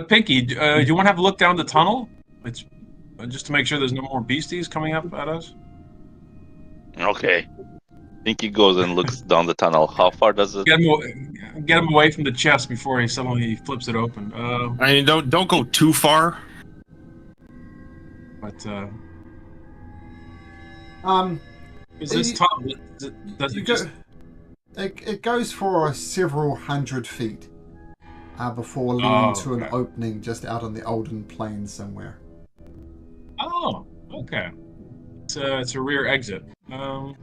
Pinky, do you want to have a look down the tunnel? It's just to make sure there's no more beasties coming up at us. Okay. Pinky goes and looks down the tunnel. How far does it? Get him away from the chest before he suddenly flips it open. I mean, don't go too far. But is you- this tunnel? Does it just? It goes for several hundred feet before leading to an okay. opening just out on the Olden Plain somewhere. Oh, okay. It's a rear exit. That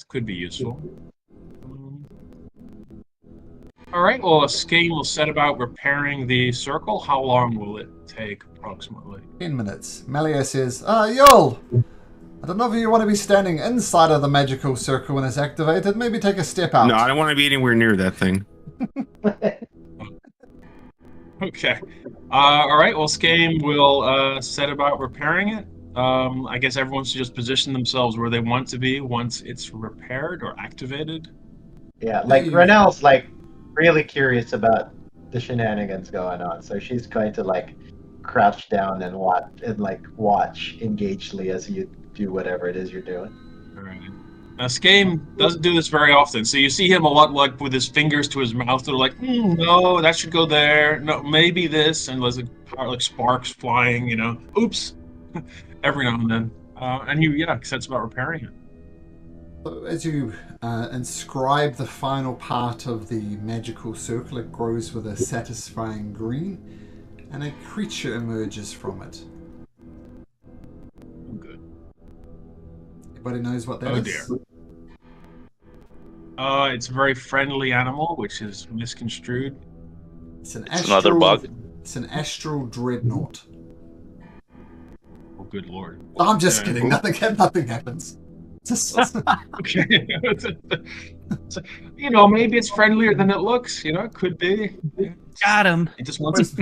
could be useful. All right. Well, Skane will set about repairing the circle. How long will it take, approximately? 10 minutes. Melia says, Yol! I don't know if you want to be standing inside of the magical circle when it's activated. Maybe take a step out. No, I don't want to be anywhere near that thing. Okay. All right. Well, Skane will set about repairing it. I guess everyone should just position themselves where they want to be once it's repaired or activated. Yeah, like Renell's really curious about the shenanigans going on. So she's going to like crouch down and watch engagedly as you do whatever it is you're doing. All right. Now, Skame doesn't do this very often, so you see him a lot like with his fingers to his mouth. They're like, no, that should go there. No, maybe this, and there's like sparks flying. Oops, every now and then. And sets about repairing it. So as you inscribe the final part of the magical circle, it grows with a satisfying green, and a creature emerges from it. Good. Everybody knows what that is? Dear. It's a very friendly animal, which is misconstrued. It's another bug. It's an astral dreadnought. Oh, good lord. I'm just kidding. Nothing happens. Okay. Maybe it's friendlier than it looks. It could be. Got him. It just wants.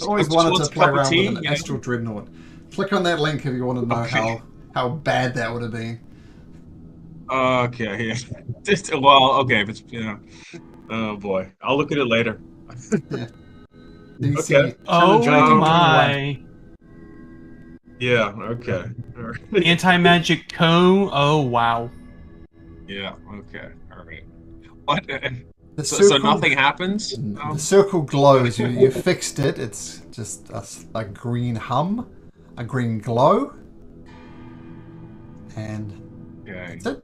Always wanted to play around with an astral dreadnought. Click on that link if you want to know how bad that would have been. Okay, yeah. Okay, if it's oh boy, I'll look at it later. Yeah. DC, Okay. Oh Dragon my. Yeah. Okay. All right. Anti-magic cone. Oh wow. Yeah. Okay. All right. What? The So circle, nothing happens. The circle glows. You fixed it. It's just a green hum, a green glow, and Okay. that's it.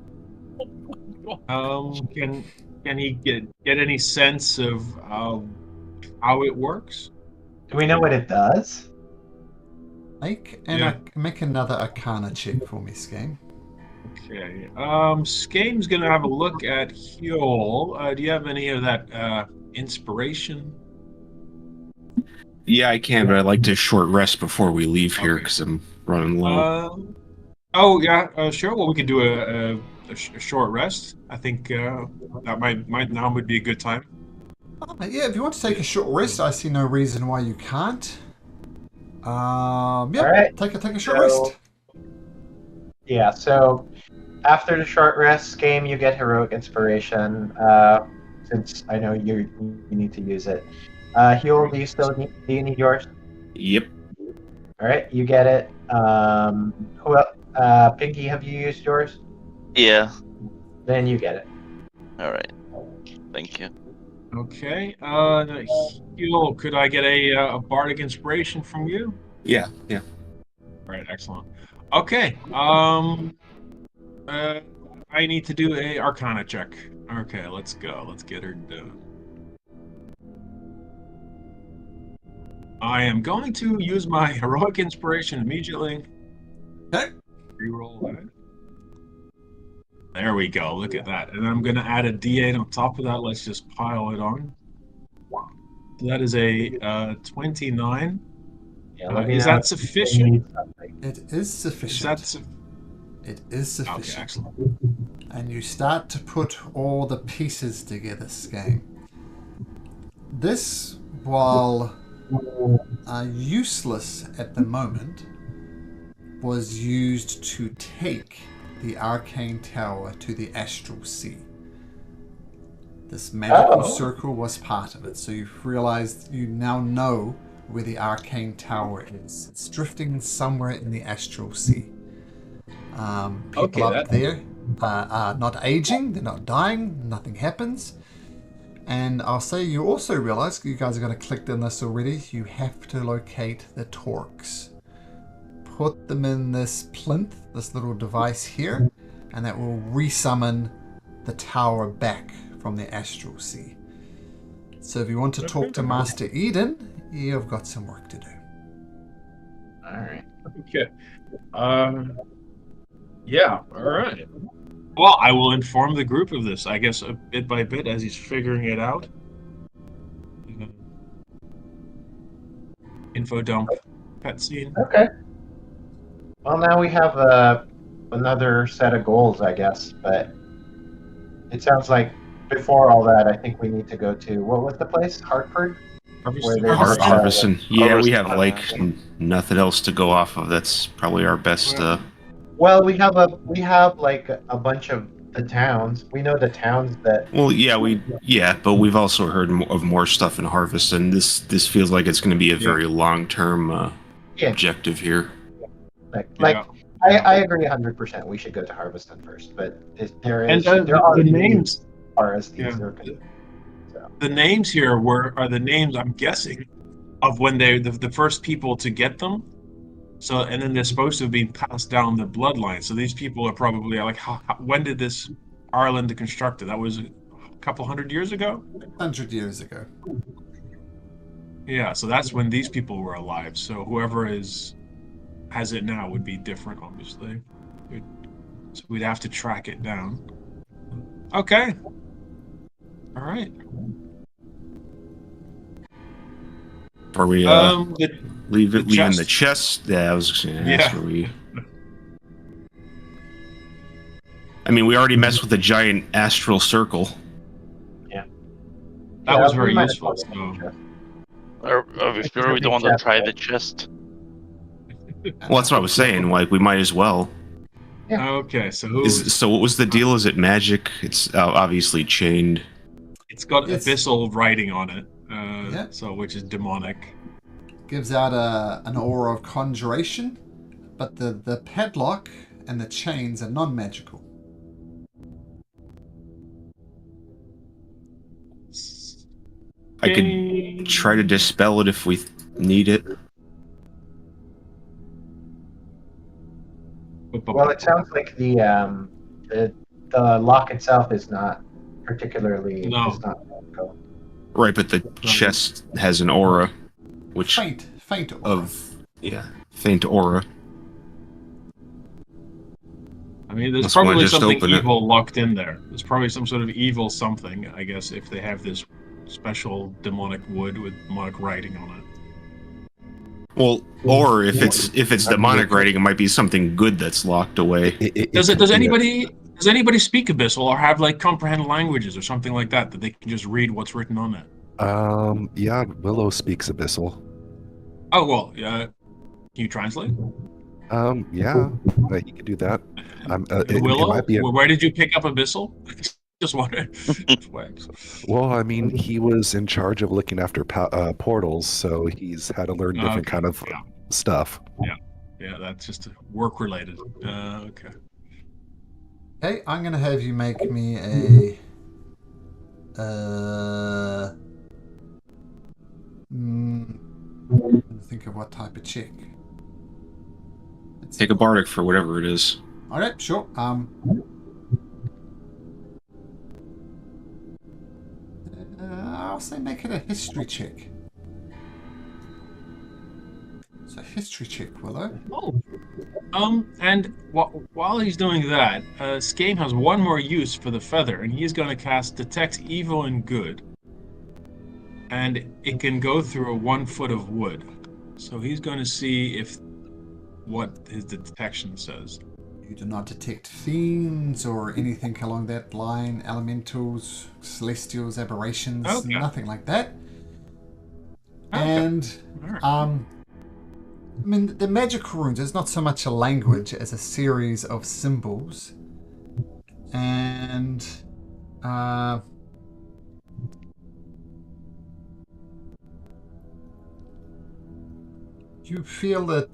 Can he get any sense of how it works? Do we know what it does? Make another Arcana check for me, Skame. Okay. Skame's gonna have a look at Hyol. Do you have any of that inspiration? Yeah, I can, but I'd like to short rest before we leave here Okay. because I'm running low. Sure. Well, we could do a short rest. I think that might now would be a good time. Yeah, if you want to take a short rest, I see no reason why you can't. All right. Take a short rest. Yeah, so after the short rest game, you get heroic inspiration. Since I know you need to use it. Huel, do you need yours? Yep. All right, you get it. Pinky, have you used yours? Yeah. Then you get it. All right. Thank you. Okay. Hyol, could I get a bardic inspiration from you? Yeah. All right. Excellent. Okay. I need to do a Arcana check. Okay, let's go. Let's get her done. I am going to use my heroic inspiration immediately. Okay. Reroll that. There we go. Look at that. And I'm going to add a D8 on top of that. Let's just pile it on. So that is a 29. Yeah, Is that sufficient? It is sufficient. It is sufficient. Okay, excellent. And you start to put all the pieces together, Skame. This, while useless at the moment, was used to take the Arcane Tower to the Astral Sea. This magical circle was part of it, so you've realized you now know where the Arcane Tower is. It's drifting somewhere in the Astral Sea. People up there are not aging, they're not dying, nothing happens. And I'll say you also realize, you guys are going to click on this already, you have to locate the Torques. Put them in this plinth, this little device here, and that will resummon the tower back from the Astral Sea. So if you want to talk to Master Eden, you've got some work to do. Alright. Okay. Yeah, alright. Well, I will inform the group of this, I guess, bit by bit as he's figuring it out. Info dump. Cutscene. Okay. Well, now we have another set of goals, I guess, but it sounds like before all that, I think we need to go to, what was the place? Hartford? Harveston. Yeah, we have like nothing else to go off of. That's probably our best. Well, we have like a bunch of the towns. We know the towns that. Well, but we've also heard of more stuff in Harvest, and this feels like it's going to be a very long-term objective here. I agree 100%. We should go to Harveston first, but there are the names are as these are. So. The names here are the names I'm guessing of when they're the first people to get them. So, and then they're supposed to be passed down the bloodline. So these people are probably like, when did this Ireland constructed? That was a couple hundred years ago? 100 years ago. Yeah, so that's when these people were alive. So whoever has it now would be different, obviously. So we'd have to track it down. Okay. All right. Are we leaving the chest? Yeah, I was just gonna ask. I mean, we already messed with the giant astral circle. Yeah. That was very useful. Are we sure we don't want to try the chest? Well, that's what I was saying. Like, we might as well. Yeah. Okay, so what was the deal? Is it magic? It's obviously chained. It's got abyssal writing on it, so which is demonic. Gives out an aura of conjuration, but the padlock and the chains are non-magical. I could try to dispel it if we need it. Well, it sounds like the lock itself is not particularly magical. Right, but the chest has an aura, which faint aura. Faint aura. I mean, there's probably something evil locked in there. There's probably some sort of evil something, I guess, if they have this special demonic wood with demonic writing on it. Well, or if it's demonic writing, it might be something good that's locked away. Does anybody speak Abyssal or have like comprehend languages or something like that they can just read what's written on it? Yeah, Willow speaks Abyssal. Oh well, yeah. Can you translate? Yeah, he could do that. Willow, where did you pick up Abyssal? Just wondering. Well, I mean, he was in charge of looking after portals, so he's had to learn different kind of stuff. Yeah, that's just work related. Okay. Okay, I'm gonna have you make me think of what type of check. Take a bardic for whatever it is. All right, sure. I'll say make it a history check. So history check, Willow. And while he's doing that, Skame has one more use for the feather, and he's going to cast Detect Evil and Good. And it can go through a 1 foot of wood. So he's going to see what his detection says. You do not detect fiends or anything along that line, elementals, celestials, aberrations, nothing like that. Okay. And I mean, the magical runes is not so much a language as a series of symbols. And you feel that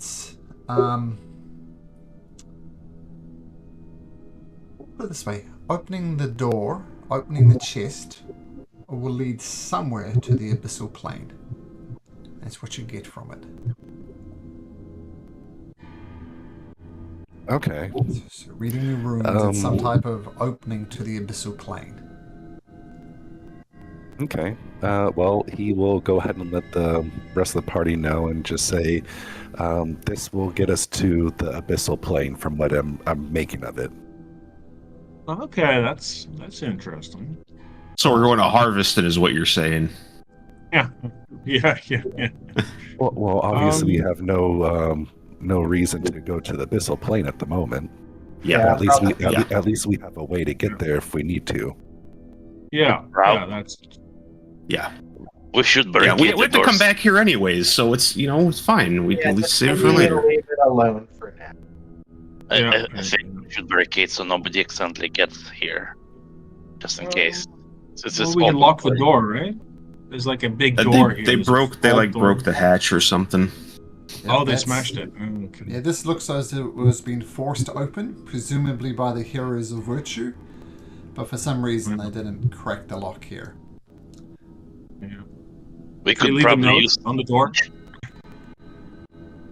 put it this way, opening the door, opening the chest will lead somewhere to the abyssal plane. That's what you get from it. Okay. So reading the runes and some type of opening to the abyssal plane. Okay. Well, he will go ahead and let the rest of the party know and just say, this will get us to the abyssal plane from what I'm making of it. Okay, that's interesting. So we're going to Harveston is what you're saying. Yeah. Well, obviously we have no reason to go to the abyssal plane at the moment. Yeah. At least we have a way to get there if we need to. Yeah. Yeah. We should we have to come back here anyways, so it's fine. We can save it for later. Leave it alone for now. I think should barricade so nobody accidentally gets here, just in case. It's Well, just we can open lock the for- door, right? There's like a big door here. They There's a broke vault door. the hatch or something. Yeah, Oh, they that's- smashed it. Oh, okay. Yeah, this looks as it was being forced open, presumably by the heroes of virtue. But for some reason, they didn't crack the lock here. Yeah. We Can could you leave a probably note use. on the door?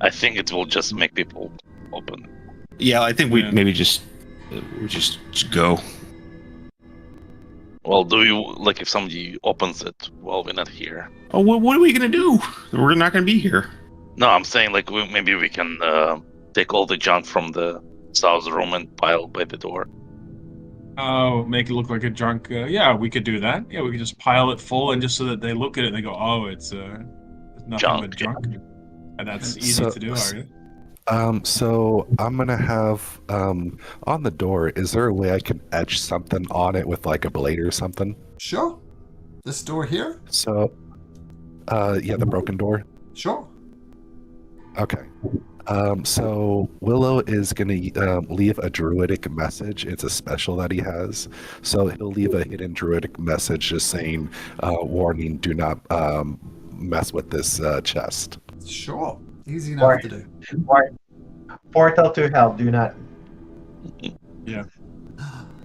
I think it will just make people open. Yeah, I think we Yeah. maybe just go. Well, do you like if somebody opens it while we're not here? Oh, what are we gonna do? We're not gonna be here. No, I'm saying like maybe we can take all the junk from the south room and pile by the door. Oh, make it look like a drunk. Yeah, we could do that. Yeah, we could just pile it full, and just so that they look at it and they go, "Oh, it's nothing Junk, but junk," and that's easy So- to do. Are you? So I'm gonna have on the door. Is there a way I can etch something on it with like a blade or something? Sure. This door here? So, yeah, the broken door. Sure. Okay. So Willow is gonna leave a druidic message. It's a special that he has. So he'll leave a hidden druidic message just saying, "Warning: Do not mess with this chest." Sure. Easy enough to do. Portal to hell. Do not.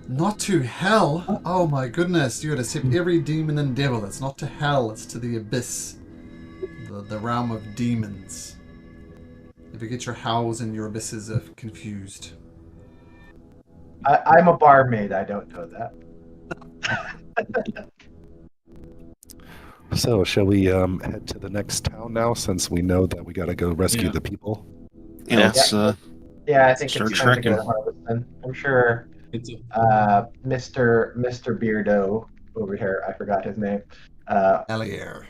Not to hell? Oh my goodness. You would accept every demon and devil. It's not to hell, it's to the abyss. The realm of demons. If you get your hells and your abysses confused. I'm a barmaid. I don't know that. So shall we head to the next town now, since we know that we gotta go rescue Yeah. the people? Yeah, let's Yeah, I think Start it's time to go trekking. to Harveston. I'm sure It's a, Mr. Beardo over here, I forgot his name. Elier.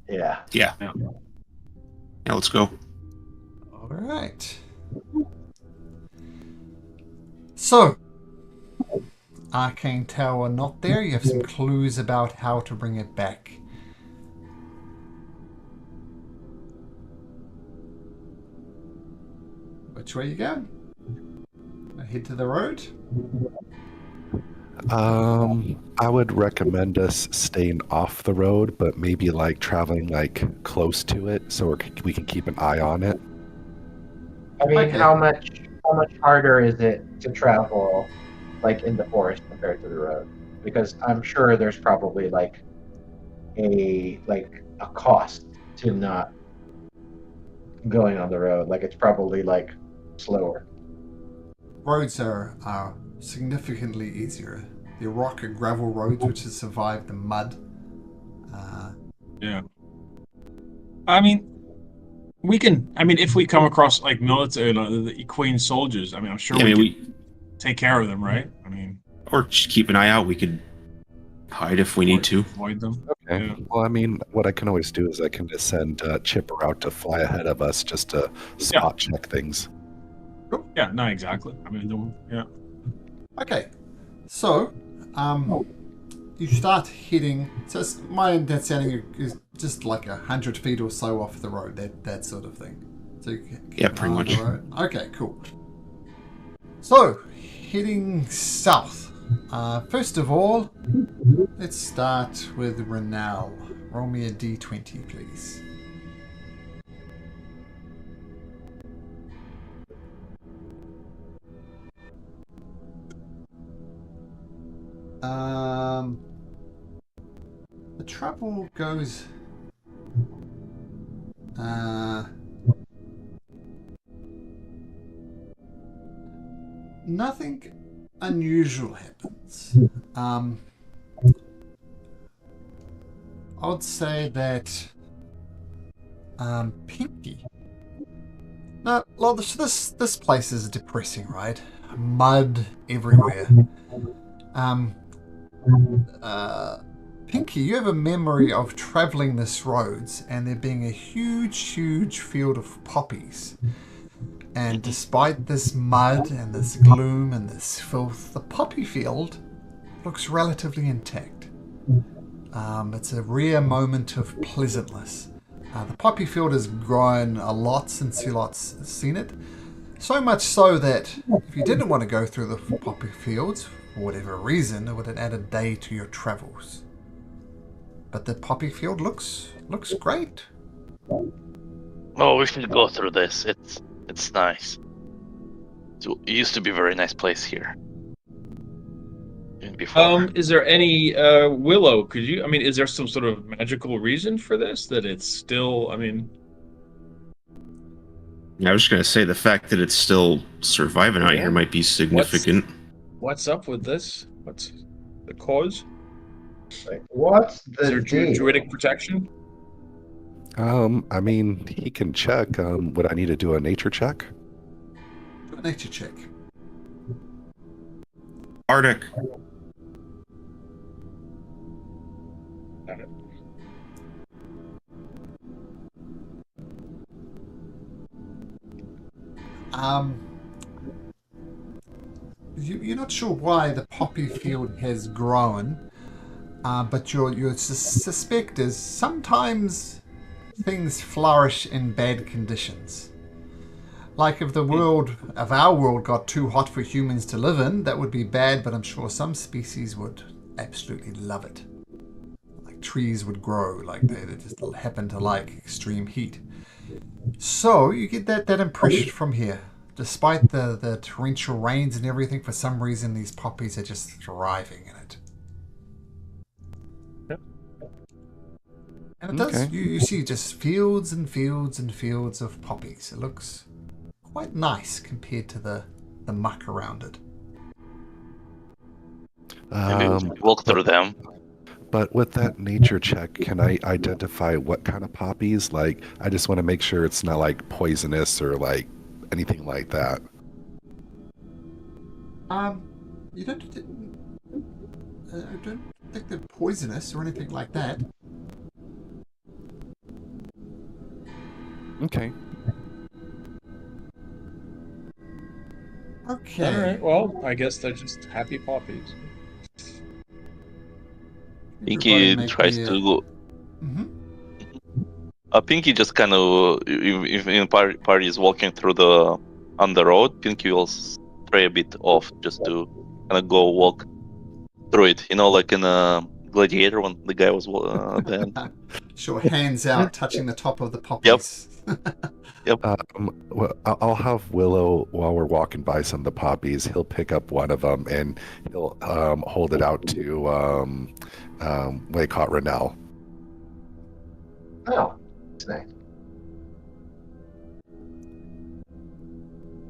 Yeah. yeah, let's go. Alright. So, Arcane Tower not there. You have some clues about how to bring it back. Which way you going? Head to the road? I would recommend us staying off the road, but maybe like traveling like close to it, so we can keep an eye on it. I mean, Okay. how much harder is it to travel, like in the forest compared to the road? Because I'm sure there's probably like a cost to not going on the road. Like it's probably like slower. Roads are significantly easier. The rock and gravel roads, which has survived the mud. yeah. I mean, we can. I mean, if we come across like military, the Queen soldiers, I mean, I'm sure Yeah, I we mean, can take care of them, right? I mean, or just keep an eye out. We could hide if we need to. avoid them. Okay. Yeah. Well, I mean, what I can always do is I can just send Chipper out to fly ahead of us just to spot check things. Yeah, no, exactly. I mean, yeah. Okay, so you start heading. So my understanding is just like 100 feet or so off the road, that sort of thing. So you keep Yeah, an pretty eye on the much. road. Okay, cool. So heading south. First of all, let's start with Renal. Roll me a d20, please. The trouble goes. Nothing unusual happens. I would say that Pinky. Now, well, this place is depressing, right? Mud everywhere. Pinky, you have a memory of traveling this roads and there being a huge field of poppies. And despite this mud and this gloom and this filth, the poppy field looks relatively intact. It's a rare moment of pleasantness. The poppy field has grown a lot since you lot's seen it. So much so that if you didn't want to go through the poppy fields, for whatever reason, it would add a day to your travels. But the poppy field looks great. Oh, we should go through this. It's nice. It used to be a very nice place here. Even before. Is there any Willow? Could you? I mean, is there some sort of magical reason for this that it's still? I mean, I was just gonna say the fact that it's still surviving out here might be significant. what's up with this? What's the cause? Like, what's Is the there deal? druidic protection? I mean, he can check. Would I need to do a nature check? Do a nature check. Arctic. Got it. You're not sure why the poppy field has grown, but your suspect is sometimes things flourish in bad conditions. Like if our world got too hot for humans to live in, that would be bad, but I'm sure some species would absolutely love it. Like trees would grow, like they just happen to like extreme heat. So you get that impression from here. Despite the torrential rains and everything, for some reason these poppies are just thriving in it. Yep. And it does. You see just fields and fields and fields of poppies. It looks quite nice compared to the muck around it. Maybe we should walk through them. But with that nature check, can I identify what kind of poppies? Like, I just want to make sure it's not like poisonous or like anything like that. You don't. I don't think they're poisonous or anything like that. Okay. Okay. All right. Well, I guess they're just happy poppies. Pinky Everybody make tries me a- to go. Mhm. Pinky just kind of, if in party is walking through on the road, Pinky will stray a bit off just to kind of go walk through it. You know, like in a Gladiator when the guy was then. Sure, hands out, touching the top of the poppies. Well, I'll have Willow, while we're walking by some of the poppies, he'll pick up one of them and he'll hold it out to what they call it, Renell. Oh, that's nice.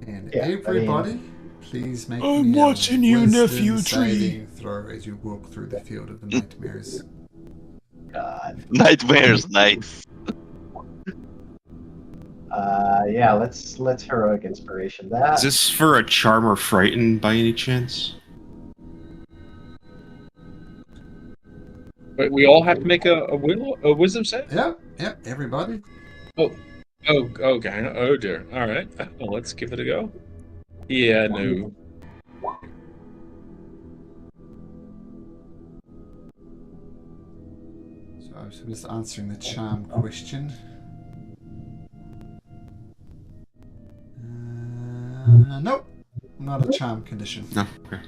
And Yeah, everybody, please make I'm me a watching you, wisdom nephew tree. saving throw as you walk through the field of the nightmares. God. Nightmares, nice. Yeah, let's heroic inspiration that. Is this for a charm or frighten by any chance? But we all have to make a wisdom save. Yep, everybody. Oh, okay. Oh dear. All right. Well, let's give it a go. Yeah, no. So I was just answering the charm question. Nope, not a charm condition. No. Okay.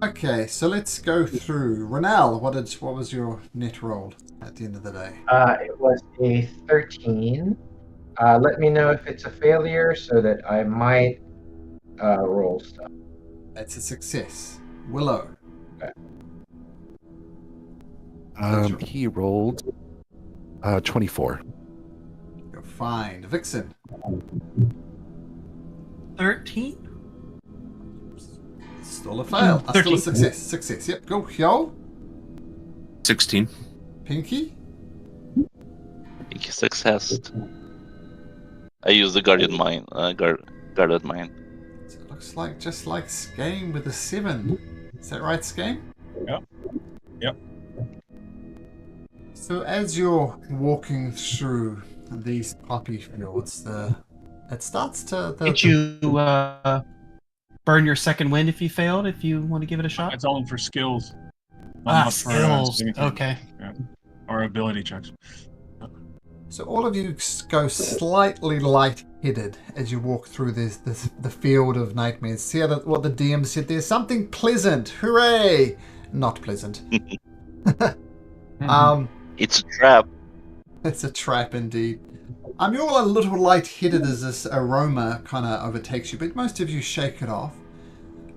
Okay, so let's go through. Renell, what was your net roll at the end of the day? It was a 13. Let me know if it's a failure so that I might roll stuff. That's a success. Willow. He rolled 24. You're fine. Vixen. 13? Still a fail. Still a 13. success. Success. Yep. Go. Hyo. 16. Pinky. Pinky success. I use the guarded mind. Guarded mind. So it looks like just like Skane with a 7. Is that right, Skane? Yep. So as you're walking through these poppy fields, it starts to. Did you burn your second wind if you failed, if you want to give it a shot? It's only for skills. Not for, Skills. saving throws. Okay. Yeah. Or ability checks. So all of you go slightly light headed as you walk through the field of nightmares. See what the DM said there? Something pleasant. Hooray! Not pleasant. It's a trap. It's a trap indeed. You're all a little light-headed as this aroma kind of overtakes you, but most of you shake it off.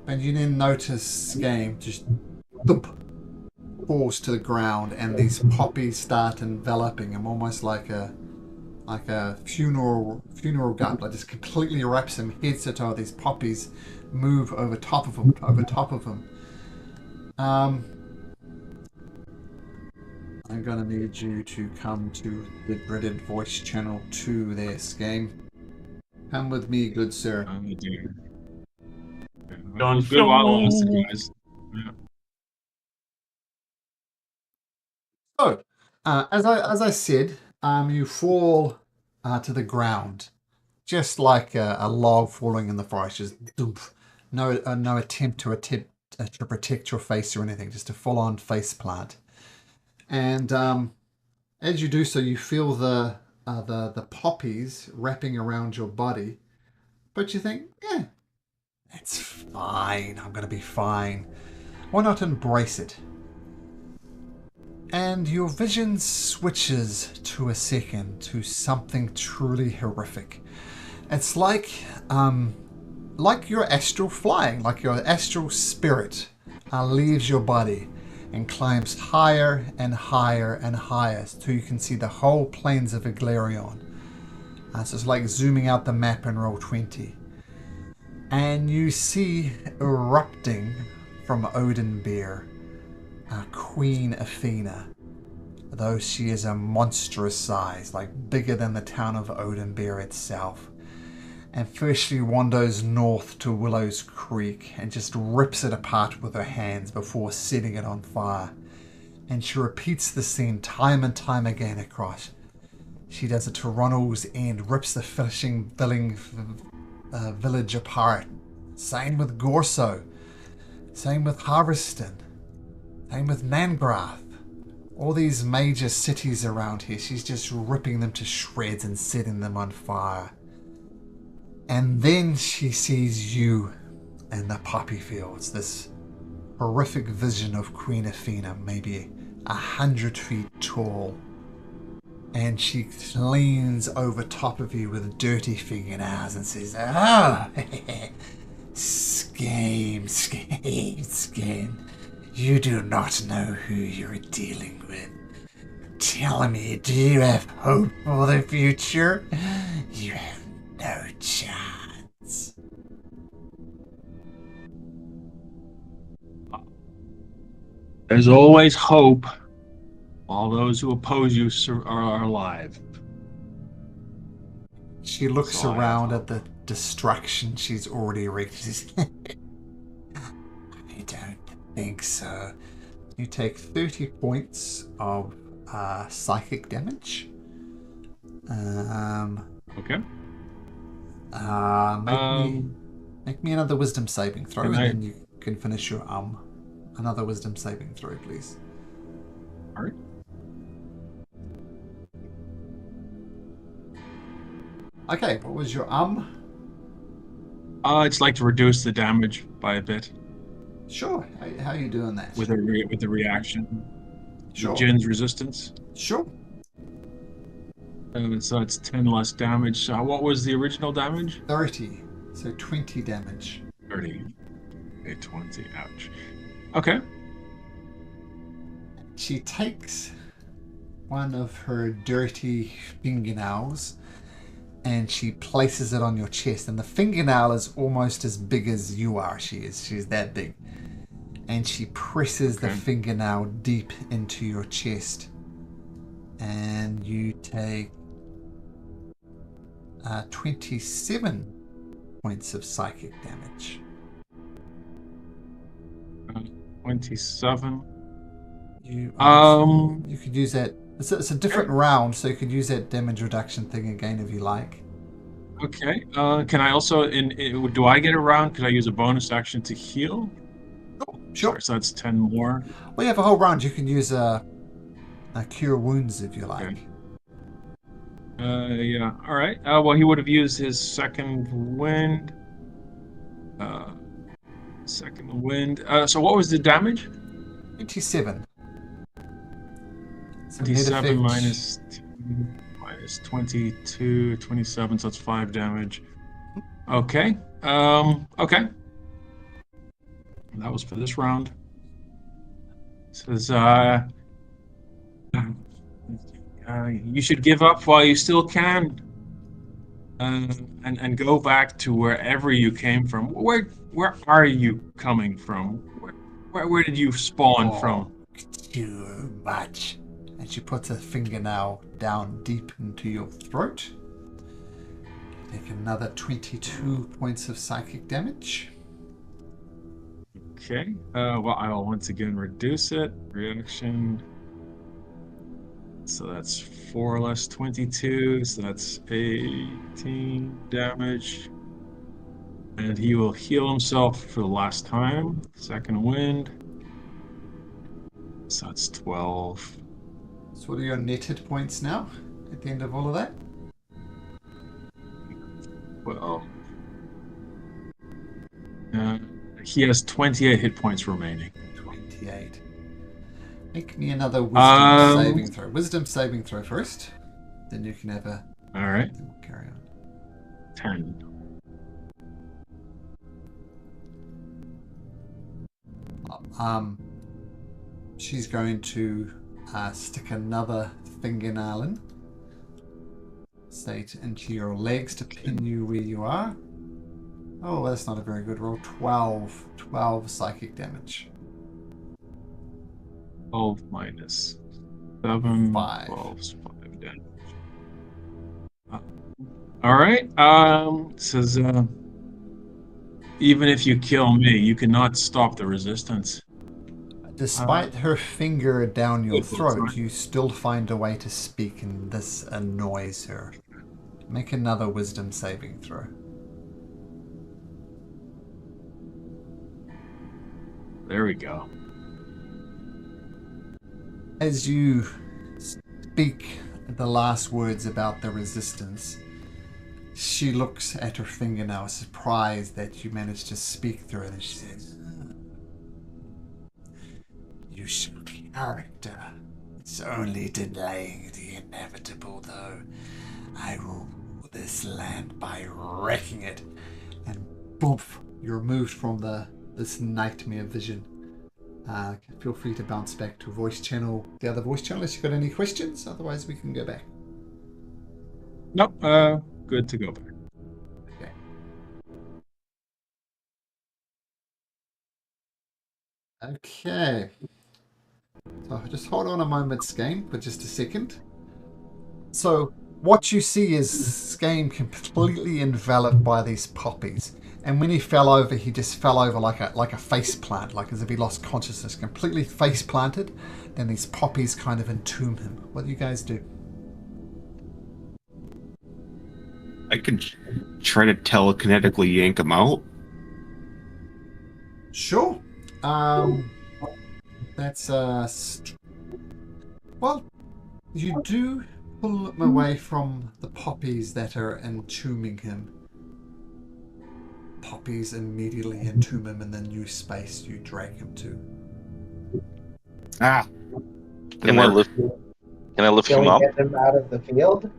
And you then notice Game just thump, falls to the ground, and these poppies start enveloping him, almost like a funeral gut. Like just completely wraps him head to toe. These poppies move over top of him. I'm gonna need you to come to the dreaded voice channel 2 there, Game. Come with me, good sir. Oh dear. Done. It was good while it lasted, guys. Yeah. So, as I said, you fall to the ground, just like a log falling in the forest. Just doof. No attempt to protect your face or anything. Just a full-on face plant. And as you do so, you feel the poppies wrapping around your body, but you think, yeah, it's fine. I'm gonna be fine. Why not embrace it? And your vision switches to a second to something truly horrific. It's like your astral flying, like your astral spirit leaves your body and climbs higher and higher and higher till you can see the whole plains of Iglarion. So it's like zooming out the map in Roll20. And you see erupting from Odinbeer, Queen Athena, though she is a monstrous size, like bigger than the town of Odinbeer itself. And first she wanders north to Willow's Creek and just rips it apart with her hands before setting it on fire. And she repeats the scene time and time again across. She does it to Ronald's End, rips the fishing village apart. Same with Gorso. Same with Harveston. Same with Mangrath. All these major cities around here, she's just ripping them to shreds and setting them on fire. And then she sees you in the poppy fields, this horrific vision of Queen Athena, maybe 100 feet tall. And she leans over top of you with dirty fingernails and says, "Oh, Skame. You do not know who you're dealing with. Tell me, do you have hope for the future? You have no chance." There's always hope. All those who oppose you are alive. She looks So I around have at the destruction she's already wreaked. She says, "I don't think so." You take 30 points of psychic damage. Okay. Make me another wisdom saving throw, and Can I- then you can finish your another wisdom saving throw, please. All right. Okay, what was your It's like to reduce the damage by a bit Sure. How are you doing that? with the reaction. Sure. Jin's resistance. Sure. So it's 10 less damage. So what was the original damage? 30. So 20 damage. 30. Okay, 20. Ouch. Okay. She takes one of her dirty fingernails and she places it on your chest. And the fingernail is almost as big as you are. She's that big. And she presses the fingernail deep into your chest. And you take 27 points of psychic damage. 27. You could use that. It's a different round, so you could use that damage reduction thing again if you like. Okay. Can I also do I get a round? Could I use a bonus action to heal? Sure. Sorry, so that's 10 more. Well, you have a whole round. You can use a cure wounds if you like. Okay. Yeah. All right. Well, he would have used his second wind. Second wind. So what was the damage? 27. So net 27 effect. minus 2, minus 22, 27, so that's 5 damage. Okay. Okay. That was for this round. Says, you should give up while you still can, and go back to wherever you came from. Where are you coming from? Where did you spawn from? Too much. And she puts her fingernail down deep into your throat. Take another 22 points of psychic damage. Okay. Well, I'll once again reduce it. Reaction. So that's 4 less 22, so that's 18 damage. And he will heal himself for the last time. Second wind. So that's 12. So what are your net hit points now at the end of all of that? Well, he has 28 hit points remaining. 28. Make me another wisdom saving throw. Wisdom saving throw first. Then you can have a... All right. Then we'll carry on. 10. She's going to stick another fingernail in. Say into your legs to pin you where you are. Oh, that's not a very good roll. 12 psychic damage. 12 minus 7. 5. 12 is 5 damage. All right. Says, even if you kill me, you cannot stop the resistance. Despite her finger down your throat, you still find a way to speak, and this annoys her. Make another wisdom saving throw. There we go. As you speak the last words about the resistance, she looks at her fingernail, surprised that you managed to speak through it, and she says, "You show character. It's only delaying the inevitable, though. I will rule this land by wrecking it." And boom, you're removed from this nightmare vision. Feel free to bounce back to voice channel, the other voice channel, if you've got any questions. Otherwise, we can go back. Nope. Good to go back. Okay. Okay. So just hold on a moment's game for just a second. So what you see is Skame completely enveloped by these poppies. And when he fell over, he just fell over like a face plant, like as if he lost consciousness, completely face planted. Then these poppies kind of entomb him. What do you guys do? I could try to telekinetically yank him out. Sure. That's well, you do pull him away from the poppies that are entombing him. Poppies immediately entomb him in the new space you drag him to. Ah. Can I lift Can him we up? get him out of the field?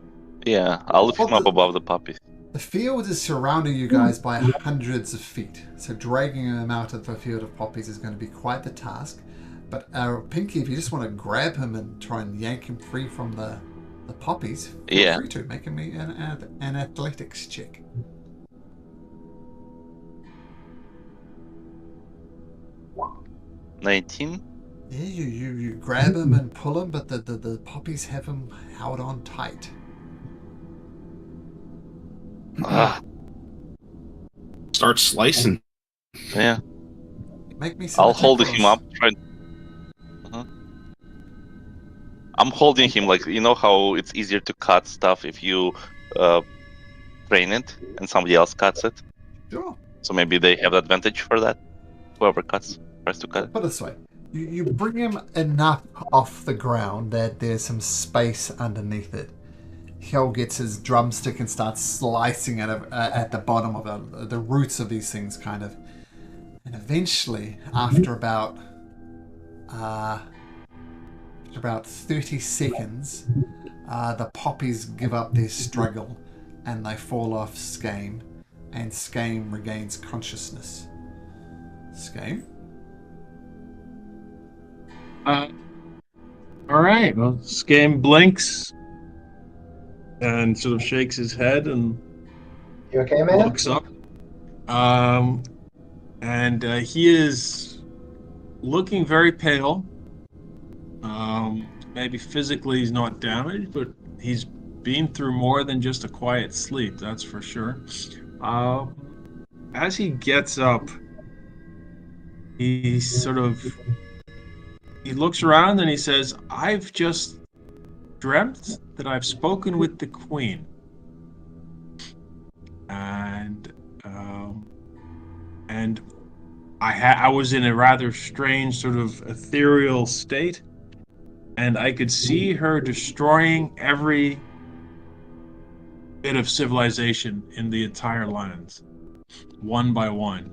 Yeah, I'll lift him up above the puppies. The field is surrounding you guys by hundreds of feet, so dragging him out of the field of poppies is going to be quite the task. But Pinky, if you just want to grab him and try and yank him free from the poppies, feel free to. Make me an athletics check. 19. Yeah, you grab him and pull him, but the poppies have him held on tight. Start slicing. Yeah. Make me some I'll attack hold rolls. him up. I'm holding him like, you know how it's easier to cut stuff if you train it and somebody else cuts it? Sure. So maybe they have the advantage for that. Whoever tries to cut it. Put it this way. You bring him enough off the ground that there's some space underneath it. Hel gets his drumstick and starts slicing at the bottom of the roots of these things, kind of. And eventually, after about 30 seconds, the poppies give up their struggle and they fall off Skame, and Skame regains consciousness. Skame? Alright, well, Skame blinks and sort of shakes his head and You okay, man? looks up. And he is looking very pale. Maybe physically he's not damaged, but he's been through more than just a quiet sleep, that's for sure. As he gets up, he looks around and he says, "I've just dreamt that I've spoken with the Queen." And I was in a rather strange sort of ethereal state, and I could see her destroying every bit of civilization in the entire lands, one by one.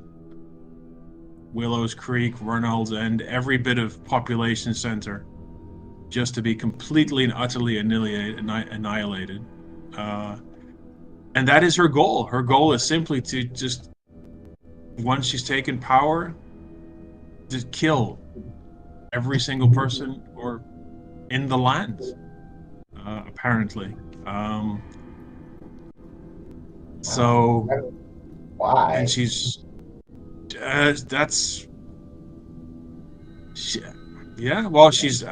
Willows Creek, Reynolds End, every bit of population center, just to be completely and utterly annihilated. And that is her goal. Her goal is simply to just, once she's taken power, just kill every single person or in the lands, apparently. So, Why? and she's yeah. Well, she's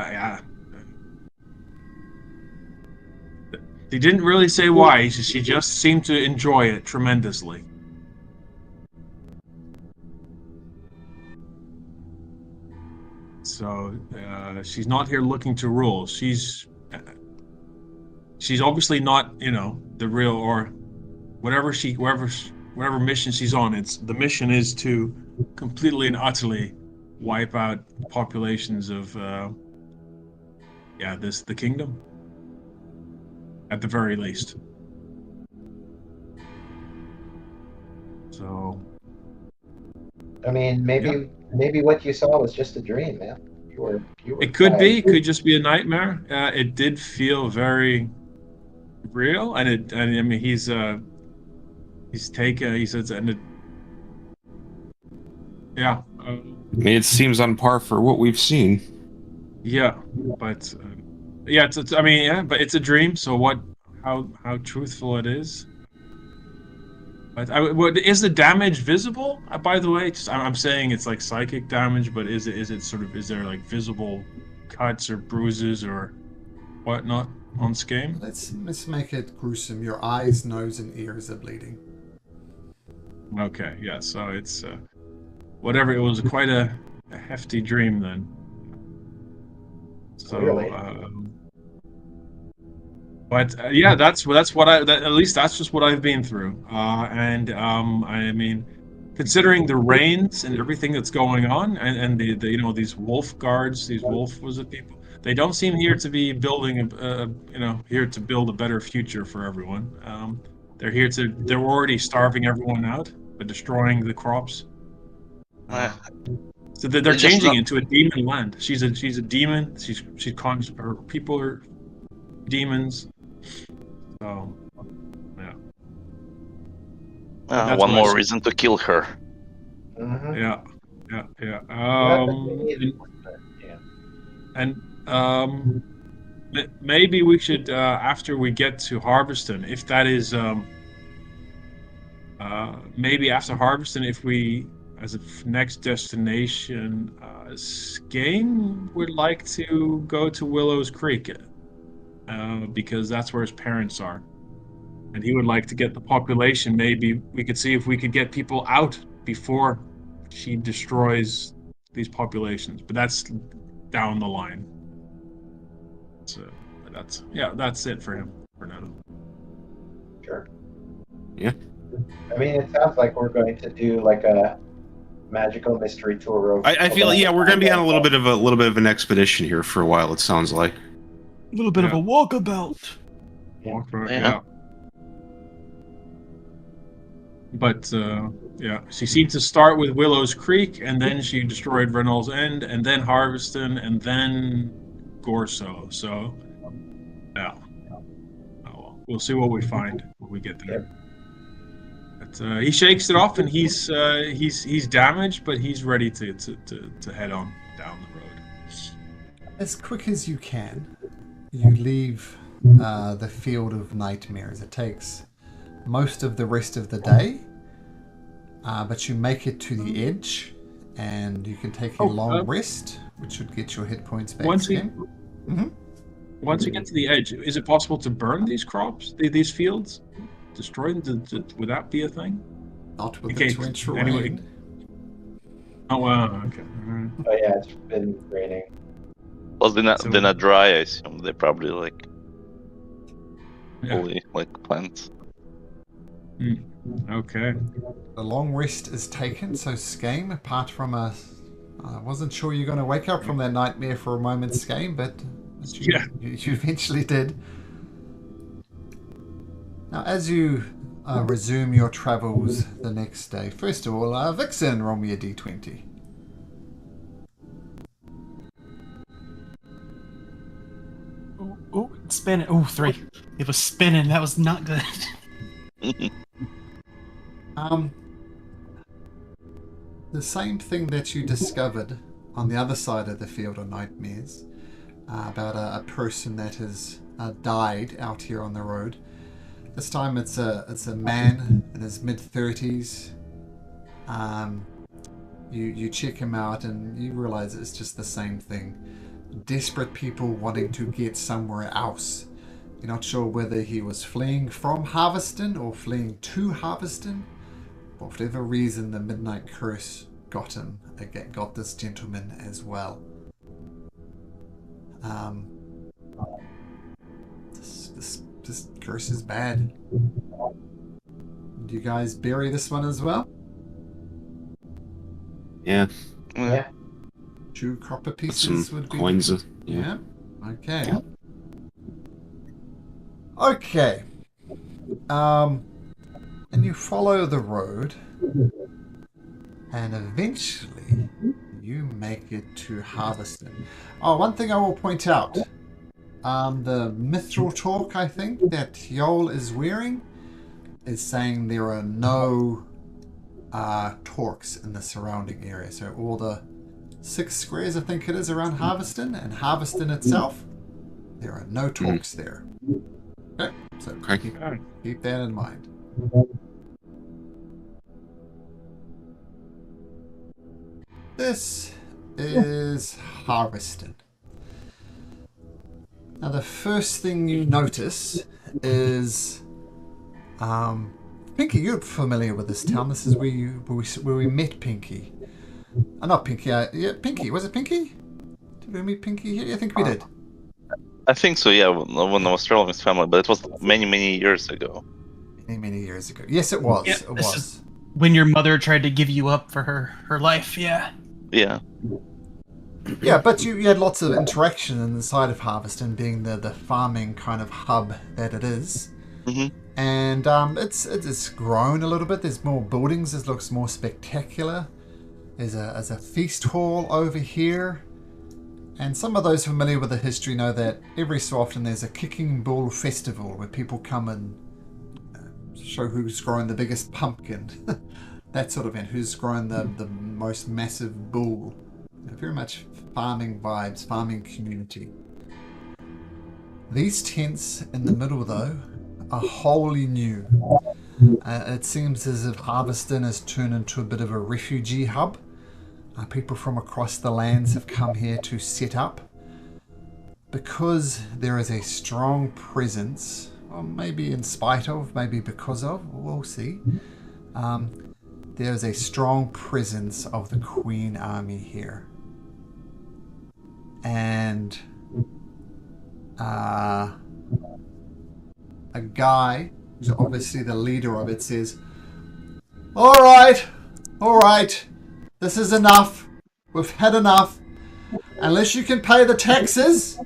He didn't really say why. She just seemed to enjoy it tremendously. So she's not here looking to rule. She's obviously not, the real, or whatever mission she's on. The mission is to completely and utterly wipe out populations of the kingdom, at the very least. So, I mean, maybe what you saw was just a dream, man. You were it could be. It could just be a nightmare. It did feel very real, and I mean, he says, yeah. I mean, it seems on par for what we've seen. Yeah, but but it's a dream. So how truthful it is? But is the damage visible? By the way, I'm saying it's like psychic damage, but is there like visible cuts or bruises or whatnot on Skame? Let's make it gruesome. Your eyes, nose, and ears are bleeding. Okay, yeah. So it's whatever. It was quite a hefty dream then. So, Really? But that's what at least that's just what I've been through. I mean, considering the rains and everything that's going on, and the these wolf guards, these wolf people, they don't seem here to be building here to build a better future for everyone. They're already starving everyone out by destroying the crops. So they're changing into a demon land. She's a demon. Her people are demons. So, yeah. One more reason to kill her. Mm-hmm. Yeah. Maybe we should, after we get to Harveston, if that is, maybe after Harveston, if we, as a next destination, Skane would like to go to Willows Creek, because that's where his parents are. And he would like to get the population. Maybe we could see if we could get people out before she destroys these populations. But that's down the line. So that's it for him for now. Sure. Yeah. I mean, it sounds like we're going to do like a magical mystery tour of. I feel we're going to be on a little bit of an expedition here for a while. It sounds like A little bit of a walkabout. Walk right, Yeah. yeah. But yeah, she seemed to start with Willow's Creek, and then she destroyed Reynolds End, and then Harveston, and then Gorso. So yeah, oh, well, we'll see what we find when we get there. But he shakes it off, and he's damaged, but he's ready to head on down the road. As quick as you can, you leave the Field of Nightmares. It takes most of the rest of the day, but you make it to the edge, and you can take a long rest, which should get your hit points back. Once you get to the edge, is it possible to burn these crops, these fields, destroy them? Would that be a thing? Not with the torrential rain. Oh wow, okay. Right. Oh yeah, it's been raining. Well, they're not dry. I assume they're probably like fully like plants. Okay. The long rest is taken, so Skame, apart from I wasn't sure you're going to wake up from that nightmare for a moment, Skame, but you eventually did. Now, as you resume your travels the next day, first of all, Vixen, roll me a d20. Oh, spinning. Oh, 3. It was spinning. That was not good. The same thing that you discovered on the other side of the Field of Nightmares about a person that has died out here on the road. This time it's a man in his mid-30s. You check him out and you realize it's just the same thing. Desperate people wanting to get somewhere else. You're not sure whether he was fleeing from Harveston or fleeing to Harveston. For whatever reason, the Midnight Curse got him. Got this gentleman as well. This curse is bad. Do you guys bury this one as well? Yeah. Yeah. 2 copper pieces Some would be... coins. Yeah. Okay. Okay. And you follow the road, and eventually you make it to Harveston. Oh, one thing I will point out. The mithril talk, I think, that Yol is wearing is saying there are no torques in the surrounding area. So all the 6 squares, I think it is, around Harveston, and Harveston itself, there are no torques there. Okay, so keep that in mind. This is Harveston. Now the first thing you notice is, Pinky, you're familiar with this town. This is where we met Pinky. Not Pinky. Yeah, Pinky. Was it Pinky? Did we meet Pinky here? I think we did. I think so. Yeah, when I was traveling with family, but it was many years ago. Many years ago. Yes, it was. Yeah, it was. When your mother tried to give you up for her life. Yeah. Yeah. Yeah, but you had lots of interaction inside of Harveston, being the farming kind of hub that it is. Mm-hmm. And it's grown a little bit. There's more buildings. It looks more spectacular. There's a feast hall over here. And some of those familiar with the history know that every so often there's a kicking bull festival where people come and show who's grown the biggest pumpkin. That sort of event. Who's grown the most massive bull. Very much farming vibes, farming community. These tents in the middle, though, are wholly new. It seems as if Harveston has turned into a bit of a refugee hub. People from across the lands have come here to set up. Because there is a strong presence, or maybe in spite of, maybe because of, we'll see. There is a strong presence of the Queen Army here. And a guy who's obviously the leader of it says, all right, this is enough. We've had enough. Unless you can pay the taxes,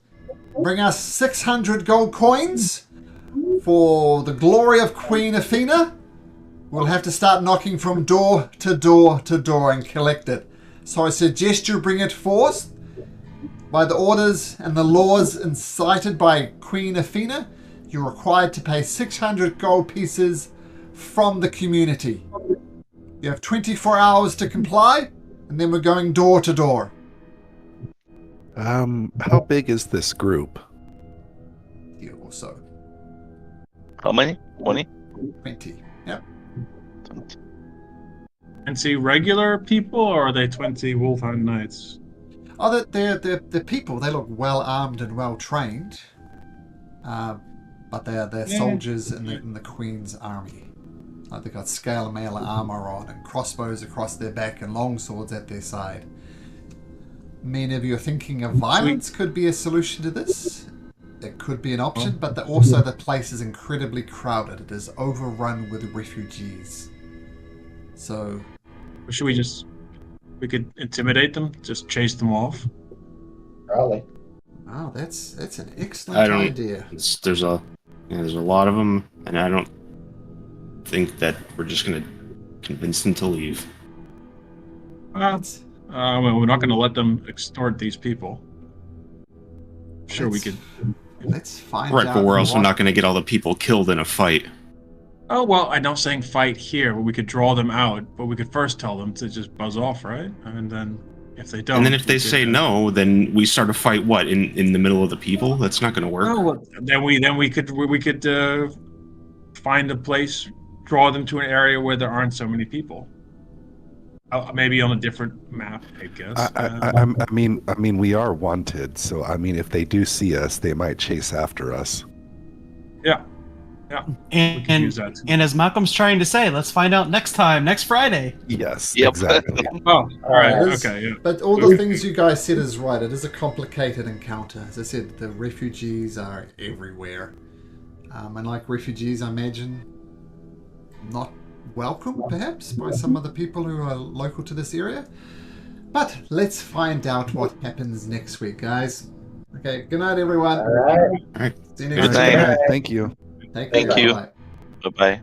bring us 600 gold coins For the glory of Queen Athena, we'll have to start knocking from door to door to door and collect it. So I suggest you bring it forth by the orders and the laws incited by Queen Athena. You're required to pay 600 gold pieces from the community. You have 24 hours to comply, and then we're going door to door. How big is this group? You also. How many? 20? 20. Yep. And see regular people, or are they 20 Wolfhound Knights? Oh, they're people. They look well armed and well trained. But they're soldiers in the Queen's army. Like they've got scale mail armor on and crossbows across their back and long swords at their side. Many of you are thinking of violence could be a solution to this. It could be an option, but also the place is incredibly crowded. It is overrun with refugees. So, Should we could intimidate them, just chase them off? Probably. oh, that's an excellent idea. There's a lot of them, and I don't think that we're just gonna convince them to leave. Well, we're not going to let them extort these people. Sure, we could. Let's find Right, out. but we're also what- not gonna get all the people killed in a fight. Oh well, I'm not saying fight here, but we could draw them out. But we could first tell them to just buzz off, right? And then if they don't, And then if we they could, say no, then we start a fight. What in the middle of the people? That's not gonna work. Oh, well, then we could find a place, draw them to an area where there aren't so many people. Maybe on a different map, I guess. I mean, we are wanted, so I mean, if they do see us, they might chase after us. Yeah. We could use that. And as Malcolm's trying to say, let's find out next time, Friday. Yes, Yep. exactly. Oh, all right. It is- Okay. Yeah. But all the things you guys said is right. It is a complicated encounter. As I said, the refugees are everywhere. And like refugees, I imagine, not welcome, perhaps, by some of the people who are local to this area. But let's find out what happens next week, guys. Okay, good night, everyone. All right. See you Good next night. week. Thank you. Take Thank care. you. Bye. Bye-bye.